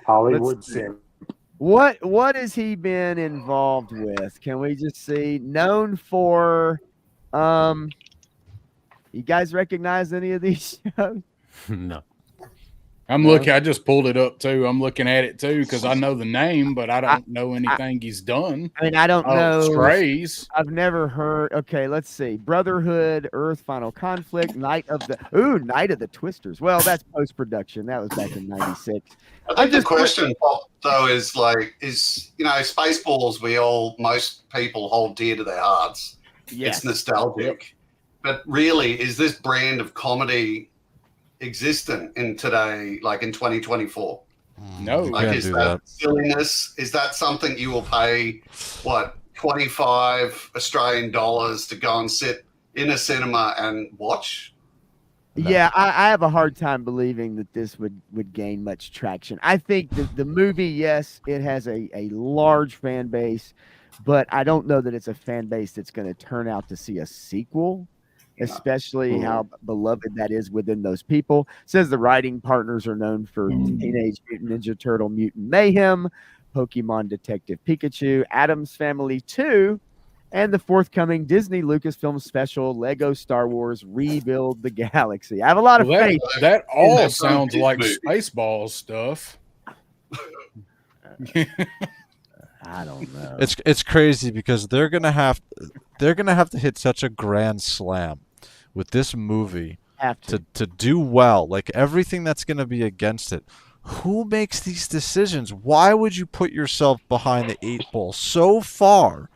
Hollywood Sim. What has he been involved with? Can we just see? Known for, you guys recognize any of these shows? No. I'm looking. I just pulled it up too. I'm looking at it too because I know the name, but I don't know anything he's done. I mean, I don't know. Strays. I've never heard. Okay, let's see. Brotherhood, Earth, Final Conflict, Night of the Twisters. Well, that's post production. That was back in '96. I think the question, though, is Spaceballs. Most people hold dear to their hearts. Yes. It's nostalgic, but really, is this brand of comedy existent in today, like in 2024? No, like is that silliness? Is that something you will pay 25 Australian dollars to go and sit in a cinema and watch? No. Yeah, I have a hard time believing that this would gain much traction. I think the movie, yes, it has a large fan base, but I don't know that it's a fan base that's going to turn out to see a sequel. Especially how beloved that is within those people. It says the writing partners are known for Teenage Mutant Ninja Turtle Mutant Mayhem, Pokemon Detective Pikachu, Addams Family 2, and the forthcoming Disney Lucasfilm special, Lego Star Wars Rebuild the Galaxy. I have a lot of faith. That all sounds like Spaceballs stuff. I don't know. It's crazy because they're gonna have to hit such a grand slam with this movie to do well. Like everything that's gonna be against it. Who makes these decisions? Why would you put yourself behind the 8 ball so far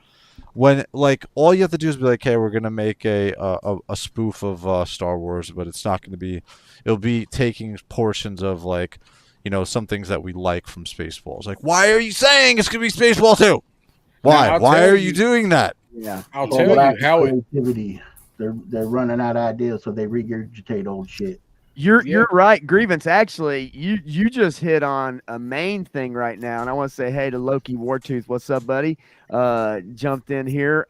when like all you have to do is be like, hey, we're gonna make a spoof of Star Wars, but it's not gonna be. It'll be taking portions of like, some things that we like from Spaceballs. Like, why are you saying it's gonna be Spaceball 2? Why? Why are you doing that? Yeah, I'll tell you how creativity. They're running out of ideas, so they regurgitate old shit. You're right, Grievance. Actually, you just hit on a main thing right now, and I want to say hey to Loki Wartooth. What's up, buddy? Jumped in here.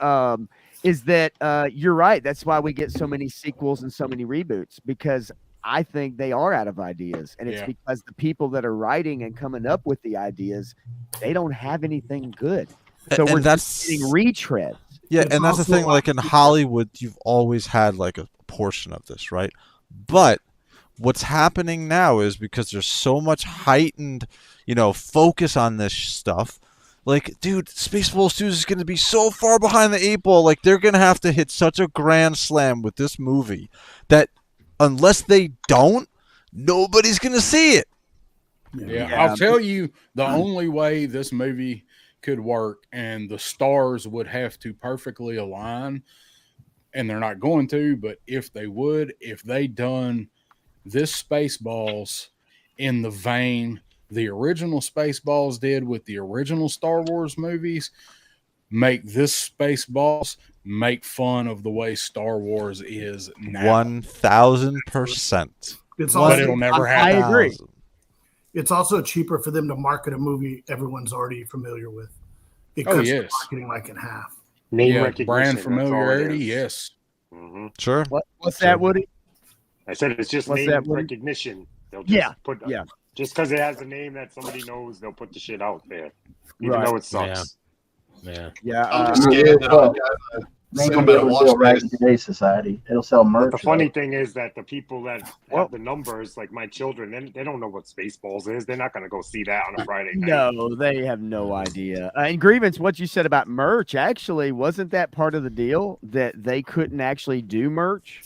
Is that you're right? That's why we get so many sequels and so many reboots, because I think they are out of ideas, and it's because the people that are writing and coming up with the ideas, they don't have anything good. So we're just getting retreads. Yeah, and that's the thing. Like in Hollywood, you've always had like a portion of this, right? But what's happening now is because there's so much heightened, focus on this stuff. Like, dude, Spaceballs 2 is going to be so far behind the 8 ball. Like, they're going to have to hit such a grand slam with this movie that unless they don't, nobody's going to see it. Yeah, I'll tell you the only way this movie could work, and the stars would have to perfectly align, and they're not going to, but if they done this Spaceballs in the vein the original Spaceballs did with the original Star Wars movies, make this Spaceballs make fun of the way Star Wars is now. 1000%. But it'll never happen. I agree. It's also cheaper for them to market a movie everyone's already familiar with. It cuts the marketing like in half. Name recognition, brand familiarity, yes. Mm-hmm. Sure. What's that, Woody? I said it's just name recognition. They'll just put just because it has a name that somebody knows, they'll put the shit out there, even though it sucks. Yeah. I'm just scared that in today's society. It'll sell merch. But the funny thing is that the people that have the numbers, like my children, they don't know what Spaceballs is. They're not going to go see that on a Friday night. No, they have no idea. And Grievance, what you said about merch, actually, wasn't that part of the deal that they couldn't actually do merch?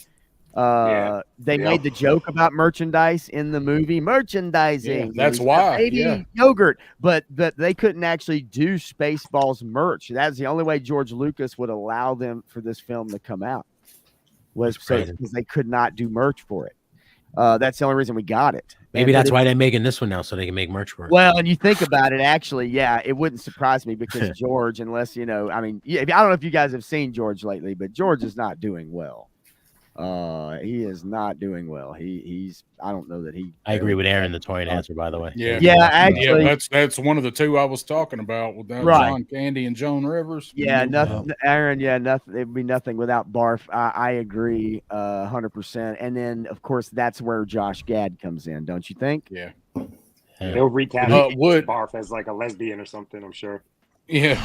They made the joke about merchandise in the movie. Merchandising. That's why. Baby yogurt. But they couldn't actually do Spaceballs merch. That's the only way George Lucas would allow them for this film to come out. Was because they could not do merch for it. That's the only reason we got it. Maybe that's why they're making this one now, so they can make merch for it. Well, and you think about it, actually, it wouldn't surprise me because George, unless I don't know if you guys have seen George lately, but George is not doing well. He is not doing well. He's I don't know that he. I agree with Aaron, the toy answer, by the way. Actually, that's one of the two I was talking about with John Candy and Joan Rivers. Nothing, Aaron. Nothing. It'd be nothing without Barf. I agree, 100%. And then, of course, that's where Josh Gad comes in, don't you think? Yeah. They'll recast Barf as like a lesbian or something. I'm sure. Yeah.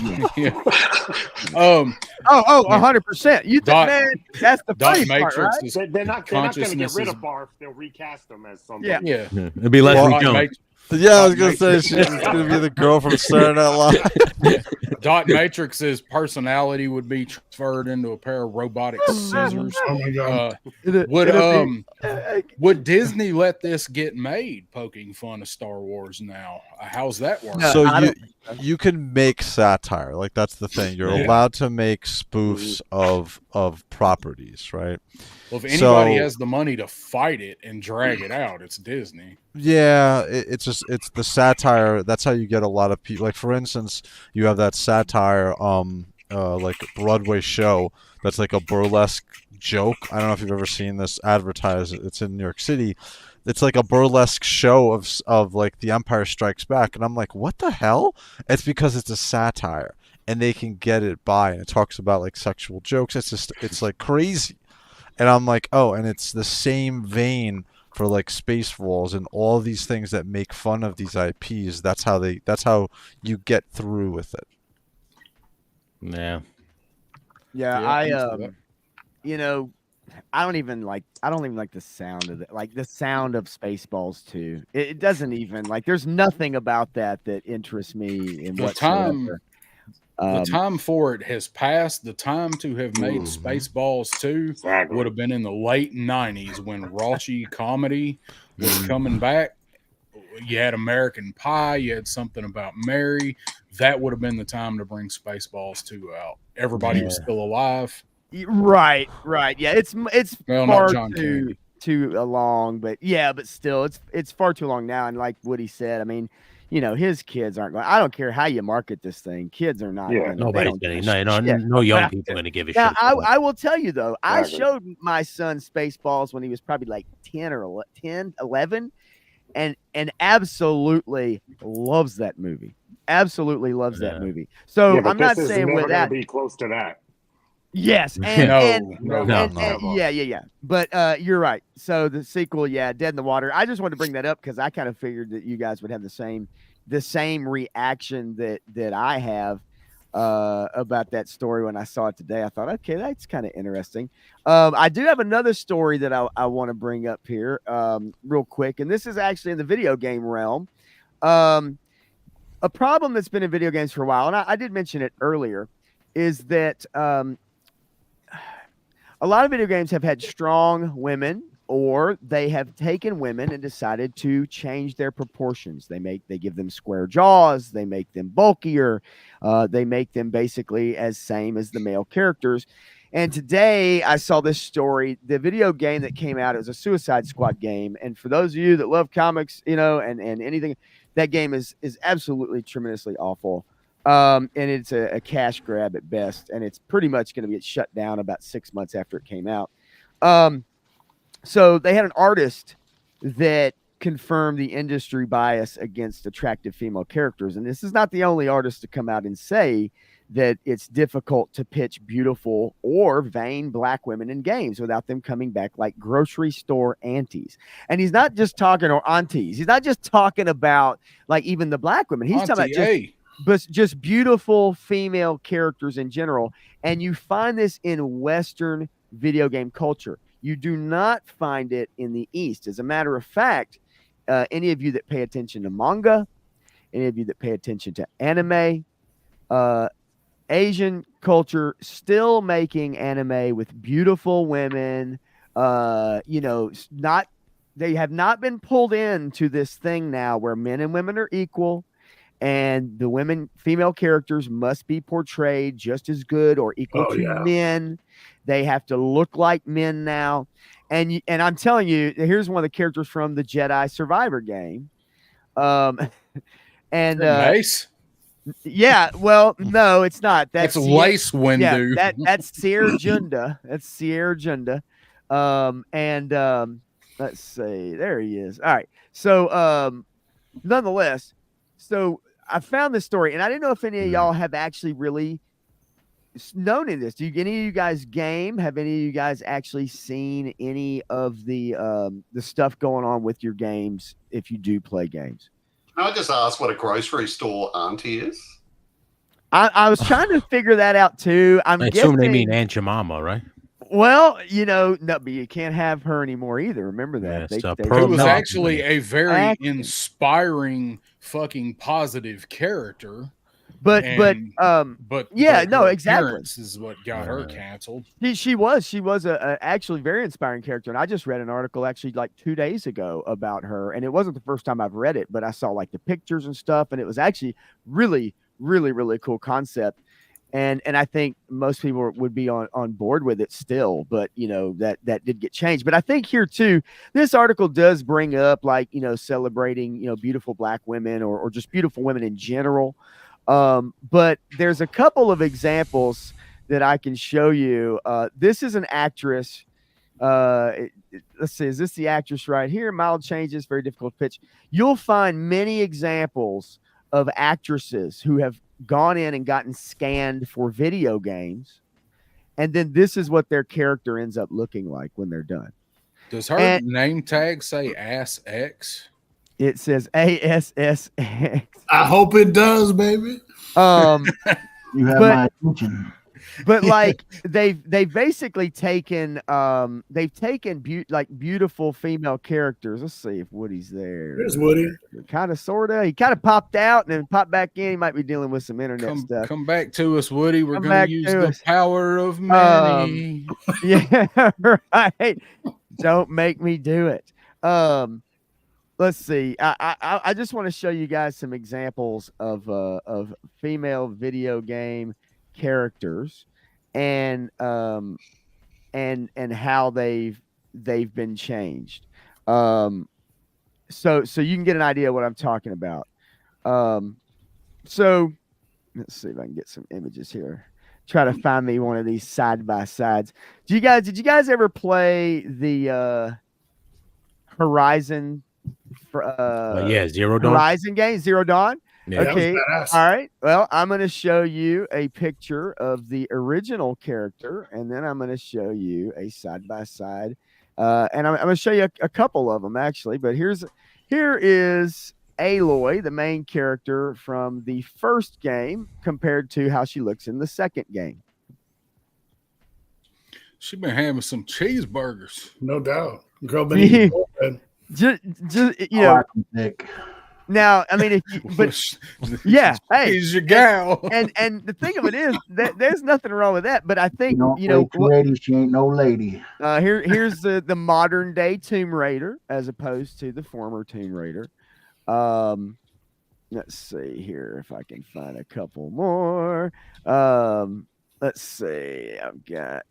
Oh, 100%. You think, man, that's the funny part, right? They're not going to get consciousness rid is- of Barf. They'll recast them as somebody. Yeah. It'd be Leslie Jones. Yeah, I was gonna say she's gonna be the girl from Saturday Night Live. Dot Matrix's personality would be transferred into a pair of robotic scissors. Oh my God. Would Disney let this get made? Poking fun of Star Wars now. How's that work? So you can make satire, like that's the thing. You're allowed to make spoofs of properties, right? Well, if anybody has the money to fight it and drag it out, it's Disney. Yeah, it's the satire. That's how you get a lot of people. Like for instance, you have that satire, like Broadway show that's like a burlesque joke. I don't know if you've ever seen this advertised. It's in New York City. It's like a burlesque show of like The Empire Strikes Back, and I'm like, what the hell? It's because it's a satire, and they can get it by, and it talks about like sexual jokes. It's like crazy. And I'm like, oh, and it's the same vein for like Spaceballs and all these things that make fun of these IPs. That's how you get through with it. Yeah. Yeah, you know, I don't even like the sound of it. Like the sound of Spaceballs too. It doesn't even like. There's nothing about that interests me in whatsoever. The time for it has passed. The time to have made Spaceballs 2 would have been in the late 90s when raunchy comedy was coming back. You had American Pie. You had Something About Mary. That would have been the time to bring Spaceballs 2 out. Everybody was still alive. Right. Yeah, it's Well, far not John too long, but still, it's far too long now. And like Woody said, I mean, you know, his kids aren't going. I don't care how you market this thing. Kids are not. Yeah, nobody's getting. No young people are going to give a now, shit. I will tell you though. I showed my son Spaceballs when he was probably like 10 or 11, and absolutely loves that movie. Absolutely loves that movie. So I'm not saying with that. Be close to that. Yes, No. Yeah. But you're right. So the sequel, Dead in the Water. I just wanted to bring that up because I kind of figured that you guys would have the same reaction that I have about that story when I saw it today. I thought, okay, that's kind of interesting. I do have another story that I want to bring up here real quick, and this is actually in the video game realm. A problem that's been in video games for a while, and I did mention it earlier, is that a lot of video games have had strong women, or they have taken women and decided to change their proportions. They give them square jaws, they make them bulkier, they make them basically as same as the male characters. And today I saw this story, the video game that came out, it was a Suicide Squad game. And for those of you that love comics, you know, and anything, that game is absolutely tremendously awful. And it's a cash grab at best, and it's pretty much going to get shut down about 6 months after it came out. So they had an artist that confirmed the industry bias against attractive female characters, and this is not the only artist to come out and say that it's difficult to pitch beautiful or vain black women in games without them coming back like grocery store aunties. And he's not just talking, or aunties. He's not just talking about like even the black women. He's talking about just beautiful female characters in general. And you find this in Western video game culture. You do not find it in the East. As a matter of fact, any of you that pay attention to manga, any of you that pay attention to anime, Asian culture still making anime with beautiful women, they have not been pulled into this thing now where men and women are equal. And the female characters must be portrayed just as good or equal to men. They have to look like men now. And I'm telling you, here's one of the characters from the Jedi Survivor game. Nice. Yeah, well, no, it's not. That's Lace Windu. Yeah, that's Sierra Junda. That's Sierra Junda. Let's see. There he is. All right. So, nonetheless, I found this story, and I didn't know if any of y'all have actually really known in this. Do any of you guys game? Have any of you guys actually seen any of the stuff going on with your games if you do play games? Can I just ask what a grocery store auntie is? I was trying to figure that out too. I I'm assume they mean guessing. Aunt Jemima, right? Well, no, but you can't have her anymore either. Remember that. Yes, They Pearl It was Milk. actually a very Actually. inspiring, fucking positive character. but yeah, but no, her exactly. appearance is what got her canceled. She was a actually very inspiring character, and I just read an article actually like 2 days ago about her, and it wasn't the first time I've read it, but I saw like the pictures and stuff, and it was actually really, really, really cool concept. And I think most people would be on board with it still, but that did get changed. But I think here too, this article does bring up like celebrating beautiful Black women or just beautiful women in general. But there's a couple of examples that I can show you. This is an actress. Let's see, is this the actress right here? Mild changes, very difficult pitch. You'll find many examples of actresses who have gone in and gotten scanned for video games, and then this is what their character ends up looking like when they're done. Does her name tag say Ass X? It says ASSX. I hope it does, baby. You have my attention. But like they've basically taken beautiful female characters. Let's see if Woody's there. There's Woody. Kind of, sorta. He kind of popped out and then popped back in. He might be dealing with some internet stuff. Come back to us, Woody. We're going to use the power of many. Yeah, right. Don't make me do it. Let's see. I just want to show you guys some examples of female video game characters and how they've been changed. So you can get an idea of what I'm talking about. So let's see if I can get some images here. Try to find me one of these side by sides. Did you guys ever play the Horizon Zero Dawn. Horizon game, Zero Dawn? Yeah. Okay. All right. Well, I'm going to show you a picture of the original character, and then I'm going to show you a side by side. And I'm going to show you a couple of them actually, but here is Aloy, the main character from the first game, compared to how she looks in the second game. She been having some cheeseburgers, no doubt. Girl, been eating just now, I mean, yeah, hey, he's your gal. And the thing of it is that there's nothing wrong with that, but I think lady, she ain't no lady. Here's the modern day Tomb Raider as opposed to the former Tomb Raider. Let's see here if I can find a couple more. Let's see. I've got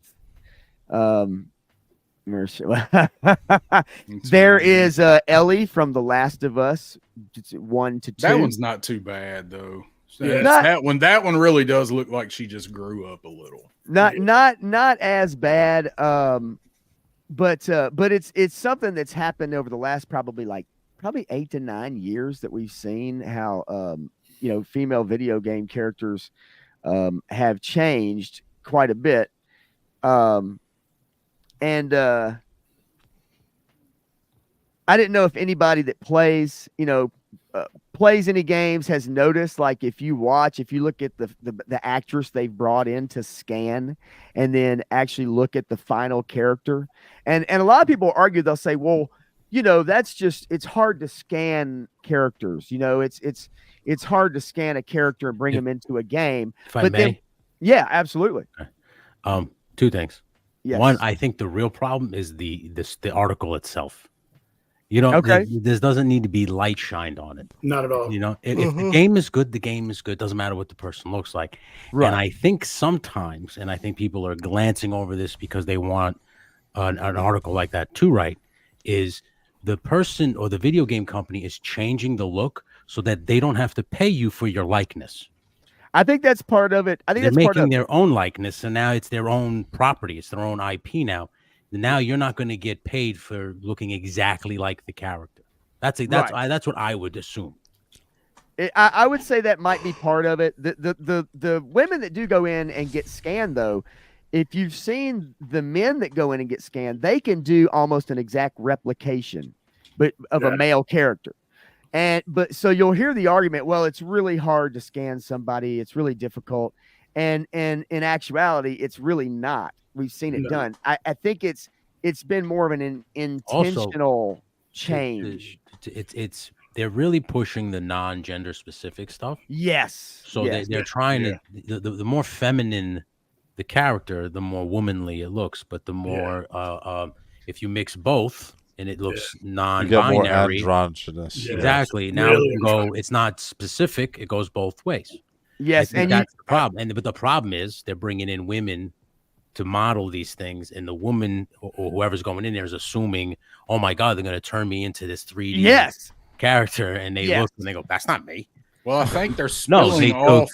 there is Ellie from The Last of Us 1 to 2. That one's not too bad though. That one really does look like she just grew up a little. Not as bad. But it's something that's happened over the last probably 8 to 9 years that we've seen how female video game characters have changed quite a bit. And I didn't know if anybody that plays any games has noticed, like if you look at the actress they've brought in to scan and then actually look at the final character. And a lot of people argue, they'll say, well, that's just, it's hard to scan characters. It's hard to scan a character and bring them into a game. If I may. Yeah, absolutely. Two things. Yes. One, I think the real problem is the article itself. This doesn't need to be light shined on it. Not at all. If the game is good, the game is good. Doesn't matter what the person looks like. Right. And I think sometimes, and I think people are glancing over this because they want an article like that to write, is the person or the video game company is changing the look so that they don't have to pay you for your likeness. I think that's part of it. I think they're that's part making of their own likeness, and now it's their own property. It's their own IP now. Now you're not going to get paid for looking exactly like the character. That's what I would assume. I would say that might be part of it. The women that do go in and get scanned, though, if you've seen the men that go in and get scanned, they can do almost an exact replication, but of a male character. But so you'll hear the argument, well, it's really hard to scan somebody, it's really difficult. And in actuality, it's really not. We've seen it done. I think it's been more of an intentional change. It's they're really pushing the non-gender specific stuff. Yes. So they're trying to the more feminine the character, the more womanly it looks. But the more if you mix both and it looks non-binary, you get more androgynous. Exactly. Yes. Now Really it's not specific. It goes both ways. Yes, and that's the problem. But the problem is they're bringing in women to model these things, and the woman or whoever's going in there is assuming, oh my God, they're going to turn me into this 3D character, and they look and they go, that's not me. Well, I think they're spilling off.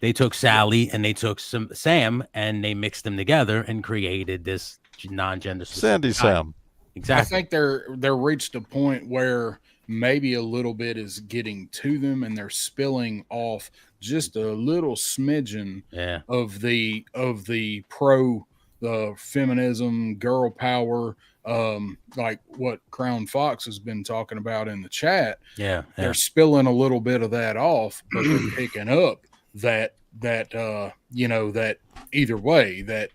They took Sally and they took Sam and they mixed them together and created this non-gender Sandy Sam. Exactly. I think they're reached a point where maybe a little bit is getting to them, and they're spilling off just a little smidgen of the pro feminism, girl power, like what Crown Fox has been talking about in the chat. They're spilling a little bit of that off, but they're picking up that either way, that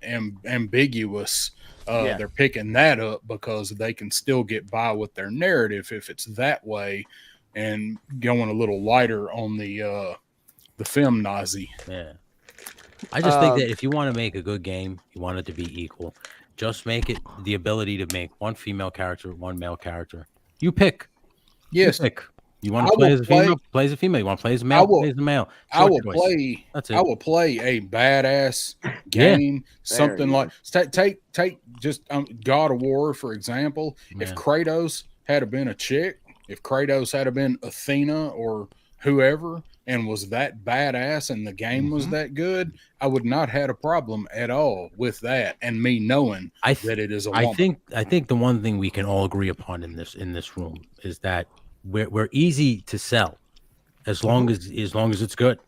ambiguous. They're picking that up because they can still get by with their narrative if it's that way, and going a little lighter on the feminazi. Yeah, I just think that if you want to make a good game, you want it to be equal. Just make it the ability to make one female character, one male character. You pick. Yes. You pick. You want to play as a female? Play as a female. You want to play as a male? Play as a male. I will play. That's it. I will play a badass game. Something like take just God of War for example. Yeah. If Kratos had been a chick, if Kratos had been Athena or whoever, and was that badass, and the game was that good, I would not had a problem at all with that, and me knowing that it is a woman. I think the one thing we can all agree upon in this room is that we're easy to sell as long as it's good.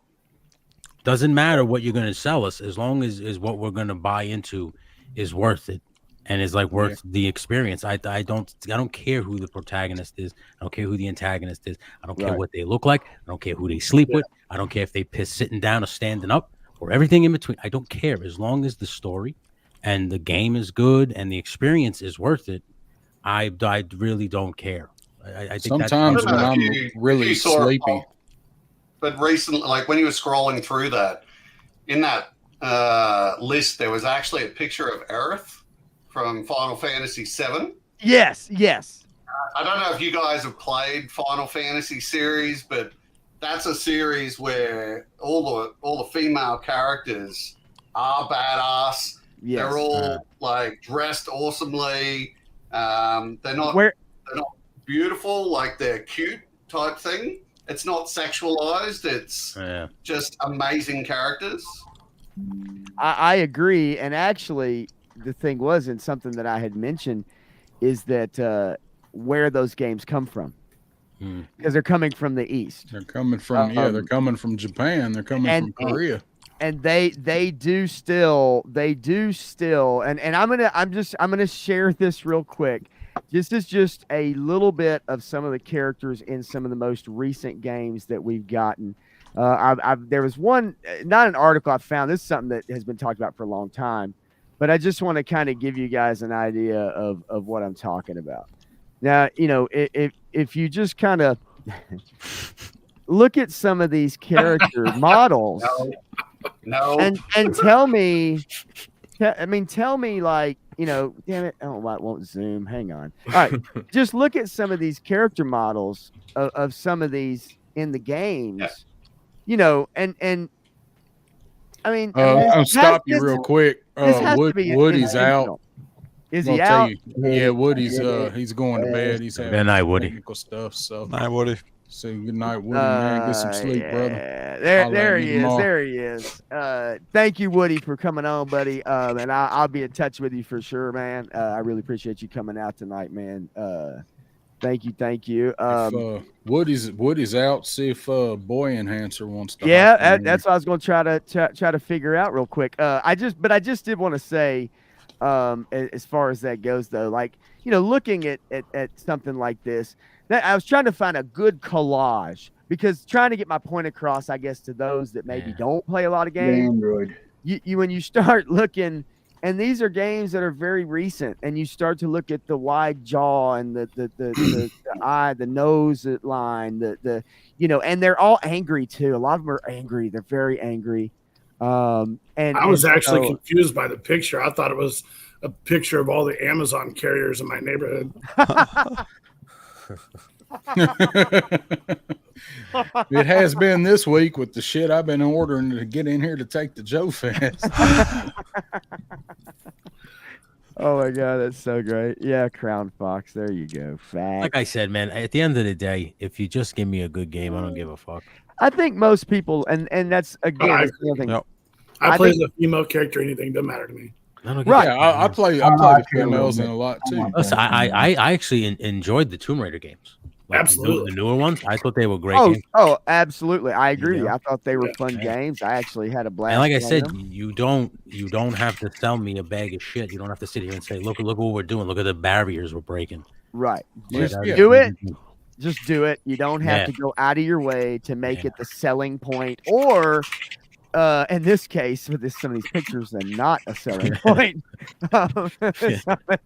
Doesn't matter what you're going to sell us, as long as what we're going to buy into is worth it and is like worth the experience. I don't care who the protagonist is. I don't care who the antagonist is. I don't care what they look like. I don't care who they sleep with. I don't care if they piss sitting down or standing up or everything in between. I don't care, as long as the story and the game is good and the experience is worth it. I really don't care. I think sometimes when I'm really sleepy. But recently, like when you were scrolling through that, in that list, there was actually a picture of Aerith from Final Fantasy VII. Yes. I don't know if you guys have played Final Fantasy series, but that's a series where all the female characters are badass. Yes. They're all like dressed awesomely. They're not beautiful, like they're cute type thing. It's not sexualized. It's just amazing characters. I agree. And actually, the thing was, and something that I had mentioned, is that where those games come from. Because they're coming from the East. They're coming from they're coming from Japan. They're coming from Korea. And they do still, and I'm gonna share this real quick. This is just a little bit of some of the characters in some of the most recent games that we've gotten. There was one, not an article I found. This is something that has been talked about for a long time, but I just want to kind of give you guys an idea of what I'm talking about. Now, if you just kind of look at some of these character models, no, and tell me, like, damn it, oh, it won't zoom. Hang on. All right, just look at some of these character models of some of these in the games, and I mean, I'll stop you real quick. Woody's out. Is he out? Yeah, Woody's he's going to bed. He's having good night, Woody. Technical stuff. So night, Woody. Say good night, Woody. Man, get some sleep, brother. There he is. There he is. Thank you, Woody, for coming on, buddy. And I'll be in touch with you for sure, man. I really appreciate you coming out tonight, man. Thank you. If, Woody's out. See if Boy Enhancer wants to. Yeah, that's what I was going to try to figure out real quick. I just did want to say, as far as that goes, though. Like, looking at something like this, that I was trying to find a good collage, because trying to get my point across, I guess, to those that maybe don't play a lot of The games. Android. You when you start looking, and these are games that are very recent, and you start to look at the wide jaw and the eye, the nose line, and they're all angry too. A lot of them are angry. They're very angry. And I was actually so, confused by the picture. I thought it was a picture of all the Amazon carriers in my neighborhood. It has been this week with the shit I've been ordering to get in here to take to Joe Fest. Oh my God, that's so great. Yeah, Crown Fox. There you go. Fact. Like I said, man, at the end of the day, if you just give me a good game, I don't give a fuck. I think most people, and that's again, I that's the other thing. Yep. I play as a female character, anything doesn't matter to me. Right. Yeah, I play the females in a lot too. Listen, I actually enjoyed the Tomb Raider games. Like Absolutely. the newer ones. I thought they were great Oh, games. oh, absolutely. I agree. You know? I thought they were fun Yeah. games. I actually had a blast. And like I playing said, them. you don't have to sell me a bag of shit. You don't have to sit here and say, look what we're doing. Look at the barriers we're breaking. Right. Like, Just do it. Just do it. You don't have Yeah. to go out of your way to make it the selling point, or in this case, with some of these pictures, they're not a selling point. Some of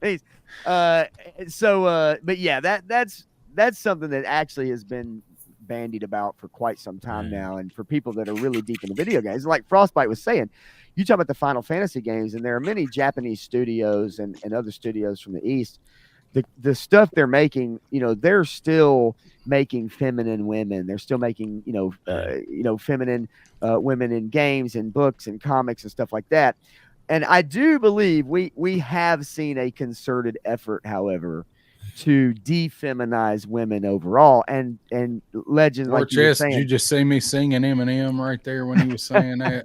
these. But yeah, that's something that actually has been bandied about for quite some time now, and for people that are really deep in the video games, like Frostbite was saying, you talk about the Final Fantasy games, and there are many Japanese studios and other studios from the East. The stuff they're making, they're still making feminine women. They're still making, feminine women in games and books and comics and stuff like that. And I do believe we have seen a concerted effort, however, to defeminize women overall. And legend, like you were saying, did you just see me singing Eminem right there when he was saying that?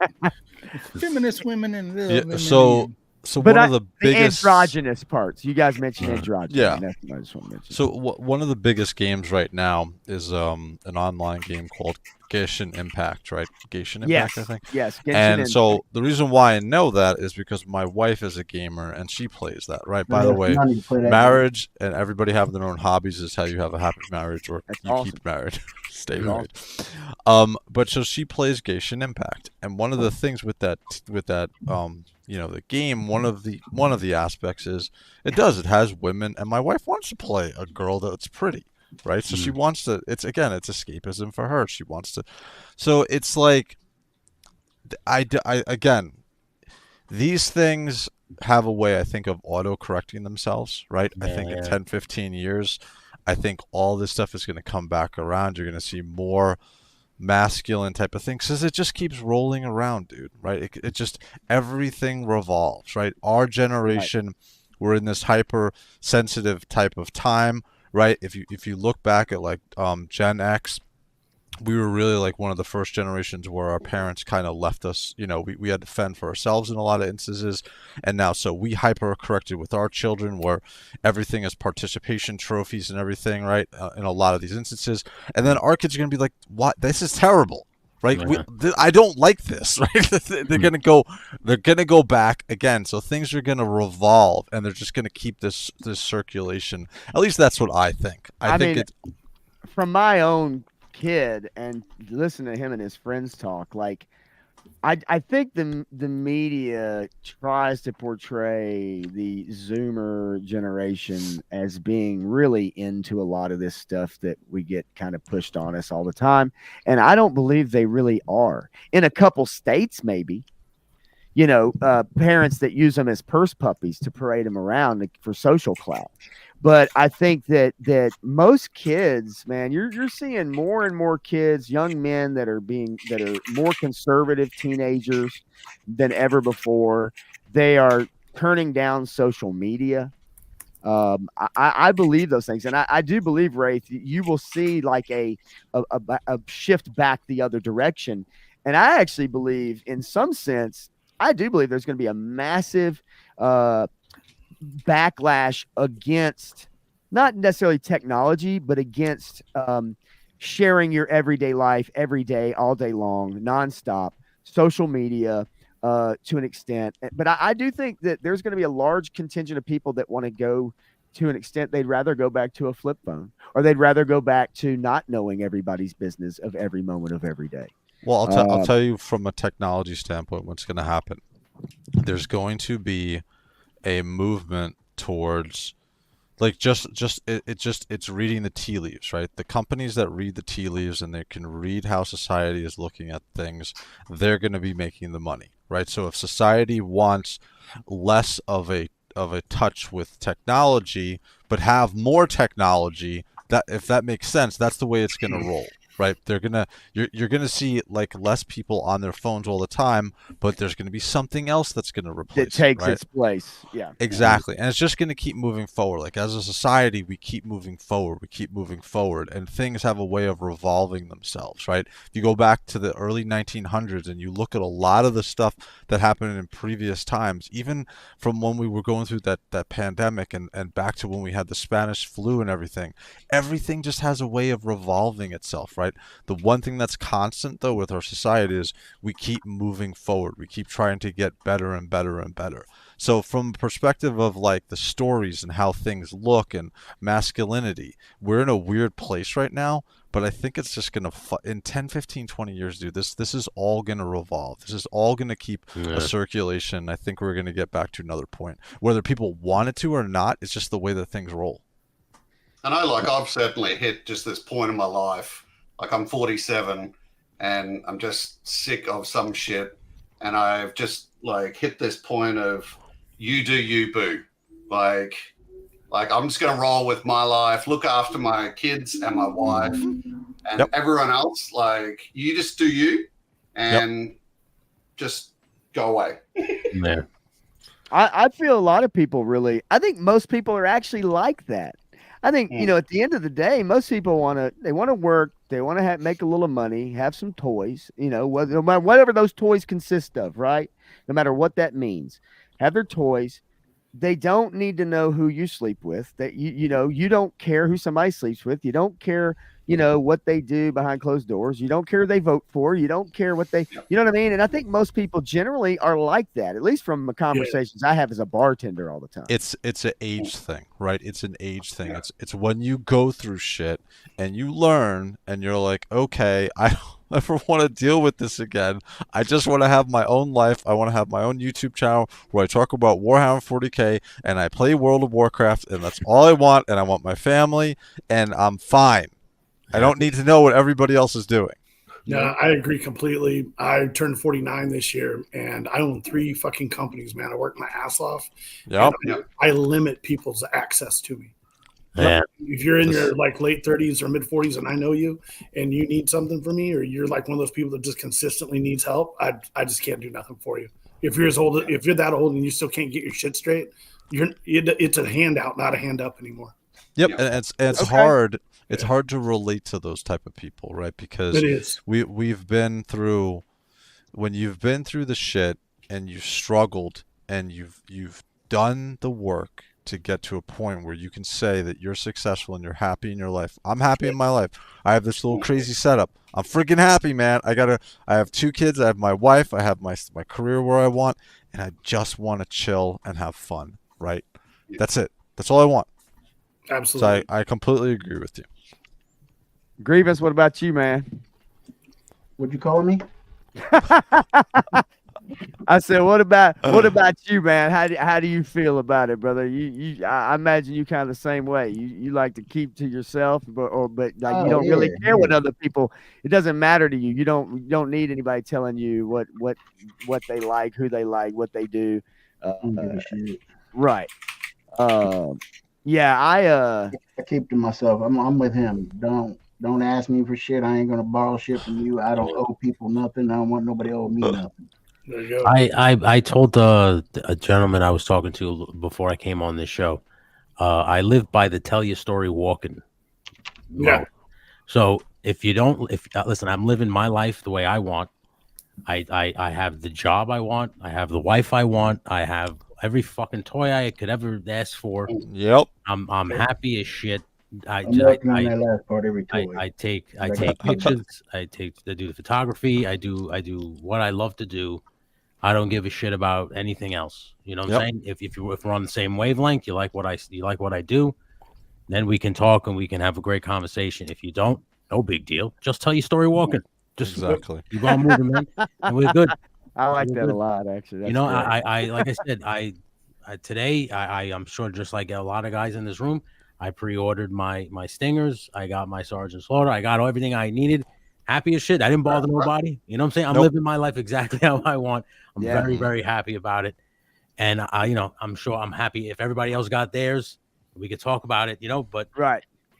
Feminist women and So but one of the biggest androgynous parts. You guys mentioned androgynous. Yeah. That's what I just want to mention. So one of the biggest games right now is an online game called Genshin Impact, right? Genshin Impact, I think. Yes. Genshin And Impact. so the reason why I know that is because my wife is a gamer and she plays that, right? By the way, marriage and everybody having their own hobbies is how you have a happy marriage, or That's you awesome. keep married, stay married. But so she plays Genshin Impact, and one of the things with that the game, one of the aspects is it has women, and my wife wants to play a girl that's pretty, right? So she wants to. It's escapism for her. She wants to. So it's like, again, these things have a way, I think, of auto correcting themselves, right? I think in 10, 15 years, I think all this stuff is going to come back around. You're going to see more masculine type of things, because it just keeps rolling around, dude, right? It just, everything revolves, right? Our generation, we're in this hyper sensitive type of time, right? If you look back at like Gen X, we were really like one of the first generations where our parents kind of left us, we had to fend for ourselves in a lot of instances. And now, so we hyper corrected with our children, where everything is participation trophies and everything, right? In a lot of these instances. And then our kids are going to be like, what? This is terrible, right? I don't like this, right? They're going to go back again. So things are going to revolve, and they're just going to keep this circulation. At least that's what I think. I think mean, from my own kid and listen to him and his friends talk, like I think the media tries to portray the Zoomer generation as being really into a lot of this stuff that we get kind of pushed on us all the time, and I don't believe they really are. In a couple states, maybe, parents that use them as purse puppies to parade them around for social clout. But I think that most kids, man, you're seeing more and more kids, young men that are more conservative teenagers than ever before. They are turning down social media. I believe those things, and I do believe, Wraith, you will see like a shift back the other direction. And I actually believe, in some sense, I do believe there's going to be a massive backlash against not necessarily technology, but against sharing your everyday life every day, all day long, nonstop, social media, to an extent. But I do think that there's going to be a large contingent of people that want to go to an extent. They'd rather go back to a flip phone, or they'd rather go back to not knowing everybody's business of every moment of every day. Well, I'll tell you from a technology standpoint what's going to happen. There's going to be a movement towards like it's reading the tea leaves, right? The companies that read the tea leaves and they can read how society is looking at things, they're going to be making the money, right? So if society wants less of a touch with technology but have more technology, that if that makes sense, that's the way it's going to roll. Right, you're gonna see like less people on their phones all the time, but there's gonna be something else that's gonna replace it takes right? its place. Yeah, Exactly, and it's just gonna keep moving forward. Like as a society, we keep moving forward, and things have a way of revolving themselves. Right, if you go back to the early 1900s and you look at a lot of the stuff that happened in previous times, even from when we were going through that pandemic and back to when we had the Spanish flu and everything just has a way of revolving itself, right? The one thing that's constant though with our society is we keep moving forward. We keep trying to get better and better and better. So from the perspective of like the stories and how things look and masculinity, we're in a weird place right now, but I think it's just going to in 10, 15, 20 years, dude, this is all going to revolve. This is all going to keep a circulation. I think we're going to get back to another point. Whether people want it to or not, it's just the way that things roll. I know, like, I've certainly hit just this point in my life. Like, I'm 47 and I'm just sick of some shit. And I've just, like, hit this point of you do you, boo. Like I'm just going to roll with my life, look after my kids and my wife and everyone else. Like, you just do you and just go away. Yeah. I feel a lot of people really, I think most people are actually like that. I think, you know, at the end of the day, most people want to work. They want to make a little money, have some toys, you know, whatever those toys consist of, right? No matter what that means, have their toys. They don't need to know who you sleep with. That you know, you don't care who somebody sleeps with. You don't care, you know, what they do behind closed doors. You don't care who they vote for. You don't care what they, you know what I mean? And I think most people generally are like that, at least from the conversations I have as a bartender all the time. It's an age thing, right? It's an age thing. It's when you go through shit and you learn and you're like, okay, I don't ever want to deal with this again. I just want to have my own life. I want to have my own YouTube channel where I talk about Warhammer 40K and I play World of Warcraft, and that's all I want, and I want my family, and I'm fine. I don't need to know what everybody else is doing. No, I agree completely. I turned 49 this year, and I own 3 fucking companies, man. I work my ass off. Yep. I limit people's access to me. Yeah. If you're in your like late 30s or mid 40s and I know you and you need something from me, or you're like one of those people that just consistently needs help, I just can't do nothing for you. If you're that old and you still can't get your shit straight, it's a handout, not a hand up anymore. Yep, and it's hard. It's hard to relate to those type of people, right? Because it is. We've been through, when you've been through the shit and you've struggled and you've done the work to get to a point where you can say that you're successful and you're happy in your life. I'm happy in my life. I have this little crazy setup. I'm freaking happy, man. I have 2 kids. I have my wife. I have my career where I want, and I just want to chill and have fun, right? That's it. That's all I want. Absolutely. So I completely agree with you. Grievous, what about you, man? What'd you call me? I said, what about you, man? How do you feel about it, brother? I imagine you kind of the same way. You like to keep to yourself, but like you don't really care what other people. It doesn't matter to you. You don't need anybody telling you what they like, who they like, what they do. Right. Yeah, I keep to myself. I'm with him. Don't ask me for shit. I ain't gonna borrow shit from you. I don't owe people nothing. I don't want nobody to owe me nothing. There you go. I told a gentleman I was talking to before I came on this show, I live by the tell your story walking. Yeah. So if listen, I'm living my life the way I want. I have the job I want. I have the wife I want. I have every fucking toy I could ever ask for. Yep. I'm happy as shit. I I'm working on that last part every toy. I take pictures. I do the photography. I do what I love to do. I don't give a shit about anything else. You know what I'm saying? If we're on the same wavelength, you like what I do, then we can talk and we can have a great conversation. If you don't, no big deal. Just tell your story walking. Just exactly. keep on moving, man, and we're good. I like that a lot, actually. That's you know, great. I like I said, today I'm sure just like a lot of guys in this room, I pre-ordered my stingers. I got my Sergeant Slaughter. I got everything I needed. Happy as shit. I didn't bother nobody. You know what I'm saying? I'm living my life exactly how I want. I'm very, very happy about it. And I'm sure I'm happy if everybody else got theirs, we could talk about it, but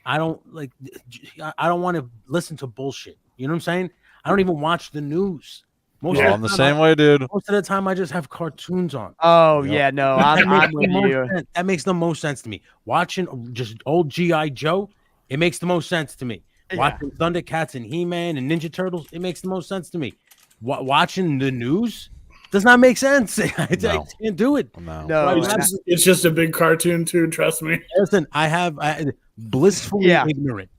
I don't want to listen to bullshit. You know what I'm saying? I don't even watch the news. I'm the same way, dude. Most of the time, I just have cartoons on. Oh, yeah, no, I'm with you. That makes the most sense to me. Watching just old G.I. Joe, it makes the most sense to me. Watching Thundercats and He-Man and Ninja Turtles, it makes the most sense to me. Watching the news does not make sense. I can't do it. No, it's just a big cartoon too. Trust me. Listen, I blissfully ignorant.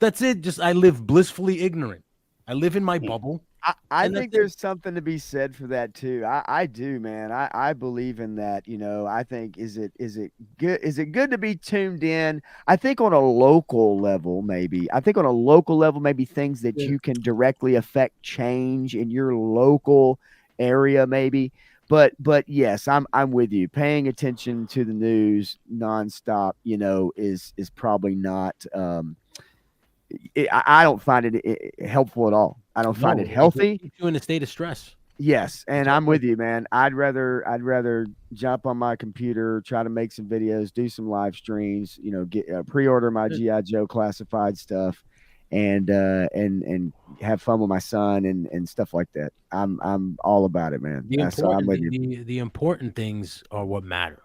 That's it. Just I live blissfully ignorant. I live in my bubble. I think there's something to be said for that too. I do, man. I believe in that. I think is it good to be tuned in? I think on a local level, maybe. Maybe things that you can directly affect change in your local area, maybe. But yes, I'm with you. Paying attention to the news nonstop, is probably not. I don't find it helpful at all. I don't find it healthy. Keep you in a state of stress. Yes, and I'm with you, man. I'd rather jump on my computer, try to make some videos, do some live streams, get pre-order my G.I. Joe classified stuff, and have fun with my son and stuff like that. I'm all about it, man. So I'm with you. The important things are what matter.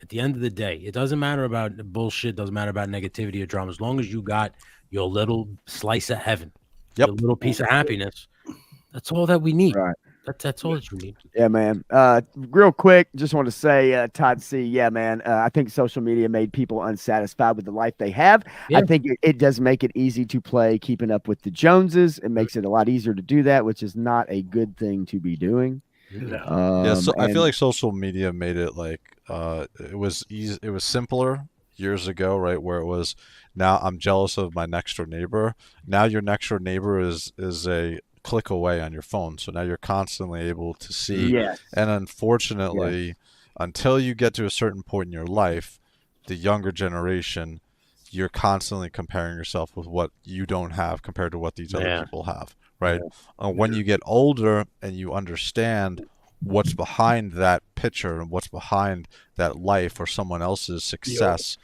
At the end of the day, it doesn't matter about bullshit. Doesn't matter about negativity or drama. As long as you got your little slice of heaven, your little piece of happiness. That's all that we need. Right. That's all that you need. Yeah, man. Real quick, just want to say, Todd C. Yeah, man. I think social media made people unsatisfied with the life they have. I think it does make it easy to play Keeping Up with the Joneses. It makes it a lot easier to do that, which is not a good thing to be doing. So I feel like social media made it like it was easy. It was simpler years ago, right? Where it was, now I'm jealous of my next door neighbor. Now your next door neighbor is a click away on your phone. So now you're constantly able to see. And unfortunately, until you get to a certain point in your life, the younger generation, you're constantly comparing yourself with what you don't have compared to what these other people have, right? When you get older and you understand what's behind that picture and what's behind that life or someone else's success,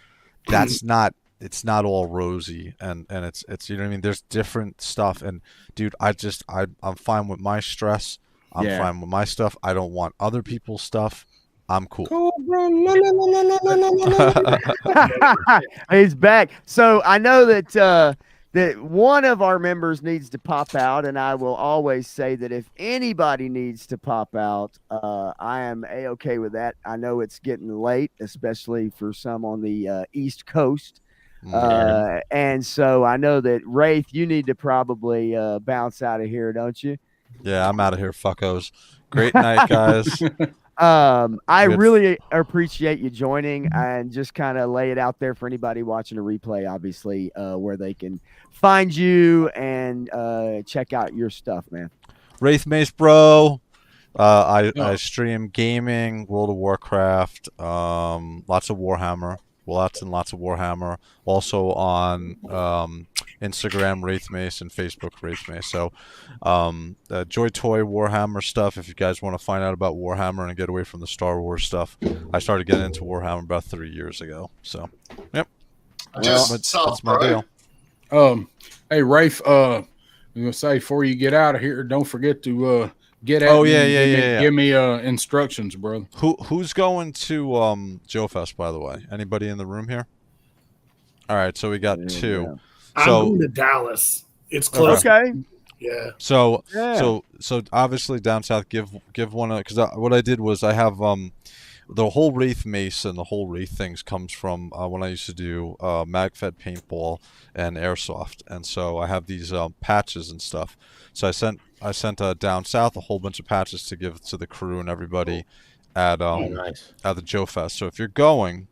it's not all rosy, and it's you know what I mean, there's different stuff. And dude, I'm fine with my stress. I'm fine with my stuff. I don't want other people's stuff. I'm cool. He's back. So I know that that one of our members needs to pop out, and I will always say that if anybody needs to pop out, I am a-okay with that. I know it's getting late, especially for some on the East Coast. And so I know that Wraith, you need to probably bounce out of here, don't you? Yeah, I'm out of here, fuckos. Great night, guys. I really appreciate you joining, and just kind of lay it out there for anybody watching a replay, obviously, where they can find you and check out your stuff, man. Wraith Mace, bro. I stream gaming, World of Warcraft, lots of Warhammer. Lots and lots of Warhammer. Also on Instagram, Wraith Mace, and Facebook, Wraith Mace. So, Joy Toy Warhammer stuff. If you guys want to find out about Warhammer and get away from the Star Wars stuff, I started getting into Warhammer about 3 years ago. So, yep. That's my deal. Hey, Rafe. I'm gonna say before you get out of here, don't forget to get at me. Give me instructions, brother. Who's going to Joe Fest, by the way? Anybody in the room here? All right, so we got two. I'm going to Dallas. It's close. Okay. Yeah. So obviously down south, give one because what I did was I have the whole wreath mace and the whole wreath things comes from when I used to do mag-fed paintball and airsoft, and so I have these patches and stuff. So I sent down south a whole bunch of patches to give to the crew and everybody at nice. at the Joe Fest. So if you're going,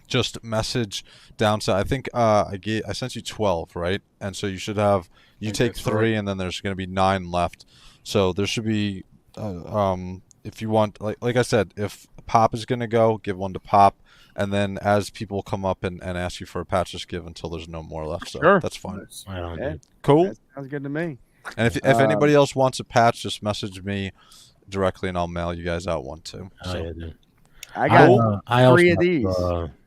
just message down south. I think I sent you 12, right? And so you should have take 3, and then there's going to be 9 left. So there should be if you want, like I said, if Pop is going to go, give one to Pop, and then as people come up and ask you for a patch, just give until there's no more left. So Sure. that's fine. Okay. Cool. That sounds good to me. And if anybody else wants a patch, just message me directly, and I'll mail you guys out one too. Oh, So. yeah, dude. I got I also 3 have of these.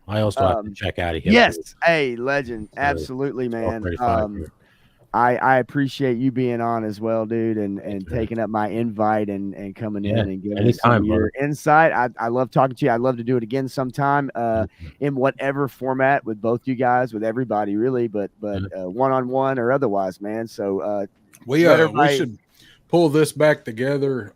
I also have to check out of here. Yes. Hey, legend. Absolutely, man. I appreciate you being on as well, dude, and taking up my invite and coming in and giving us some of your insight. I love talking to you. I'd love to do it again sometime in whatever format with both you guys, with everybody really, but one-on-one or otherwise, man. So we should pull this back together.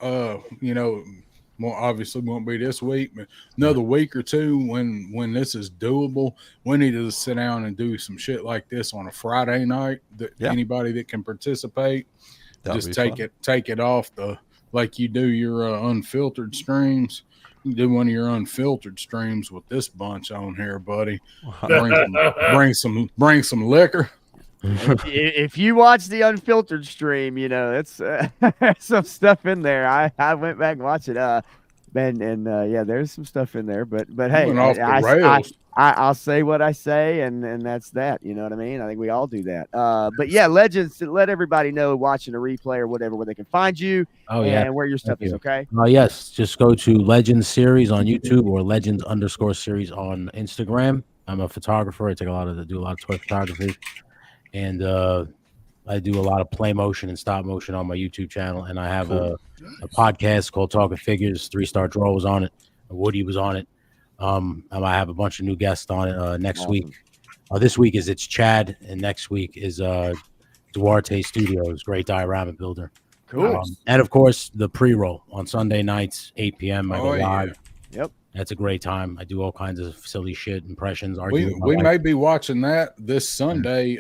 More obviously won't be this week, but another week or two when this is doable, we need to sit down and do some shit like this on a Friday night. Anybody that can participate, just take it off like you do your unfiltered streams. You do one of your unfiltered streams with this bunch on here, buddy. Bring some liquor. If you watch the unfiltered stream, it's some stuff in there. I went back and watched it. There's some stuff in there. But hey, I'll say what I say, and that's that. You know what I mean? I think we all do that. But yeah, legends. Let everybody know watching a replay or whatever where they can find you. And where your stuff is. Okay. Yes, just go to Legends Series on YouTube or Legends_series on Instagram. I'm a photographer. I do a lot of toy photography. And I do a lot of play motion and stop motion on my YouTube channel. And I have a podcast called Talking Figures. 3-Star Draw was on it. Woody was on it. I have a bunch of new guests on it next week. This week it's Chad, and next week is Duarte Studios, great diorama builder. Cool. And of course, the pre-roll on Sunday nights, 8 p.m. I go live. Yep. That's a great time. I do all kinds of silly shit, impressions. We may be watching that this Sunday.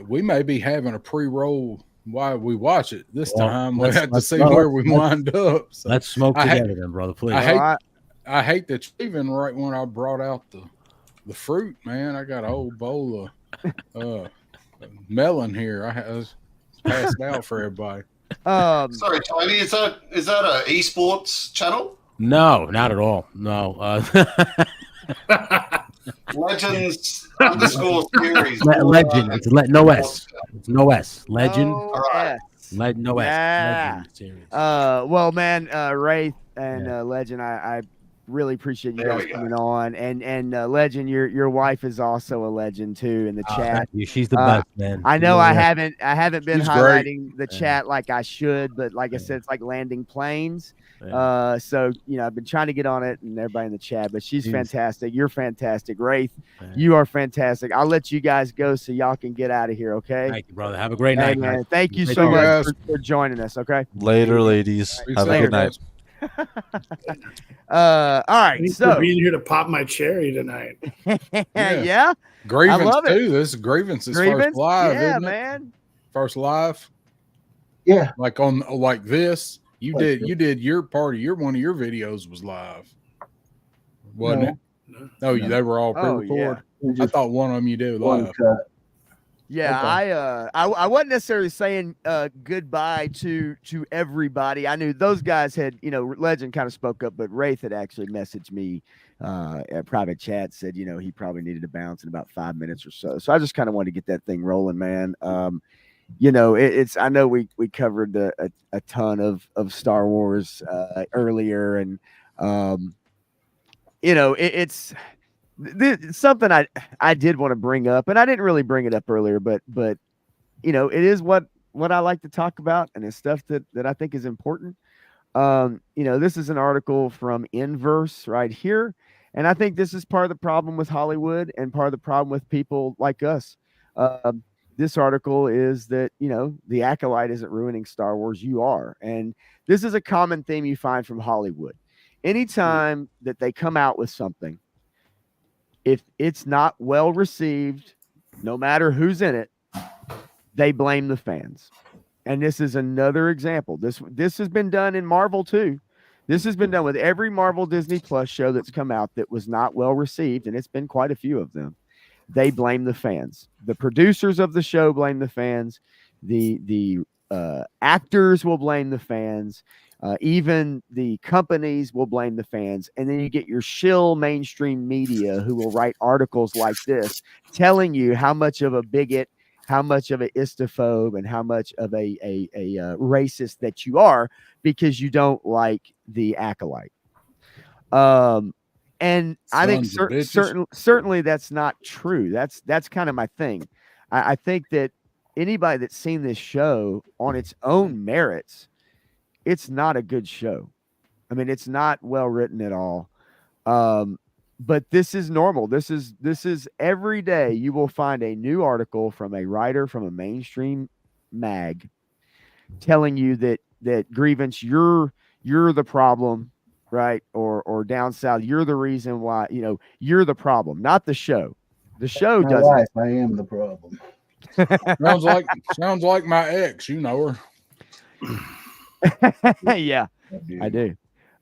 We may be having a pre-roll while we watch it this time. We'll have to see where we wind up. So let's smoke together then, brother, please. I hate that even right when I brought out the fruit, man. I got a whole bowl of melon here. I was passed out for everybody. Sorry, Tony, is that a esports channel? No, not at all. No. Legends _series. Legend. It's no S. It's no S. Legend. All right. No S. Yeah. Legend series. Well, man, Wraith and Legend, I really appreciate you guys coming on. And Legend, your wife is also a legend too in the chat. She's the best, man. I know I haven't been She's highlighting the chat like I should, but like I said, it's like landing planes. So I've been trying to get on it and everybody in the chat, but she's fantastic. You're fantastic. Wraith, you are fantastic. I'll let you guys go so y'all can get out of here. Okay. Thank you, brother. Have a great night, man. guys. Thank you so much for joining us. Okay. Later, ladies. Have a good night. All right. So being here to pop my cherry tonight. Yeah. Grievance too. This is Grievance's first live. Yeah, isn't man. First live. Yeah. Like this. You did your part of one of your videos was live, wasn't it? No, they were all pre-recorded. I thought one of them you did live. Yeah, okay. I wasn't necessarily saying goodbye to everybody. I knew those guys had, Legend kind of spoke up, but Wraith had actually messaged me at private chat, said, he probably needed to bounce in about 5 minutes or so. So I just kind of wanted to get that thing rolling, man. It's I know we covered a ton of Star Wars earlier, and it's something I did want to bring up, and I didn't really bring it up earlier, but it is what I like to talk about, and it's stuff that I think is important. This is an article from Inverse right here, and I think this is part of the problem with Hollywood and part of the problem with people like us. This article is that, the acolyte isn't ruining Star Wars. You are. And this is a common theme you find from Hollywood. anytime that they come out with something, if it's not well received, no matter who's in it, they blame the fans. And this is another example. This has been done in Marvel too. This has been done with every Marvel Disney Plus show that's come out that was not well received, and it's been quite a few of them. They blame the fans. The producers of the show blame the fans. The actors will blame the fans. Even the companies will blame the fans. And then you get your shill mainstream media who will write articles like this telling you how much of a bigot, how much of a istophobe, and how much of a racist that you are because you don't like the Acolyte. And I think certainly that's not true. That's kind of my thing. I think that anybody that's seen this show on its own merits, it's not a good show. I mean, it's not well written at all. But this is normal. This is every day you will find a new article from a writer from a mainstream mag telling you that Grievance, you're the problem, right? Or down south, you're the reason why, you're the problem, not the show. The show My doesn't. wife, I am the problem. sounds like my ex, you know her. Yeah, I do.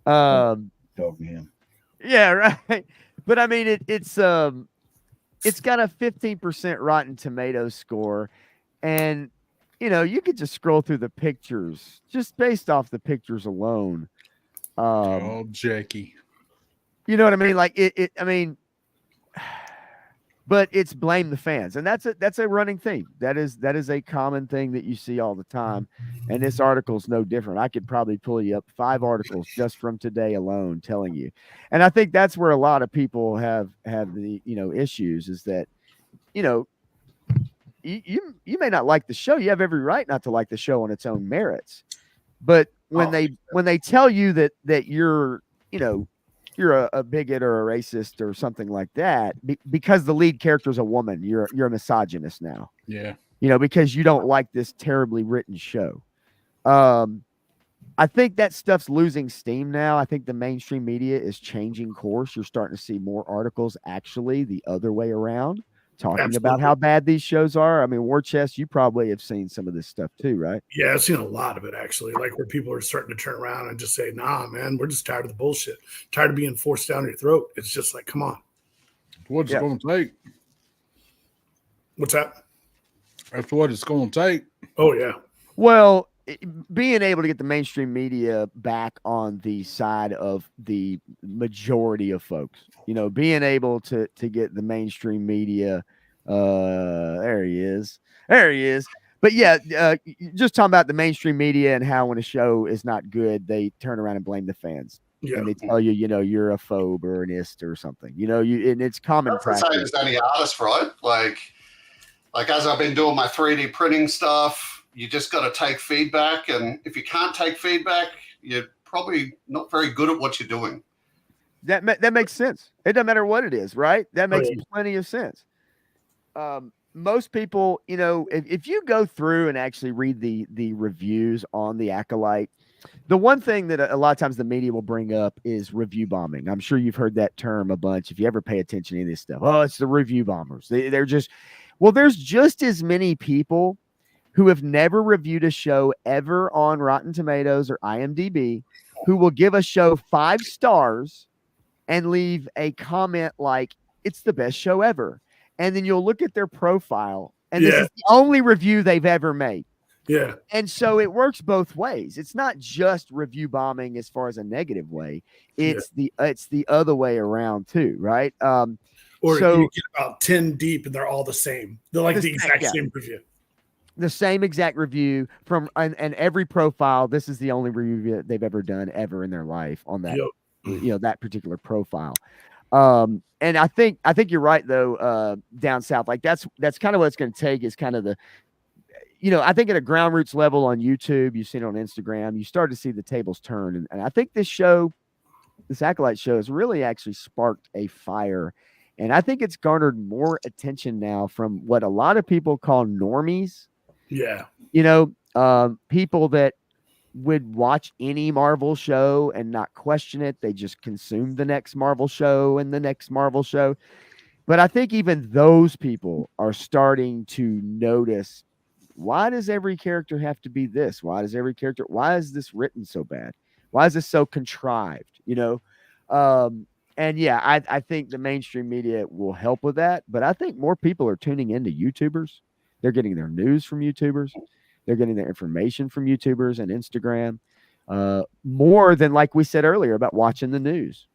Talk to him. Yeah, right. But I mean, it's got a 15% Rotten Tomatoes score, and you could just scroll through the pictures just based off the pictures alone. Jackie. You know what I mean? Like I mean, but it's blame the fans, and that's a running theme. That is a common thing that you see all the time, and this article is no different. I could probably pull you up 5 articles just from today alone telling you, and I think that's where a lot of people have the issues is that you may not like the show. You have every right not to like the show on its own merits, but when they tell you that you're you're a bigot or a racist or something like that because the lead character is a woman, you're a misogynist now. Yeah. Because you don't like this terribly written show. I think that stuff's losing steam now. I think the mainstream media is changing course. You're starting to see more articles actually the other way around talking about how bad these shows are. I mean, War Chest, you probably have seen some of this stuff too, right? Yeah, I've seen a lot of it actually. Like where people are starting to turn around and just say, "Nah, man, we're just tired of the bullshit. Tired of being forced down your throat." It's just like, come on. What's it going to take? What's that? That's what it's going to take. Oh yeah. Well, being able to get the mainstream media back on the side of the majority of folks, being able to get the mainstream media, there he is. But yeah, just talking about the mainstream media and how when a show is not good, they turn around and blame the fans. Yeah. And they tell you, you're a phobe or an ist or something, and it's common practice. That's the same as any artist, right? Like as I've been doing my 3D printing stuff, you just got to take feedback. And if you can't take feedback, you're probably not very good at what you're doing. That makes sense. It doesn't matter what it is, right? That makes plenty of sense. Most people, if you go through and actually read the reviews on the Acolyte, the one thing that a lot of times the media will bring up is review bombing. I'm sure you've heard that term a bunch. If you ever pay attention to any of this stuff, it's the review bombers. They're just, there's just as many people who have never reviewed a show ever on Rotten Tomatoes or IMDb who will give a show 5 stars and leave a comment like it's the best show ever. And then you'll look at their profile and this is the only review they've ever made. Yeah. And so it works both ways. It's not just review bombing as far as a negative way. It's the other way around too, right? Or you get about 10 deep and they're all the same. They're like the exact same review. The same exact review from and every profile. This is the only review they've ever done ever in their life on that, that particular profile. And I think you're right though. Down south, like that's kind of what it's going to take is kind of the, I think at a ground roots level on YouTube, you've seen it on Instagram, you start to see the tables turn, and I think this Acolyte show has really actually sparked a fire. And I think it's garnered more attention now from what a lot of people call normies. Yeah. People that would watch any Marvel show and not question it. They just consume the next Marvel show and the next Marvel show. But I think even those people are starting to notice, why does every character have to be this? Why is this written so bad? Why is this so contrived? And yeah, I think the mainstream media will help with that. But I think more people are tuning into YouTubers. They're getting their news from YouTubers. They're getting their information from YouTubers and Instagram, more than, like we said earlier, about watching the news.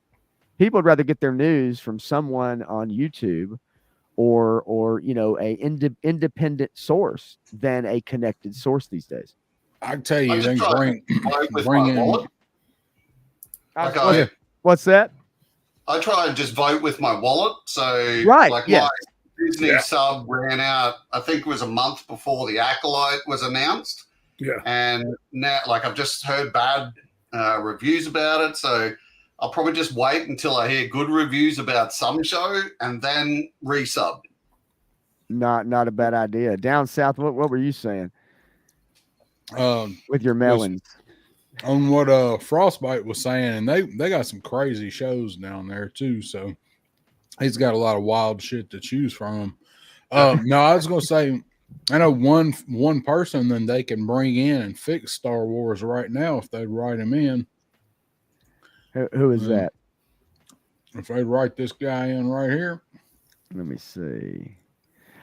People would rather get their news from someone on YouTube or independent source than a connected source these days. I tell you, they bring in. What's that? I try and just vote with my wallet. So, right, my Disney sub ran out, I think it was a month before the Acolyte was announced. Yeah. And now, I've just heard bad reviews about it. So I'll probably just wait until I hear good reviews about some show and then resub. Not a bad idea. Down south, what were you saying? With your melons. On what Frostbite was saying, and they got some crazy shows down there too. So he's got a lot of wild shit to choose from. No, I was gonna say, I know one person then they can bring in and fix Star Wars right now if they'd write him in. Who is that? If they write this guy in right here. Let me see.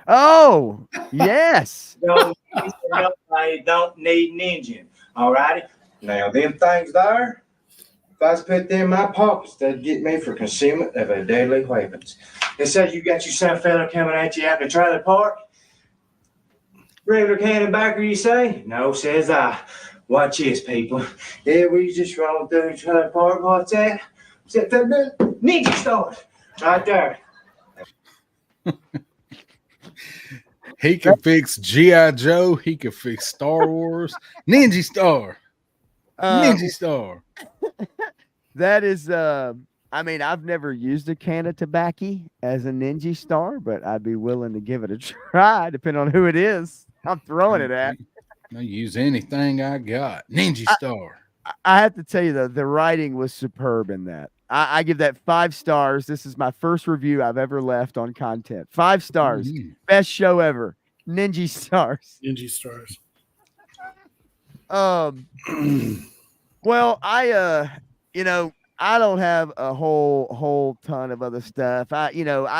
Oh, yes. I don't need an engine. All righty. Now, them things there, if I was put them in my pockets, they'd get me for concealment of a deadly weapons. They said you got your son fella coming at you out in the trailer park. Regular cannon-backer, you say? No, says I. Watch this, people. Yeah, we just rolled through the trailer park. What's that? Set the ninja stars right there. He can fix G.I. Joe. He can fix Star Wars. Ninja Star. Ninja Star. That is, I've never used a can of tobacco as a Ninja Star, but I'd be willing to give it a try, depending on who it is I'm throwing it at. I use anything I got. Ninja Star. I have to tell you, though, the writing was superb in that. I give that 5 stars. This is my first review I've ever left on content. 5 stars. Mm-hmm. Best show ever. Ninja Stars. Ninja Stars. Well, I don't have a whole ton of other stuff. I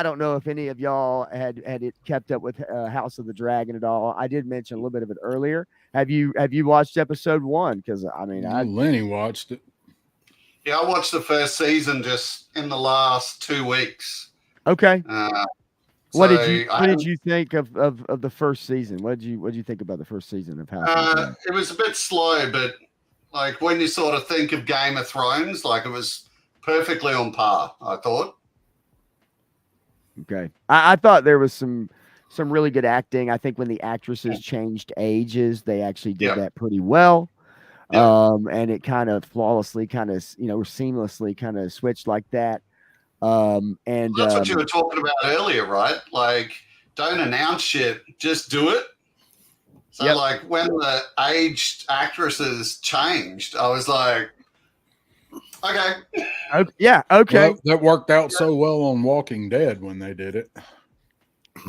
don't know if any of y'all had it kept up with House of the Dragon at all. I did mention a little bit of it earlier. Have you watched episode 1? Because Lenny watched it. Yeah, I watched the first season just in the last 2 weeks. Okay. What did you think of the first season? What did you think about the first season of House of the Dragon? It was a bit slow, but when you sort of think of Game of Thrones, it was perfectly on par, I thought. Okay. I thought there was some really good acting. I think when the actresses changed ages, they actually did that pretty well. And it kind of flawlessly seamlessly kind of switched like that. And that's what you were talking about earlier, right? Don't announce shit, just do it. So when the aged actresses changed, I was like, okay. Yeah, okay. Well, that worked out so well on Walking Dead when they did it.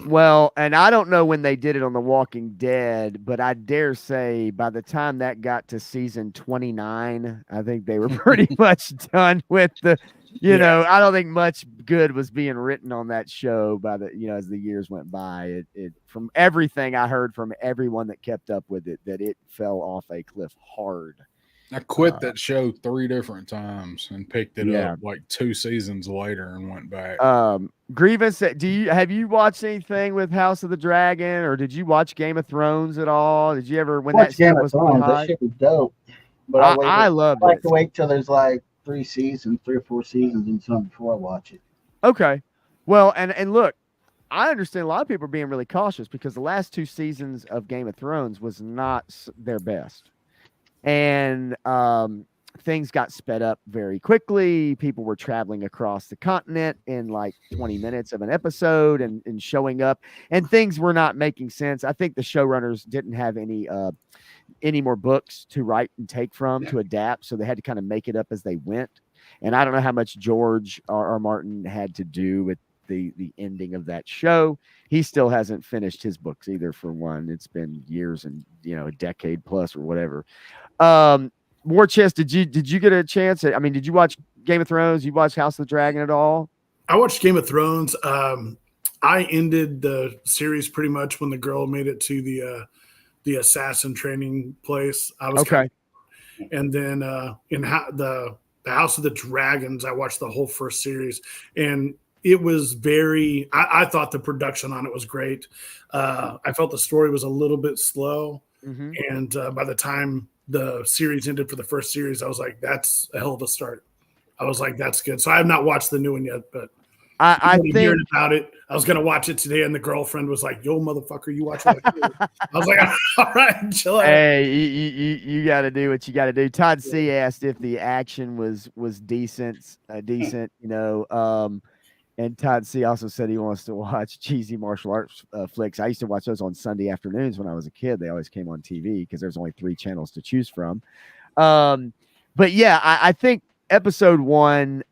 Well, and I don't know when they did it on The Walking Dead, but I dare say by the time that got to season 29, I think they were pretty much done with the, I don't think much good was being written on that show by as the years went by. It from everything I heard from everyone that kept up with it, that it fell off a cliff hard. I quit that show 3 different times and picked it up 2 seasons later and went back. Grievance, have you watched anything with House of the Dragon, or did you watch Game of Thrones at all? Did you ever that shit was that shit was dope? But I loved it. I like to wait till there's 3 or 4 seasons and something before I watch it. Okay. Well, and look, I understand a lot of people are being really cautious because the last 2 seasons of Game of Thrones was not their best. And things got sped up very quickly. People were traveling across the continent in 20 minutes of an episode and showing up, and things were not making sense. I think the showrunners didn't have any any more books to write and take from to adapt, so they had to kind of make it up as they went. And I don't know how much George R. Martin had to do with the ending of that show. He still hasn't finished his books either. For one, it's been years and a decade plus or whatever. War Chest, did you get a chance? I mean, did you watch Game of Thrones? You watch House of the Dragon at all? I watched Game of Thrones. I ended the series pretty much when the girl made it to the assassin training place. I was okay. And then in the House of the Dragons, I watched the whole first series, and it was very. I thought the production on it was great. I felt the story was a little bit slow, and by the time the series ended for the first series, I was like, "That's a hell of a start." I was like, "That's good." So I have not watched the new one yet, but I think hearing about it. I was gonna watch it today, and the girlfriend was like, "Yo, motherfucker, you watch it?" I was like, "All right, chill out." Hey, you got to do what you got to do. Todd C asked if the action was decent, and Todd C also said he wants to watch cheesy martial arts flicks. I used to watch those on Sunday afternoons when I was a kid. They always came on TV because there's only 3 channels to choose from. But yeah, I think episode 1.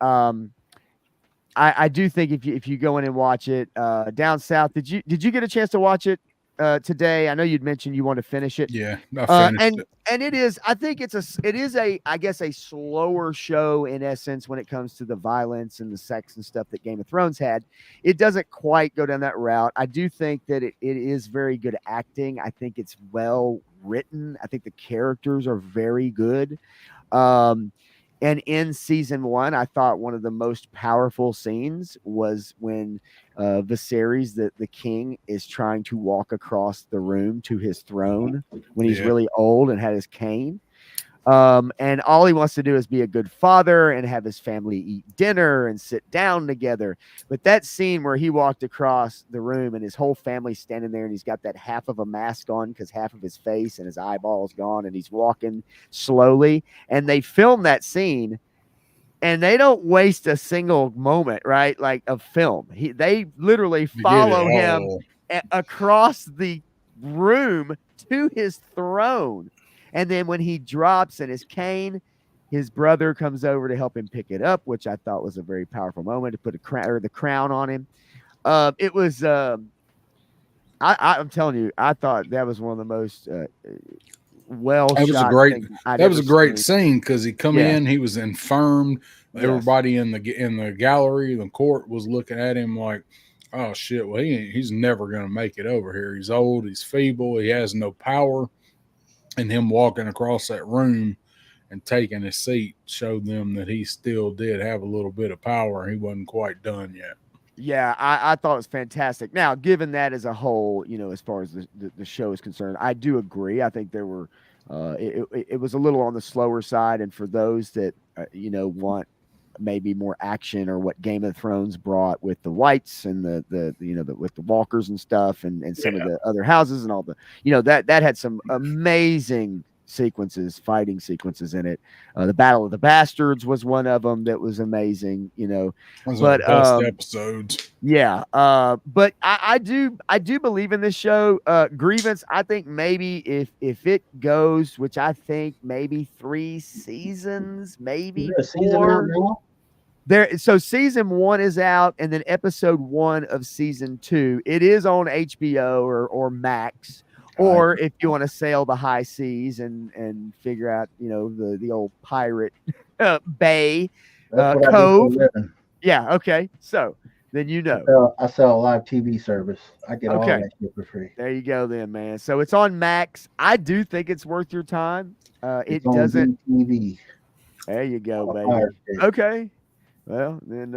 I do think if you go in and watch it down south, did you get a chance to watch it today? I know you'd mentioned you want to finish it. Yeah, I finished it. And it is. I think it is a slower show in essence when it comes to the violence and the sex and stuff that Game of Thrones had. It doesn't quite go down that route. I do think that it is very good acting. I think it's well written. I think the characters are very good. And in season 1, I thought one of the most powerful scenes was when Viserys, the king, is trying to walk across the room to his throne when he's really old and had his cane. And all he wants to do is be a good father and have his family eat dinner and sit down together. But that scene where he walked across the room and his whole family's standing there and he's got that half of a mask on because half of his face and his eyeballs gone and he's walking slowly. And they film that scene and they don't waste a single moment, right? Like of film. They literally follow him across the room to his throne. And then when he drops in his cane, his brother comes over to help him pick it up, which I thought was a very powerful moment to put the crown on him. It was, I'm telling you, I thought that was one of the most well shot. That was a great scene because he come in, he was infirmed. Everybody in the gallery, the court was looking at him like, oh shit, well he's never gonna make it over here. He's old, he's feeble, he has no power. And him walking across that room and taking his seat showed them that he still did have a little bit of power. He wasn't quite done yet. Yeah, I thought it was fantastic. Now, given that as a whole, as far as the show is concerned, I do agree. I think there were it was a little on the slower side, and for those that want maybe more action or what Game of Thrones brought with the whites and the with the walkers and stuff and some of the other houses and all the that had some amazing fighting sequences in it. The Battle of the Bastards was one of them that was amazing. One of the best episodes. Yeah, but I do believe in this show. Grievance, I think maybe if it goes, which I think maybe 3 seasons, maybe 4. So season 1 is out, and then episode 1 of season 2. It is on HBO or Max, or if you want to sail the high seas and figure out the old pirate bay cove. Yeah, okay. So then I sell a live TV service. I get all that shit for free. There you go, then, man. So it's on Max. I do think it's worth your time. It on doesn't. TV. There you go, baby. Okay. Well, then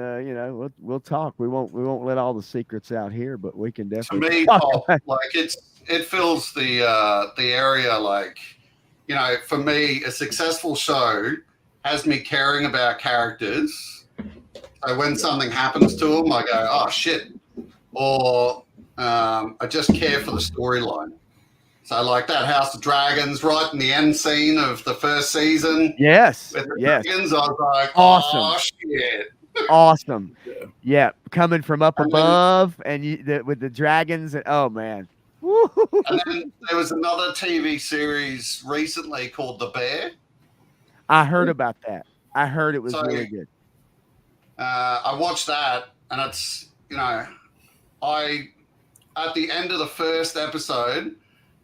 we'll talk. We won't let all the secrets out here, but we can definitely. To me, Paul, like it fills the area like, for me, a successful show has me caring about characters. So when something happens to them, I go, oh shit, or I just care for the storyline. So like that House of Dragons, right in the end scene of the first season. Yes. With the dragons, I was like, awesome. Oh shit. Awesome. Yeah. Coming from up above and with the dragons. And, oh man. And then there was another TV series recently called The Bear. I heard about that. I heard it was So, really good. I watched that, and it's, at the end of the first episode,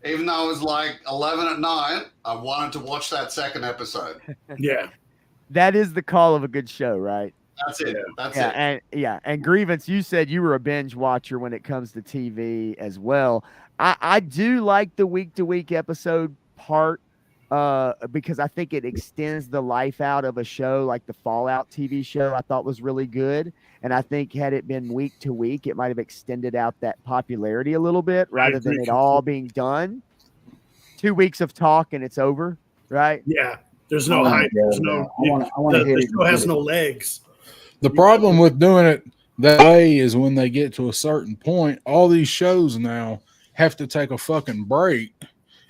even though it was like 11 at night, I wanted to watch that second episode. Yeah. That is the call of a good show, right? That's it. That's it. And Grievance, you said you were a binge watcher when it comes to TV as well. I do like the week-to-week episode part because I think it extends the life out of a show like the Fallout TV show I thought was really good. And I think had it been week to week, it might have extended out that popularity a little bit rather than it all being done. 2 weeks of talk and it's over, right? Yeah. There's no hype. There's no. The show has no legs. The problem with doing it that way is when they get to a certain point, all these shows now have to take a fucking break,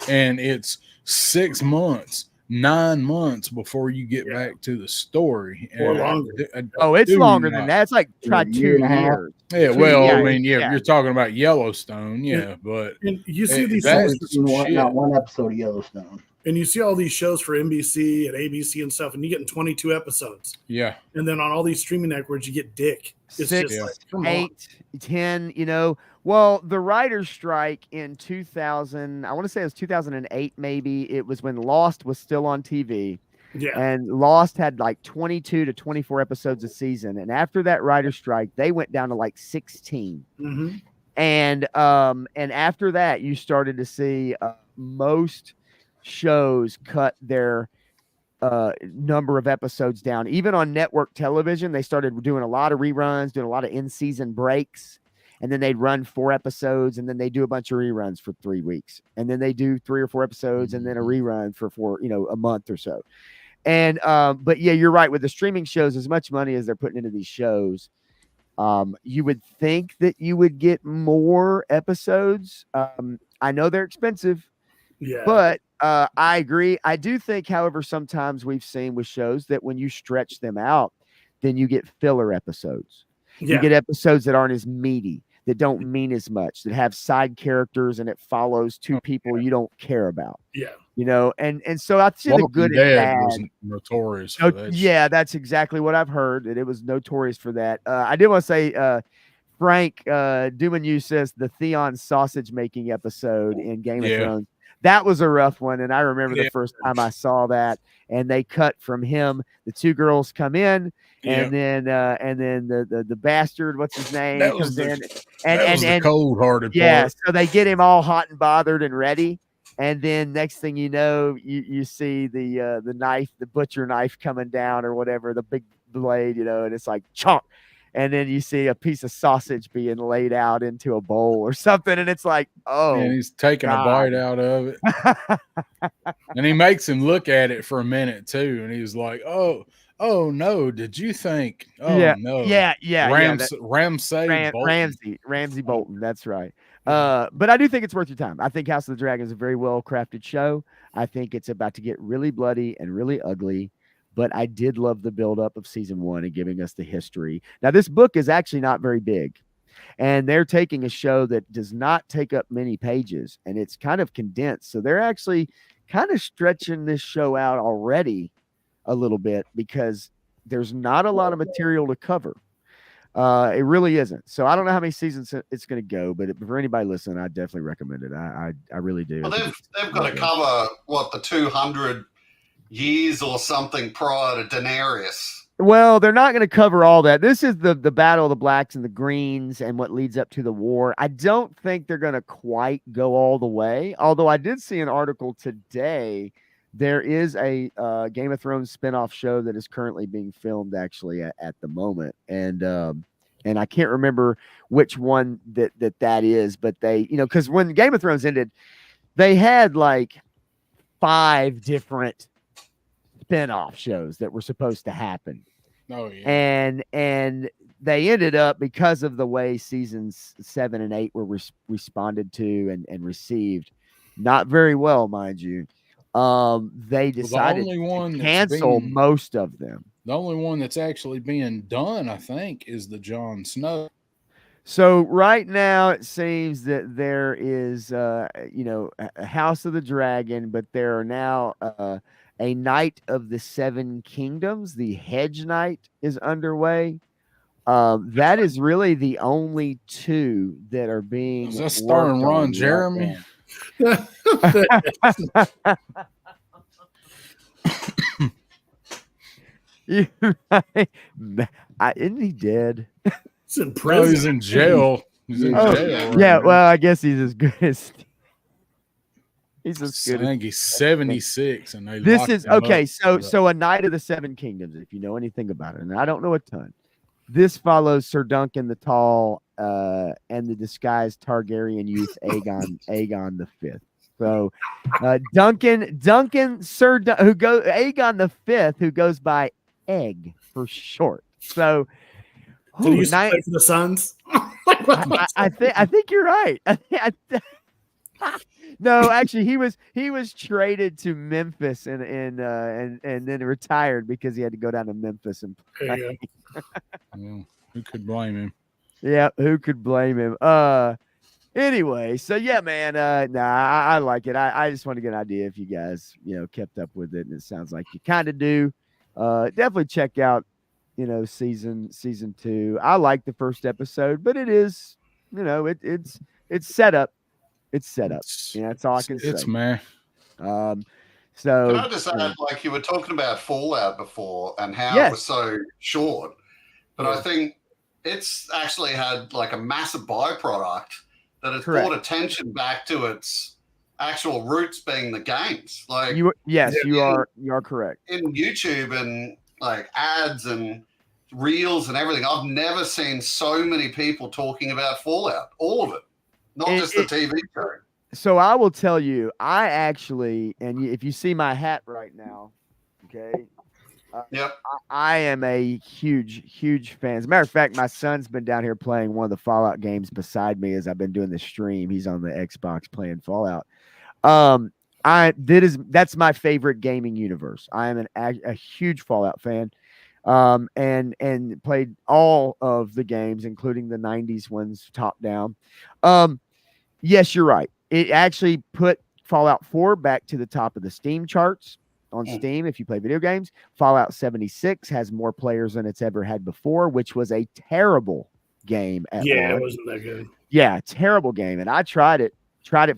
and it's 6 months, 9 months before you get back to the story. Or longer. It's longer than that. It's like try 2 years. Yeah, well, I mean, you're talking about Yellowstone, but and you see these shows, not one episode of Yellowstone. And you see all these shows for NBC and ABC and stuff, and you're getting 22 episodes. Yeah. And then on all these streaming networks, you get dick. It's 6, just like, come 8, on. 10, Well, the writer's strike in 2000, I want to say it was 2008, maybe. It was when Lost was still on TV. Yeah. And Lost had like 22 to 24 episodes a season. And after that writer's strike, they went down to like 16. Mm-hmm. And after that, you started to see most shows cut their number of episodes down. Even on network television, they started doing a lot of reruns, doing a lot of in-season breaks, and then they'd run 4 episodes, and then they do a bunch of reruns for 3 weeks, and then they do 3 or 4 episodes, and then a rerun for a month or so. And but yeah, you're right. With the streaming shows, as much money as they're putting into these shows, you would think that you would get more episodes. I know they're expensive. Yeah. But I agree. I do think, however, sometimes we've seen with shows that when you stretch them out, then you get filler episodes. Yeah. You get episodes that aren't as meaty, that don't mean as much, that have side characters and it follows 2 people you don't care about. Yeah. And so I'd say the good and bad. Was notorious for that. Yeah, that's exactly what I've heard. That it was notorious for that. I did want to say, Frank Dumanu says the Theon sausage making episode in Game of Thrones. That was a rough one, and I remember the first time I saw that. And they cut from him. The 2 girls come in, and then the bastard, what's his name, comes in, and the cold-hearted part. So they get him all hot and bothered and ready, and then next thing you know, you see the knife, the butcher knife coming down or whatever, the big blade, and it's like chomp. And then you see a piece of sausage being laid out into a bowl or something. And it's like, oh. And he's taking a bite out of it. And he makes him look at it for a minute, too. And he's like, oh, no. Did you think? Oh, no. Yeah. Ramsay Bolton. That's right. But I do think it's worth your time. I think House of the Dragon is a very well-crafted show. I think it's about to get really bloody and really ugly. But I did love the buildup of season 1 and giving us the history. Now, this book is actually not very big, and they're taking a show that does not take up many pages, and it's kind of condensed. So they're actually kind of stretching this show out already a little bit because there's not a lot of material to cover. It really isn't. So I don't know how many seasons it's going to go, but for anybody listening, I definitely recommend it. I really do. Well, they've got to cover the 200 years or something prior to Daenerys. Well, they're not going to cover all that. This is the battle of the blacks and the greens and what leads up to the war. I don't think they're going to quite go all the way. Although I did see an article today. There is a Game of Thrones spinoff show that is currently being filmed actually at the moment. And I can't remember which one that is, but they, because when Game of Thrones ended, they had like 5 different spin-off shows that were supposed to happen. Oh yeah. And they ended up, because of the way seasons 7 and 8 were responded to and received, not very well, mind you. They decided to cancel most of them. The only one that's actually being done, I think, is the Jon Snow. So right now it seems that there is, a House of the Dragon, but there are now a Knight of the Seven Kingdoms. The Hedge Knight is underway. That is really the only two that are being Is that starring worked Ron on Jeremy? right now. Isn't he dead? He's in No, prison. he's in jail. He's in Oh, jail. Right yeah. now. Well, I guess he's as good as he's as good as. Saying he's 76, and they This locked is him okay. up. So a Knight of the Seven Kingdoms, if you know anything about it, and I don't know a ton. This follows Sir Duncan the Tall and the disguised Targaryen youth Aegon the Fifth. So Aegon the Fifth, who goes by Egg for short. So Did he used to play for the Suns? I think you're right. No, actually, he was traded to Memphis and then retired because he had to go down to Memphis and play. Well, who could blame him? Yeah, who could blame him? Anyway, so yeah, man. I like it. I just want to get an idea if you guys, kept up with it, and it sounds like you kind of do. Definitely check out, season 2. I like the first episode, but it is, it's set up. It's set up. That's all I can say. It's man. So can I just add, like you were talking about Fallout before and how Yes. it was so short, but I think it's actually had like a massive byproduct that has Correct. brought attention back to its actual roots being the games. Like you are correct. In YouTube and like ads and reels and everything, I've never seen so many people talking about Fallout. All of it, not just the TV show. So I will tell you, I actually, and if you see my hat right now, okay. Yep. I am a huge fan. As a matter of fact, my son's been down here playing one of the Fallout games beside me as I've been doing the stream. He's on the Xbox playing Fallout. That's my favorite gaming universe. I am a huge Fallout fan. And played all of the games, including the 90s ones top down. Yes, you're right. It actually put Fallout 4 back to the top of the Steam charts on Steam. If you play video games, Fallout 76 has more players than it's ever had before, which was a terrible game. It wasn't that good. Yeah, terrible game. And I tried it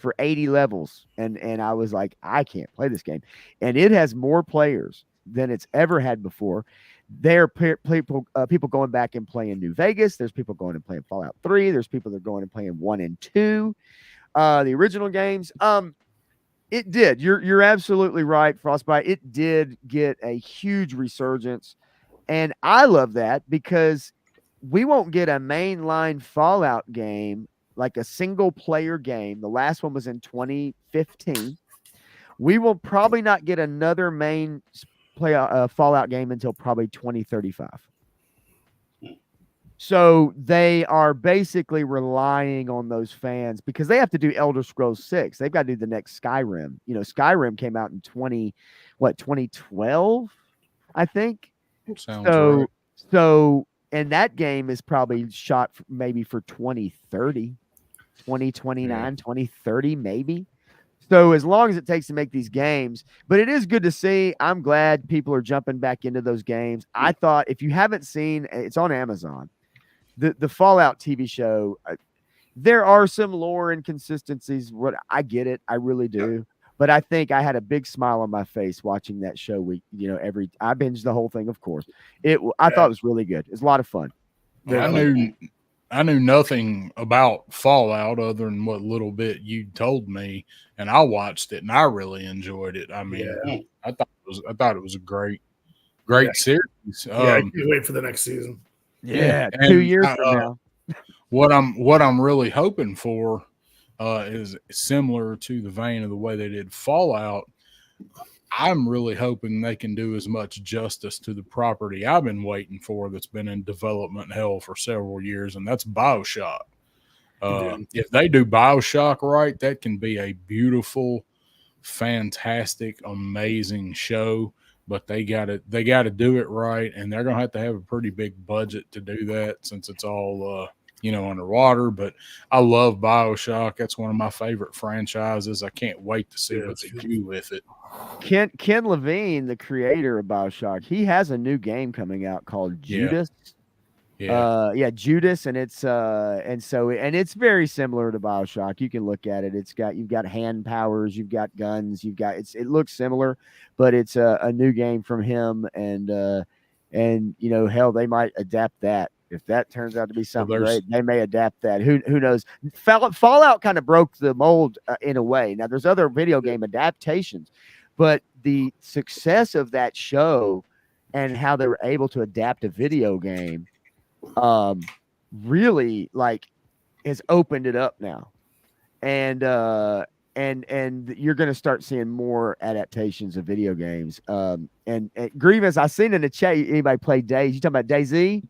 for 80 levels, and I was like, I can't play this game. And it has more players than it's ever had before. There are people going back and playing New Vegas. There's people going and playing Fallout 3. There's people that are going and playing 1 and 2, the original games. It did. You're absolutely right, Frostbite. It did get a huge resurgence, and I love that because we won't get a mainline Fallout game, like a single player game. The last one was in 2015. We will probably not get another main Fallout game until probably 2035. So they are basically relying on those fans because they have to do Elder Scrolls 6. They've got to do the next Skyrim. Skyrim came out in 2012, I think. Sounds right. So, and that game is probably shot maybe for 2030, 2029, 2030, maybe. So as long as it takes to make these games, but it is good to see. I'm glad people are jumping back into those games. I thought if you haven't seen, it's on Amazon, the Fallout TV show. There are some lore inconsistencies. What I get it, I really do. But I think I had a big smile on my face watching that show. I binged the whole thing, of course. I thought it was really good. It's a lot of fun. I knew nothing about Fallout other than what little bit you told me, and I watched it and I really enjoyed it. I mean, I thought it was a great series. I can't wait for the next season. Yeah, 2 years from now. What I'm really hoping for is similar to the vein of the way they did Fallout. I'm really hoping they can do as much justice to the property I've been waiting for that's been in development hell for several years, and that's BioShock. If they do BioShock right, that can be a beautiful, fantastic, amazing show. But they got to do it right, and they're gonna have to have a pretty big budget to do that, since it's all underwater. But I love BioShock. That's one of my favorite franchises. I can't wait to see what they do with it. Ken Levine, the creator of BioShock, he has a new game coming out called Judas. Judas, and it's it's very similar to BioShock. You can look at it. You've got hand powers, you've got guns, it looks similar, but it's a new game from him, and hell, they might adapt that. If that turns out to be something great, they may adapt that. Who knows? Fallout kind of broke the mold in a way. Now there's other video game adaptations, but the success of that show and how they were able to adapt a video game really has opened it up now, and you're going to start seeing more adaptations of video games. And Grievous, I seen in the chat, anybody play DayZ? You talking about DayZ?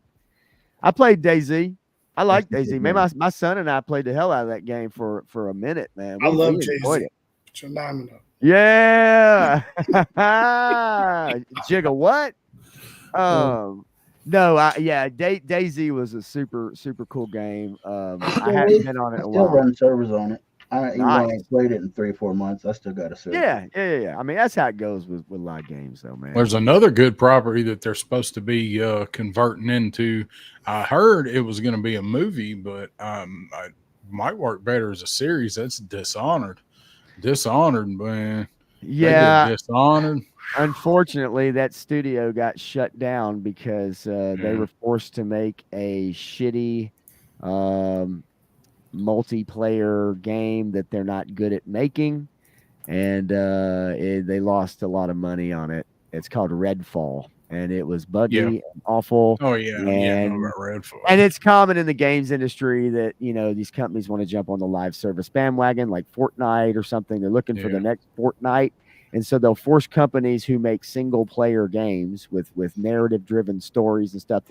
I played DayZ. I like DayZ. Man, my son and I played the hell out of that game for a minute, man. I love DayZ. Phenomenal. Yeah. Jigga what? No, DayZ was a super cool game. I haven't been on it in a while. Still run servers on it. Even though I ain't played it in 3 or 4 months, I still got a server. Yeah. I mean, that's how it goes with a lot of games, though, man. There's another good property that they're supposed to be converting into. I heard it was going to be a movie, but it might work better as a series. That's Dishonored. Dishonored, man. Yeah. Dishonored. Unfortunately, that studio got shut down because they were forced to make a shitty multiplayer game that they're not good at making, and they lost a lot of money on it. It's called Redfall, and it was buggy and awful. Oh yeah, Redfall. And it's common in the games industry that these companies want to jump on the live service bandwagon, like Fortnite or something. They're looking for the next Fortnite. And so they'll force companies who make single player games with narrative driven stories and stuff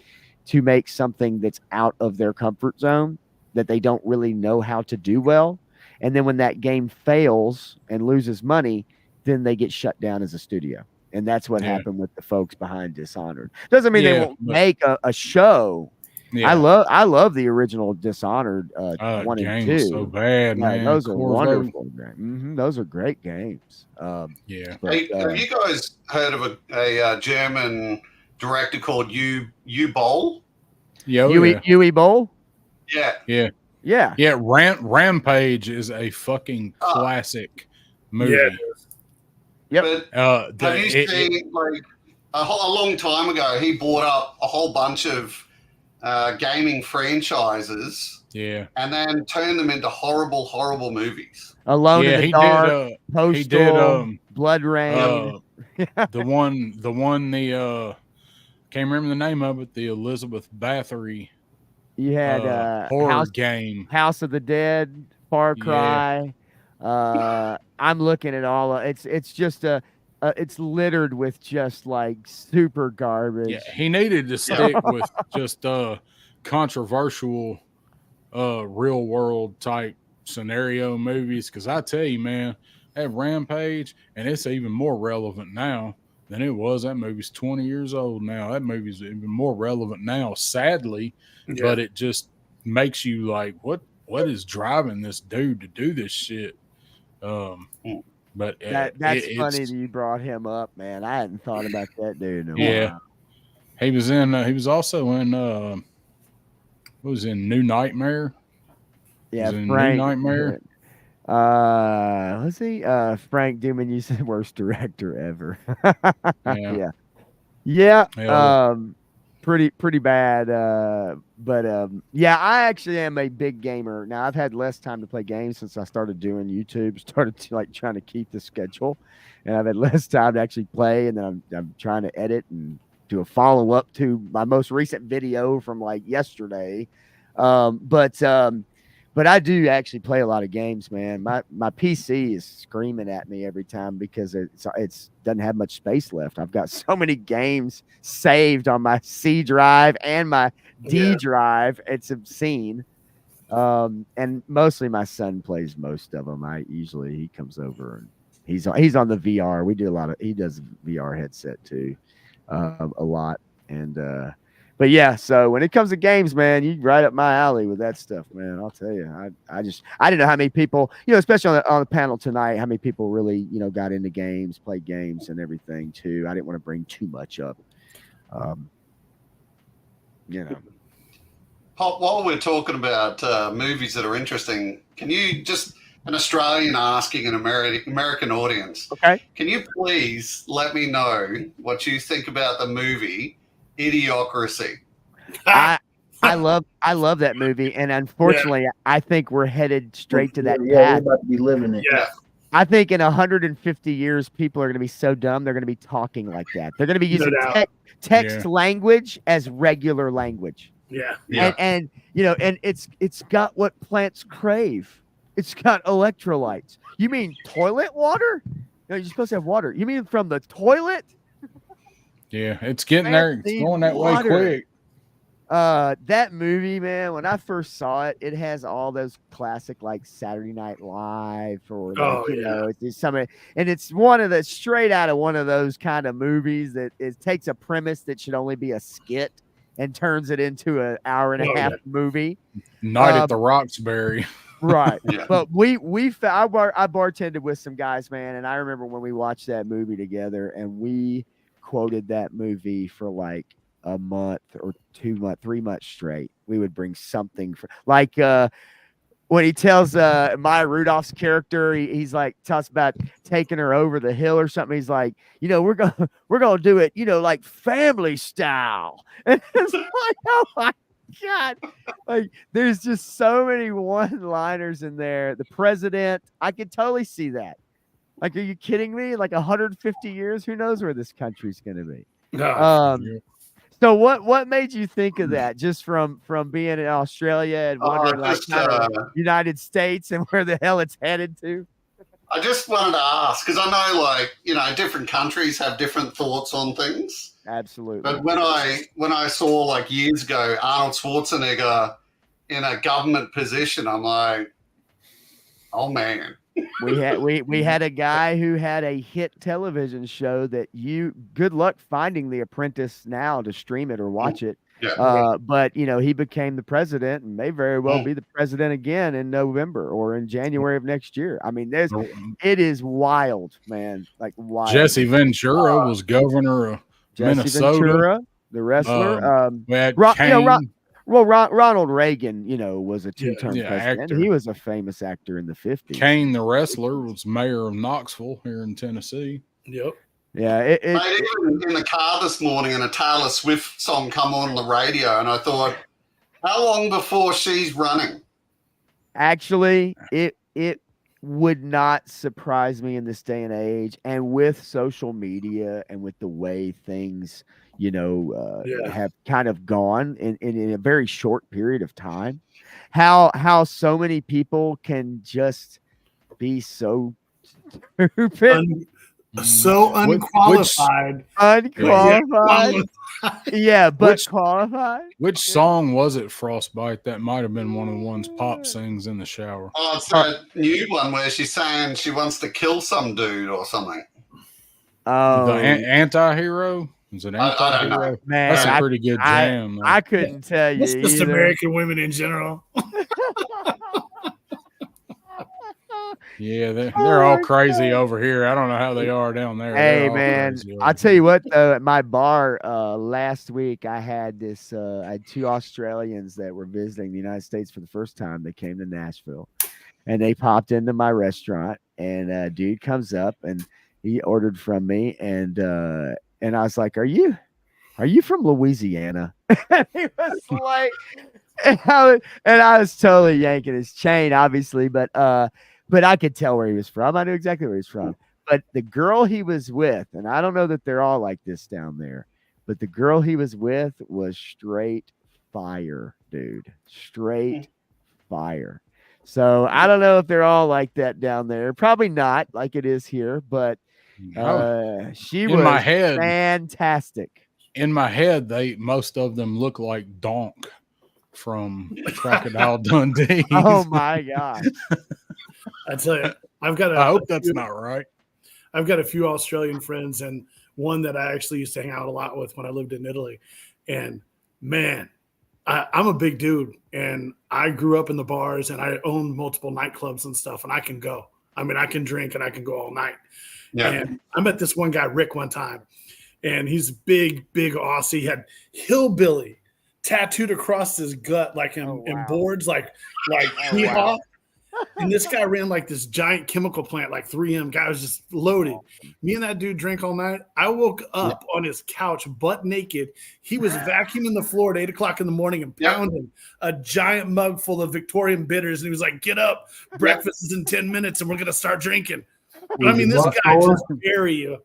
to make something that's out of their comfort zone that they don't really know how to do well. And then when that game fails and loses money, then they get shut down as a studio. And that's what happened with the folks behind Dishonored. Doesn't mean they won't make a show. Yeah. I love the original Dishonored 1 and 2. So bad, man. Those are wonderful games. Those are great games. Have you guys heard of a German director called U-Boll? Uwe Boll? Yeah. Rampage is a fucking classic movie. Yeah. But have you seen a long time ago? He bought up a whole bunch of gaming franchises, and then turned them into horrible movies. Alone in the Dark, Postal, Blood Rain. The one can't remember the name of it. The Elizabeth Bathory. You had horror game, House of the Dead, Far Cry. I'm looking at all. It's just it's littered with just like super garbage. Yeah, he needed to stick with just controversial, real world type scenario movies. Because I tell you, man, that Rampage, and it's even more relevant now than it was. That movie's 20 years old now. That movie's even more relevant now, sadly. Yeah. But it just makes you like, what is driving this dude to do this shit? But that's funny that you brought him up, man. I hadn't thought about that dude in a while. He was in. He was also in. What was in New Nightmare? Yeah, Frank. New Nightmare. Let's see. Frank Duman, you said worst director ever. Yeah. Pretty bad. Yeah, I actually am a big gamer. Now I've had less time to play games since I started doing YouTube, started trying to keep the schedule, and I've had less time to actually play, and then I'm trying to edit and do a follow-up to my most recent video from yesterday. But I do actually play a lot of games, man. My PC is screaming at me every time because it's doesn't have much space left. I've got so many games saved on my C drive and my D drive. It's obscene. And mostly my son plays most of them. He comes over and he's on the VR. He does VR headset too, a lot. And But yeah, so when it comes to games, man, you right up my alley with that stuff, man. I'll tell you, I didn't know how many people, especially on the panel tonight, how many people really, got into games, played games and everything too. I didn't want to bring too much up. Pop, while we're talking about movies that are interesting, can you just, an Australian asking an American audience, okay, can you please let me know what you think about the movie Idiocracy? I love that movie, and unfortunately, I think we're headed straight to that path. We're about to be living it. Yeah. I think in 150 years, people are going to be so dumb they're going to be talking like that. They're going to be using text language as regular language. Yeah. And it's got what plants crave. It's got electrolytes. You mean toilet water? No, you're supposed to have water. You mean from the toilet? Yeah, it's getting there. It's going that way quick. That movie, man, when I first saw it, it has all those classic like Saturday Night Live or it's something, and it's straight out of one of those kind of movies that it takes a premise that should only be a skit and turns it into an hour and a half movie. Night at the Roxbury. Right. Yeah. But I bartended with some guys, man, and I remember when we watched that movie together and we quoted that movie for like a month or 3 months straight. We would bring something for like when he tells Maya Rudolph's character, he's like talks about taking her over the hill or something. He's like, we're gonna do it, like family style. And it's like, oh my God, like there's just so many one-liners in there. The president, I could totally see that. Like, are you kidding me? Like 150 years, who knows where this country's gonna be? So what made you think of that? Just from being in Australia and wondering United States and where the hell it's headed to? I just wanted to ask because I know, different countries have different thoughts on things. Absolutely. But when I saw like years ago Arnold Schwarzenegger in a government position, I'm like, oh man. We had a guy who had a hit television show that good luck finding The Apprentice now to stream it or watch it. Yeah. But he became the president and may very well be the president again in November or in January of next year. I mean, it is wild, man. Like wild. Jesse Ventura was governor of Minnesota. Ventura, the wrestler. We had Kane. Ronald Reagan, was a two-term president. Actor. He was a famous actor in the 50s. Kane, the wrestler, was mayor of Knoxville here in Tennessee. Yep. Yeah. Even in the car this morning, and a Taylor Swift song come on the radio, and I thought, how long before she's running? Actually, it would not surprise me in this day and age, and with social media and with the way things have kind of gone in a very short period of time, how so many people can just be so stupid, so unqualified. Yeah, but qualified. Which song was it, Frostbite? That might have been one of the ones Pop sings in the shower. Oh, it's that new one where she's saying she wants to kill some dude or something. Oh, the anti-hero? Is it anti-hero? Man, that's a pretty good jam. I couldn't tell you. It's just American women in general. Yeah, they're all crazy over here. I don't know how they are down there. Hey, man, I'll tell you what, though, at my bar last week, I had I had two Australians that were visiting the United States for the first time. They came to Nashville, and they popped into my restaurant, and a dude comes up, and he ordered from me, and I was like, are you from Louisiana? And he was like, and I was totally yanking his chain, obviously, but I could tell where he was from. I knew exactly where he's from. But the girl he was with, and I don't know that they're all like this down there, but the girl he was with was straight fire, dude. Straight fire. So I don't know if they're all like that down there. Probably not like it is here, but she was my head, fantastic. In my head, most of them look like Donk from Crocodile Dundee. Oh my gosh. I tell you, I hope that's not right. I've got a few Australian friends, and one that I actually used to hang out a lot with when I lived in Italy. And Man, I'm a big dude, and I grew up in the bars, and I own multiple nightclubs and stuff, and I can go. I mean, I can drink and I can go all night. Yeah. And I met this one guy, Rick, one time, and he's big Aussie. He had hillbilly tattooed across his gut, like in boards, like hee haw. And this guy ran like this giant chemical plant, like 3M. Guy was just loaded. Me and that dude drank all night. I woke up on his couch, butt naked. He was vacuuming the floor at 8 o'clock in the morning and pounding a giant mug full of Victorian bitters. And he was like, "Get up, breakfast is in 10 minutes, and we're gonna start drinking." But I mean, this guy just bury you.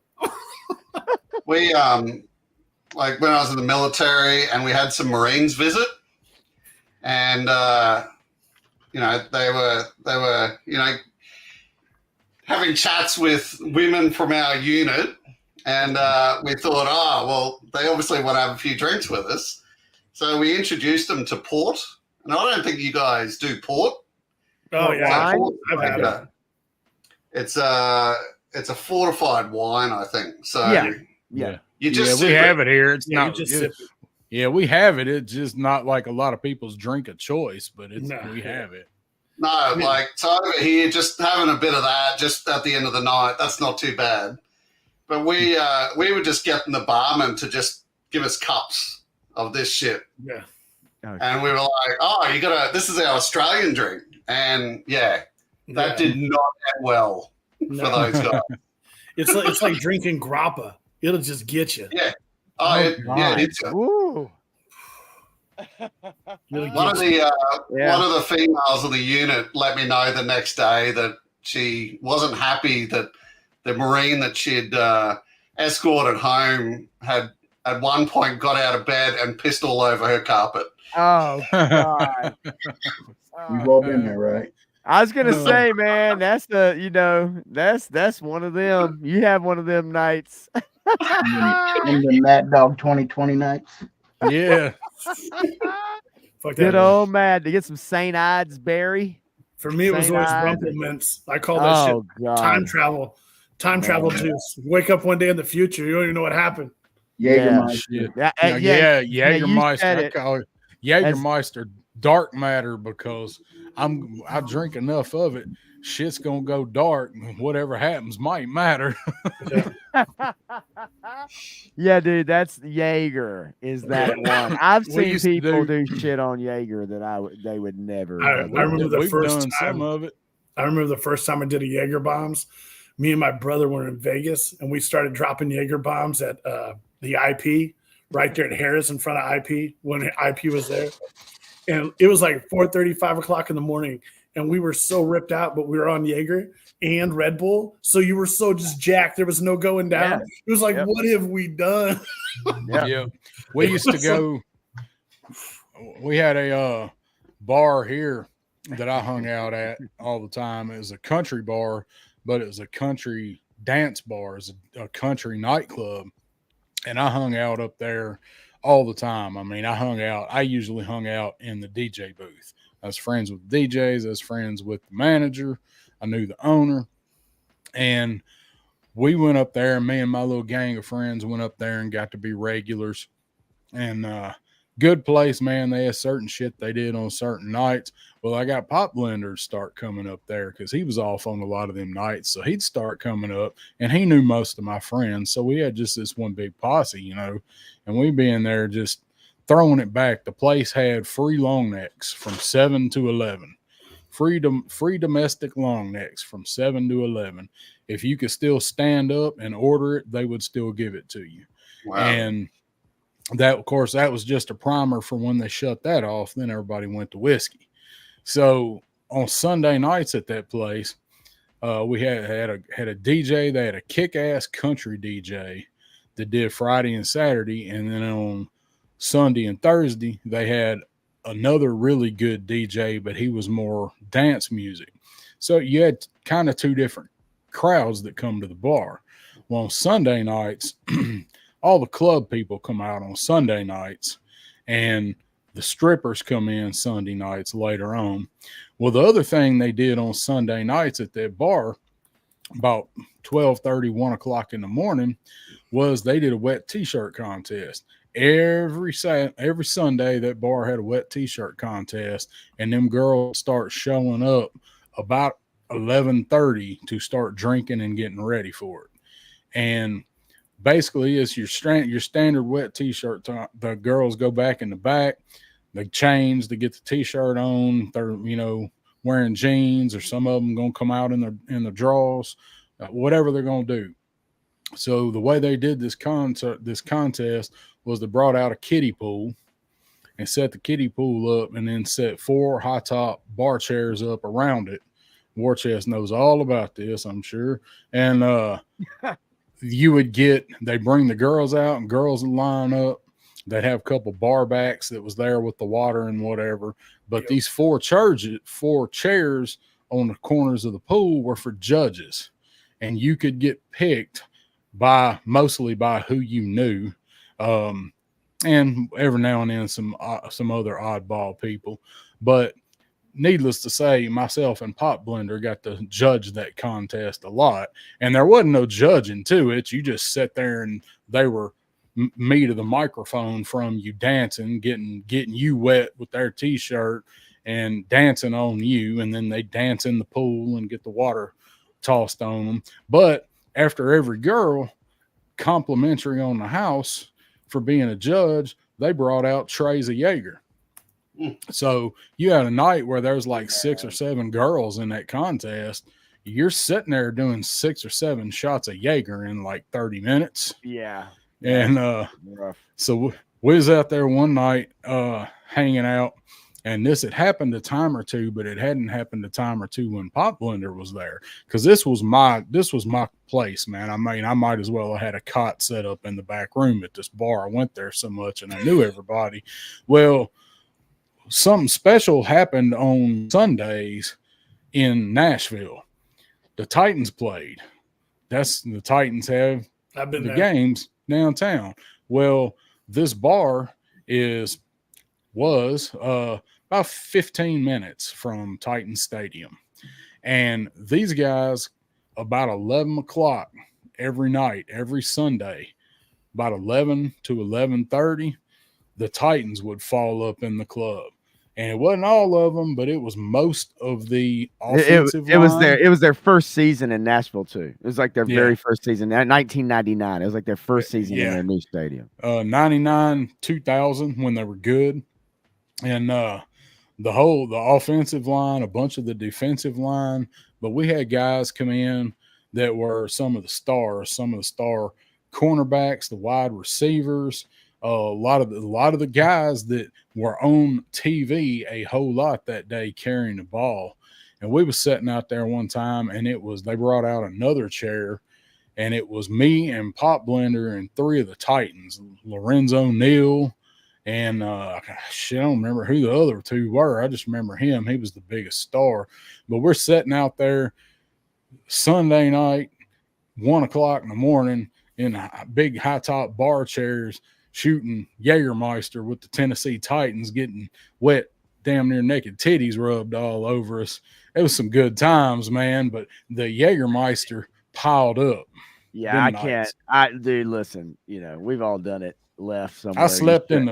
We like when I was in the military, and we had some Marines visit, and you know, they were, you know, having chats with women from our unit, and we thought, oh, well, they obviously want to have a few drinks with us. So we introduced them to port, and I don't think you guys do port. Oh, yeah. I've had it. It's a fortified wine, I think. So yeah. You just we have it here. It's not just just yeah, we have it. It's just not like a lot of people's drink of choice, but it's we have it. No, like so over here, just having a bit of that just at the end of the night. That's not too bad. But we were just getting the barman to just give us cups of this shit. Yeah. And we were like, "Oh, this is our Australian drink," and that did not end well for those guys. It's like drinking grappa. It'll just get you. Yeah. It hits you. Ooh. One of the females of the unit let me know the next day that she wasn't happy that the Marine that she'd escorted home had at one point got out of bed and pissed all over her carpet. Oh God. We've all been there, right? I was gonna say, man, that's that's one of them. You have one of them nights. In the Mad Dog 2020 nights. Yeah. Good old Mad to get some St. Ides berry. For me, it was always Rumplemints. I call that shit time travel. Time travel juice. Wake up one day in the future, you don't even know what happened. Jägermeister. Jägermeister. I call it Jägermeister dark matter because I drink enough of it. Shit's gonna go dark. Whatever happens might matter. Yeah, dude, that's Jaeger. Is that one? I've seen people do shit on Jaeger that they would never. I remember the first time. Some of it. I remember the first time I did a Jaeger bombs. Me and my brother were in Vegas, and we started dropping Jaeger bombs at the IP right there at Harris in front of IP when IP was there. And it was like 4:30, 5 o'clock in the morning. And we were so ripped out, but we were on Jaeger and Red Bull. So you were so just jacked. There was no going down. Yeah. It was like, what have we done? Yeah. We used to go. We had a bar here that I hung out at all the time. It was a country bar, but it was a country dance bar. It was a country nightclub. And I hung out up there all the time. I mean, I usually hung out in the DJ booth. I was friends with DJs. I was friends with the manager. I knew the owner. And we went up there, and me and my little gang of friends went up there and got to be regulars. And good place, man. They had certain shit they did on certain nights. Well, I got Pop Blender start coming up there because he was off on a lot of them nights. So he'd start coming up, and he knew most of my friends. So we had just this one big posse, and we'd be in there just throwing it back. The place had free long necks from 7 to 11. Free domestic long necks from 7 to 11. If you could still stand up and order it, they would still give it to you. Wow. And that, of course, that was just a primer for when they shut that off. Then everybody went to whiskey. So on Sunday nights at that place, we had a DJ. They had a kick-ass country DJ that did Friday and Saturday, and then on Sunday and Thursday, they had another really good DJ, but he was more dance music. So you had kind of two different crowds that come to the bar. Well, on Sunday nights, all the club people come out on Sunday nights, and the strippers come in Sunday nights later on. Well, the other thing they did on Sunday nights at that bar, about 12:30, 1 o'clock in the morning, was they did a wet t-shirt contest. every Sunday that bar had a wet t-shirt contest, and them girls start showing up about 11:30 to start drinking and getting ready for it. And basically it's your standard wet t-shirt. The girls go back in the back, they change to get the t-shirt on. They're, wearing jeans, or some of them gonna come out in the drawers, whatever they're gonna do. So the way they did this contest was they brought out a kiddie pool and set the kiddie pool up, and then set 4 high top bar chairs up around it. Warchest knows all about this, I'm sure. And they bring the girls out, and girls line up. They'd have a couple bar backs that was there with the water and whatever. But these 4 chairs on the corners of the pool were for judges, and you could get picked mostly by who you knew, and every now and then some other oddball people. But needless to say, myself and Pop Blender got to judge that contest a lot, and there wasn't no judging to it. You just sat there, and they were me to the microphone from you, dancing, getting you wet with their t-shirt and dancing on you, and then they dance in the pool and get the water tossed on them. But after every girl, complimentary on the house for being a judge, they brought out trays of Jaeger. So you had a night where there's like 6 or 7 girls in that contest. You're sitting there doing 6 or 7 shots of Jaeger in like 30 minutes. Yeah. And so we was out there one night hanging out, and this had happened a time or two, but it hadn't happened a time or two when Pop Blender was there, because this was my place, man. I mean, I might as well have had a cot set up in the back room at this bar. I went there so much, and I knew everybody. Well, something special happened on Sundays in Nashville. The Titans played. The Titans have the games downtown. Well, this bar was about 15 minutes from Titan Stadium, and these guys, about 11 o'clock every night, every Sunday, about 11 to 11:30, the Titans would fall up in the club. And it wasn't all of them, but it was most of the offensive line. It was their first season in Nashville too. It was like their very first season, 1999. It was like their first season in their new stadium. 99, 2000, when they were good. And the offensive line, a bunch of the defensive line, but we had guys come in that were some of the star cornerbacks, the wide receivers, a lot of the guys that were on TV a whole lot that day carrying the ball. And we was sitting out there one time, and they brought out another chair, and it was me and Pop Blender and 3 of the Titans, Lorenzo Neal, and I don't remember who the other 2 were. I just remember him. He was the biggest star. But we're sitting out there Sunday night, 1 o'clock in the morning, in big high top bar chairs, shooting Jägermeister with the Tennessee Titans, getting wet, damn near naked titties rubbed all over us. It was some good times, man, but the Jägermeister piled up. Yeah, I can't. Dude, listen, we've all done it. Left somewhere. I slept in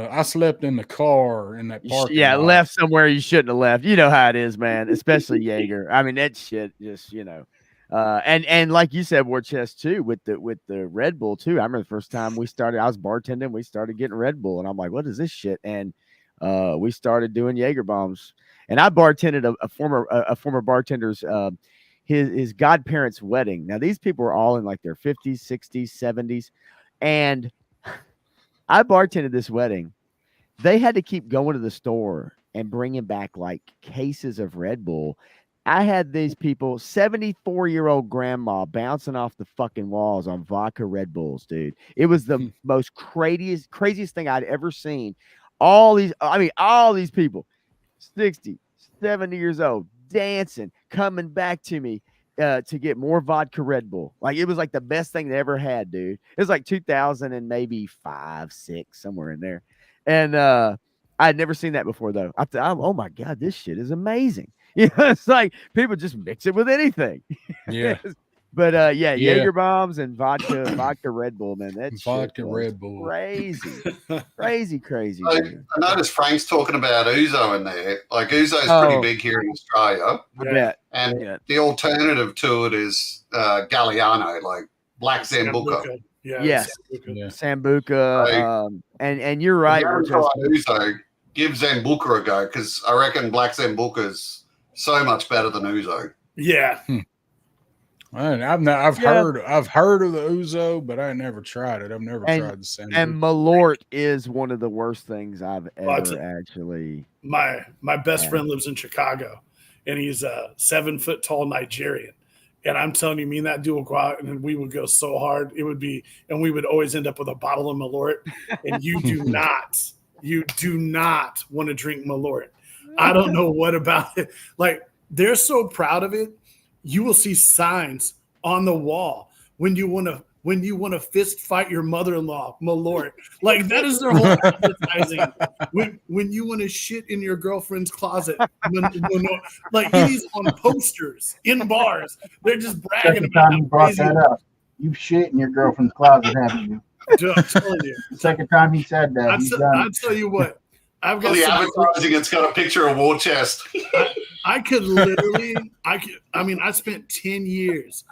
the car in that parking lot. Left somewhere you shouldn't have left. You know how it is, man, especially Jaeger. I mean, that shit just, and like you said, Warchest too, with the Red Bull too. I remember the first time I was bartending, we started getting Red Bull, and I'm like, what is this shit? And we started doing Jaeger bombs. And I bartended a former bartender's his godparents' wedding. Now these people were all in like their 50s, 60s, 70s, and I bartended this wedding. They had to keep going to the store and bringing back like cases of Red Bull. I had these people, 74-year-old grandma, bouncing off the fucking walls on vodka Red Bulls, dude. It was the most craziest thing I'd ever seen. All these people, 60, 70 years old, dancing, coming back to me to get more vodka Red Bull. Like, it was like the best thing they ever had, dude. It was like 2000 and maybe 5, 6, somewhere in there. And I had never seen that before, though. Oh my God, this shit is amazing. It's like people just mix it with anything. Yeah. But yeah, Yeah. Jaeger bombs and vodka Red Bull, man. That Vodka shit was Red Bull. crazy, crazy, I dude. noticed Frank's talking about Ouzo in there. Like Ouzo's pretty big here in Australia. I bet. And the alternative to it is Galliano, like Black Zambuca. Yes, Sambuca. Sambuca. And you're right. If you haven't tried Ouzo, give Zambuca a go because I reckon Black Zambuca is so much better than Ouzo. Yeah. I've heard of the Ouzo, but I never tried it. I've never tried the Sambuca. And Malort is one of the worst things I've ever actually. My best friend lives in Chicago, and he's a 7 foot tall Nigerian. And I'm telling you, me and that dude will go out and we would go so hard. It would be, and we would always end up with a bottle of Malort. And you do not want to drink Malort. I don't know what about it. Like, they're so proud of it. You will see signs on the wall when you want to fist fight your mother-in-law, Malort. Like, that is their whole advertising. When you want to shit in your girlfriend's closet, like, it is on posters in bars. They're just bragging about how crazy. You've shit in your girlfriend's closet, haven't you? Dude, I'm telling you. The second time he said that, I'll tell you what. I've got the advertising. It's got a picture of war chest. I could literally. I spent 10 years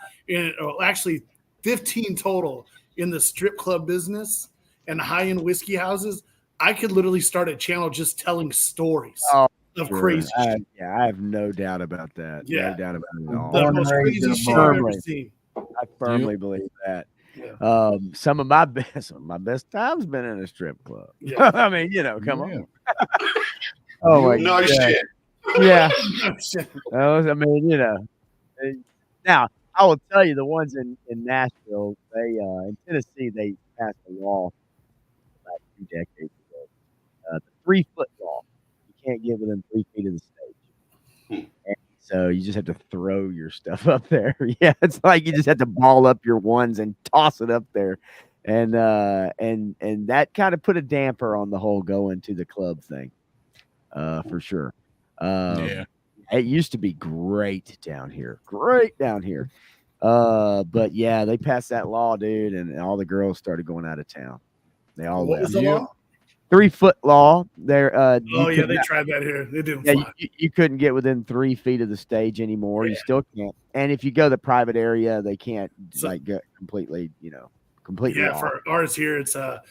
actually 15 total in the strip club business and high-end whiskey houses. I could literally start a channel just telling stories of crazy shit. Yeah, I have no doubt about that. Yeah. No doubt about it at all. The most crazy shit I've ever seen. I firmly believe that. Yeah. Some of my best times been in a strip club. Yeah. I mean, come on. Oh my no God. Shit. Yeah. I mean, now I will tell you the ones in Nashville, they in Tennessee, they passed a law about 2 decades ago. The 3-foot law. You can't get within 3 feet of the stage. And so you just have to throw your stuff up there. Yeah, it's like you just have to ball up your ones and toss it up there. And that kind of put a damper on the whole going to the club thing. For sure. It used to be great down here. But yeah, they passed that law, dude, and all the girls started going out of town. They all what left. was the law? 3-foot law. There. They tried that here. They didn't fly. You couldn't get within 3 feet of the stage anymore. Yeah. You still can't. And if you go to the private area, they can't get completely. Completely. Yeah, off. for ours here, it's the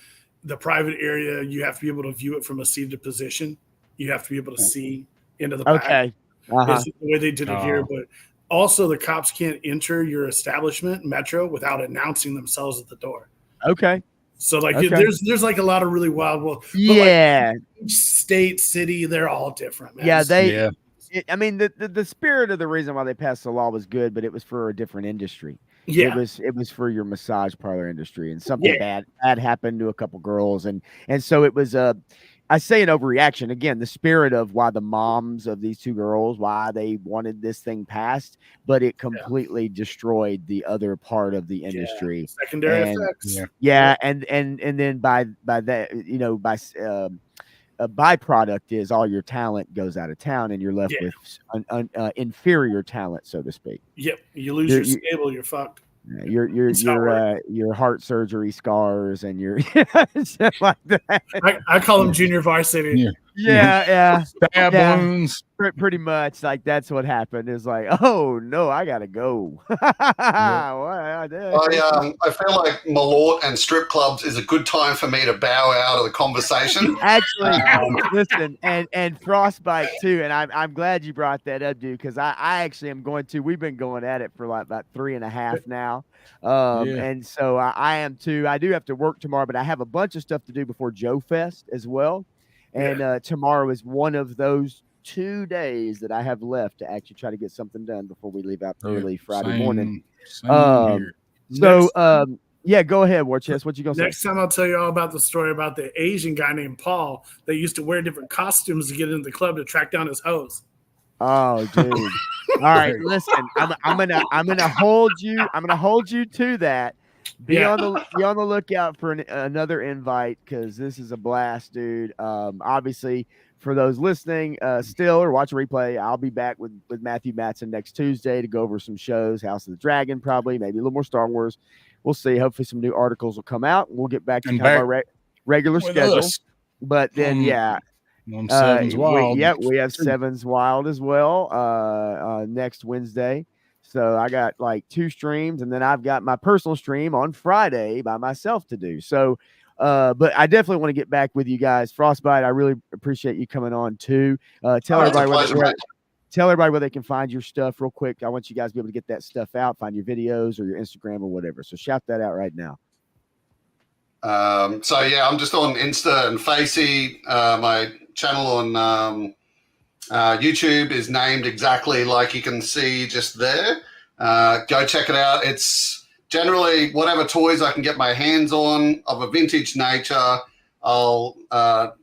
private area. You have to be able to view it from a seated position. You have to be able to see into the back. Okay. Is the way they did it here, but also the cops can't enter your establishment, Metro, without announcing themselves at the door. Okay. So there's like a lot of really wild. Yeah. Like each state, city, they're all different, man. Yeah, the spirit of the reason why they passed the law was good, but it was for a different industry. Yeah, it was for your massage parlor industry, and something bad happened to a couple girls, and so it was I say an overreaction. Again, the spirit of why the moms of these 2 girls, why they wanted this thing passed, but it completely destroyed the other part of the industry. Secondary effects. Yeah. And then by that, a byproduct is all your talent goes out of town and you're left with inferior talent, so to speak. Yep. You lose your stable, you're fucked. Your heart surgery scars and your shit like that. I call them junior varsity. Yeah. Stab wounds. Pretty much like that's what happened. It's like, oh no, I gotta go. I feel like Malort and strip clubs is a good time for me to bow out of the conversation. Actually, listen, and frostbite too. And I'm glad you brought that up, dude, because I actually am going to. We've been going at it for like about 3.5 now. And so I am too. I do have to work tomorrow, but I have a bunch of stuff to do before Joe Fest as well. And tomorrow is one of those 2 days that I have left to actually try to get something done before we leave out early Friday morning. Go ahead, War Chest. What you gonna say? Next time I'll tell you all about the story about the Asian guy named Paul that used to wear different costumes to get into the club to track down his hoes. Oh, dude. All right, listen. I'm gonna hold you. I'm gonna hold you to that. Be on the lookout for another invite because this is a blast, dude. Obviously, for those listening still or watch a replay, I'll be back with Matthew Matson next Tuesday to go over some shows, House of the Dragon, probably, maybe a little more Star Wars. We'll see. Hopefully some new articles will come out. We'll get back to kind of our regular schedule. Us. But then, on Sevens Wild. We have Sevens Wild as well next Wednesday. So I got like 2 streams, and then I've got my personal stream on Friday by myself to do. So, but I definitely want to get back with you guys. Frostbite, I really appreciate you coming on too. Tell everybody where they can find your stuff real quick. I want you guys to be able to get that stuff out, find your videos or your Instagram or whatever. So shout that out right now. So yeah, I'm just on Insta and Facey. My channel on YouTube is named exactly like you can see just there. Go check it out. It's generally whatever toys I can get my hands on of a vintage nature. I'll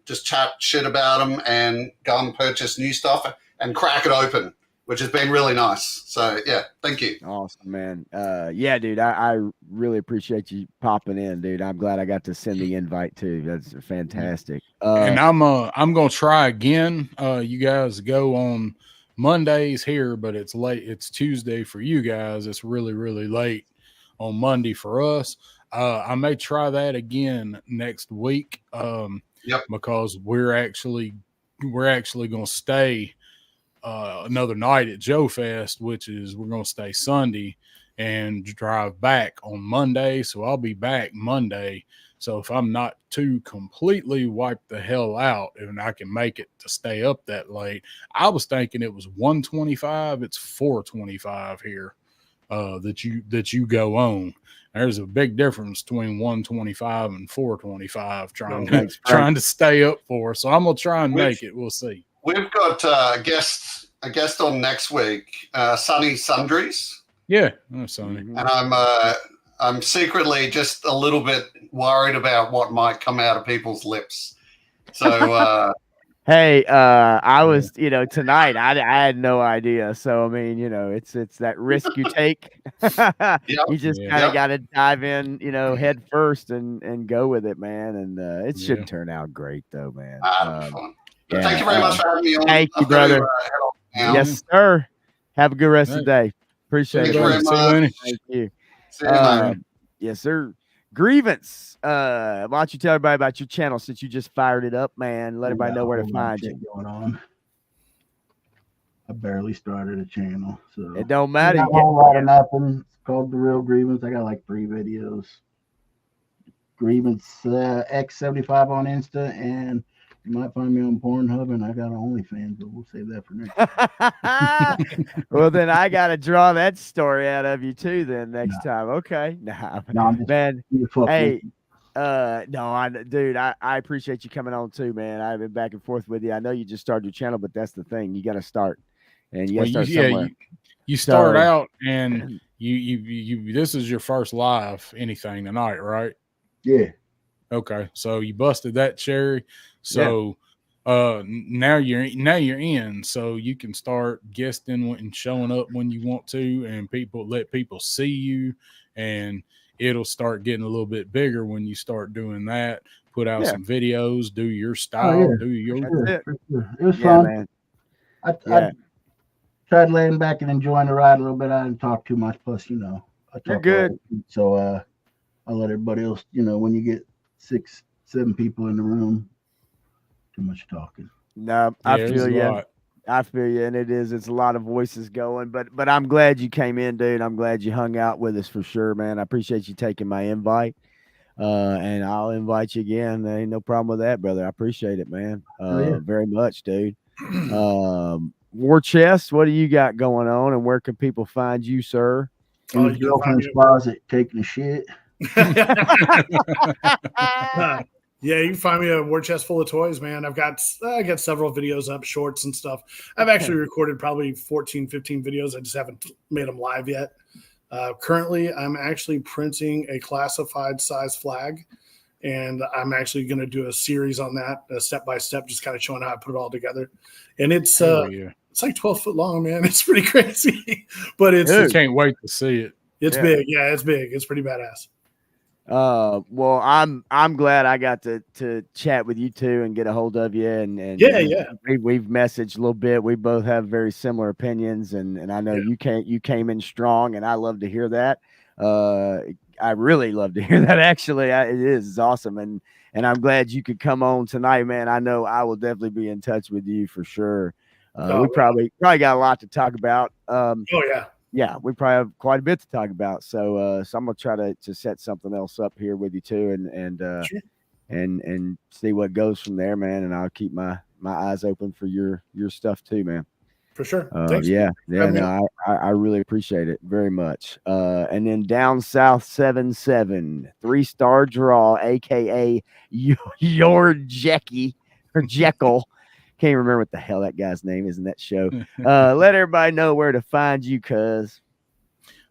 just chat shit about them and go and purchase new stuff and crack it open, which has been really nice. So yeah, thank you. Awesome, man. Yeah, dude, I really appreciate you popping in, dude. I'm glad I got to send the invite too. That's fantastic. And I'm gonna try again. You guys go on Mondays here, but it's late. It's Tuesday for you guys. It's really, really late on Monday for us. I may try that again next week. Because we're actually gonna stay another night at Joe Fest, which is we're going to stay Sunday and drive back on Monday. So I'll be back Monday. So if I'm not too completely wiped the hell out and I can make it to stay up that late, I was thinking it was 125. It's 425 here that you go on. There's a big difference between 125 and 425 trying to stay up for. So I'm going to try and make it. We'll see. We've got a guest on next week, Sonny Sundries. Yeah, Sonny. And I'm secretly just a little bit worried about what might come out of people's lips. So hey, I was, tonight I had no idea. So I mean, it's that risk you take. You just kind of got to dive in, head first and go with it, man. And it should turn out great, though, man. Thank you very much for having me on. Thank you, brother. Yes, sir. Have a good rest of the day. Appreciate it. Thank you. See you, man. Yes, sir. Grievance. Why don't you tell everybody about your channel since you just fired it up, man? Let everybody know where to find you. Going on. I barely started a channel, so it don't matter. I got a whole lot of nothing. It's called The Real Grievance. I got like 3 videos. Grievance X75 on Insta, and you might find me on Pornhub, and I got OnlyFans, but we'll save that for next time. Well, then I got to draw that story out of you too. Then next time, okay? Man. Hey, dude, I appreciate you coming on too, man. I've been back and forth with you. I know you just started your channel, but that's the thing. You got to start, and you got to start somewhere. You start out, and you. This is your first live anything tonight, right? Yeah. Okay, so you busted that cherry. So now you're in. So you can start guesting and showing up when you want to, and let people see you, and it'll start getting a little bit bigger when you start doing that. Put out some videos, do your style, do your. It was fun. Man. I tried laying back and enjoying the ride a little bit. I didn't talk too much. Plus, I talk good. So I'll let everybody else. When you get 6-7 people in the room, too much talking. No, I feel you. And it's a lot of voices going, but I'm glad you came in, dude. I'm glad you hung out with us for sure, man. I appreciate you taking my invite. And I'll invite you again. There ain't no problem with that, brother. I appreciate it, man. Very much, dude. War Chest, what do you got going on, and where can people find you, sir? In his girlfriend's closet taking a shit. Yeah, you can find me a war chest full of toys, man. I got several videos up, shorts and stuff. I've actually recorded probably 14, 15 videos. I just haven't made them live yet. Currently, I'm actually printing a classified size flag, and I'm actually going to do a series on that, step by step, just kind of showing how I put it all together. And it's like 12 foot long, man. It's pretty crazy, but I can't wait to see it. It's big. Yeah, it's big. It's pretty badass. Well, I'm glad I got to chat with you two and get a hold of you, and Yeah. we've messaged a little bit. We both have very similar opinions, and I know you came in strong, and I love to hear that. I really love to hear that. Actually, it's awesome, and I'm glad you could come on tonight, man. I know I will definitely be in touch with you for sure. We probably got a lot to talk about. Yeah, we probably have quite a bit to talk about. So I'm gonna try to set something else up here with you too, and see what goes from there, man. And I'll keep my eyes open for your stuff too, man. For sure. Thanks. No, I really appreciate it very much. And then Down South 7-7, 3-star draw, aka your Jackie or Jekyll. Can't remember what the hell that guy's name is in that show. Let everybody know where to find you, cuz.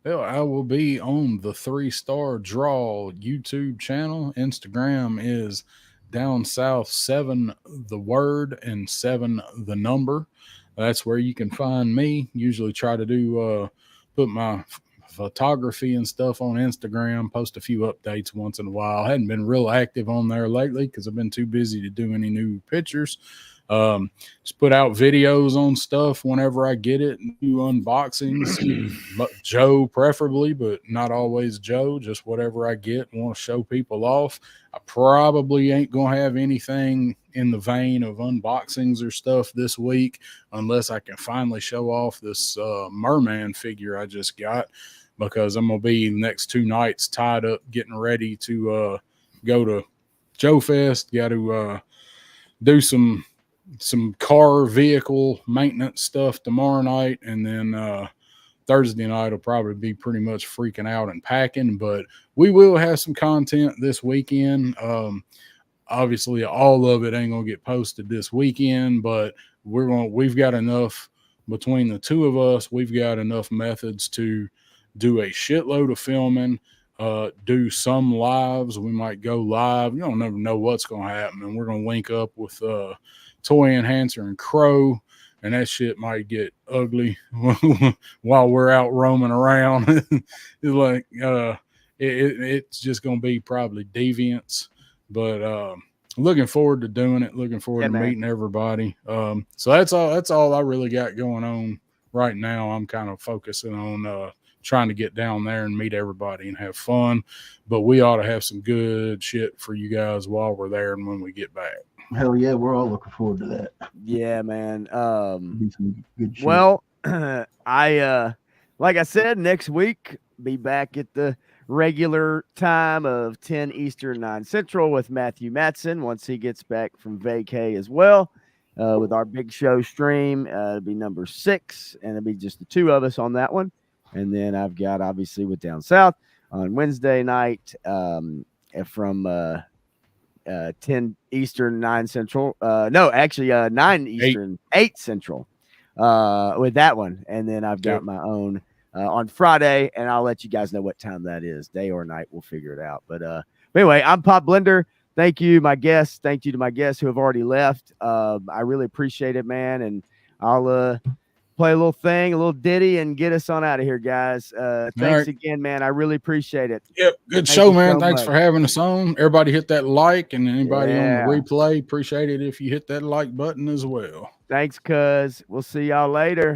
Well, I will be on the 3-star draw YouTube channel. Instagram is Down South 7 the word and 7 the number. That's where you can find me. Usually try to do put my photography and stuff on Instagram, post a few updates once in a while. I hadn't been real active on there lately because I've been too busy to do any new pictures. Just put out videos on stuff whenever I get it, new unboxings, Joe preferably, but not always Joe, just whatever I get, want to show people off. I probably ain't going to have anything in the vein of unboxings or stuff this week unless I can finally show off this merman figure I just got, because I'm going to be the next 2 nights tied up getting ready to go to Joe Fest. Got to do some car vehicle maintenance stuff tomorrow night, and then Thursday night will probably be pretty much freaking out and packing, but we will have some content this weekend. Obviously all of it ain't gonna get posted this weekend, but we've got enough between the two of us. We've got enough methods to do a shitload of filming, do some lives. We might go live. You don't never know what's gonna happen, and we're gonna link up with Toy Enhancer and Crow, and that shit might get ugly while we're out roaming around. It's like it's just gonna be probably deviants, but looking forward to doing it. Looking forward to meeting everybody. So that's all I really got going on right now. I'm kind of focusing on trying to get down there and meet everybody and have fun, but we ought to have some good shit for you guys while we're there and when we get back. Hell yeah, we're all looking forward to that. Yeah, man. Some good shit. Well, I like I said, next week be back at the regular time of 10 Eastern, 9 Central with Matthew Matson once he gets back from vacay as well. With our big show stream, it'll be number 6, and it'll be just the 2 of us on that one. And then I've got obviously with Down South on Wednesday night from 10 Eastern, 9 Central. No, actually 9 Eastern, 8 Central with that one. And then I've got my own on Friday, and I'll let you guys know what time that is, day or night. We'll figure it out. But anyway, I'm Pop Blender. Thank you, my guests. Thank you to my guests who have already left. I really appreciate it, man. And I'll play a little thing, a little ditty, and get us on out of here, guys. Thanks again, man. I really appreciate it. Yep, good show, man. Thanks for having us on. Everybody hit that like, and anybody on the replay, appreciate it if you hit that like button as well. Thanks, cuz. We'll see y'all later.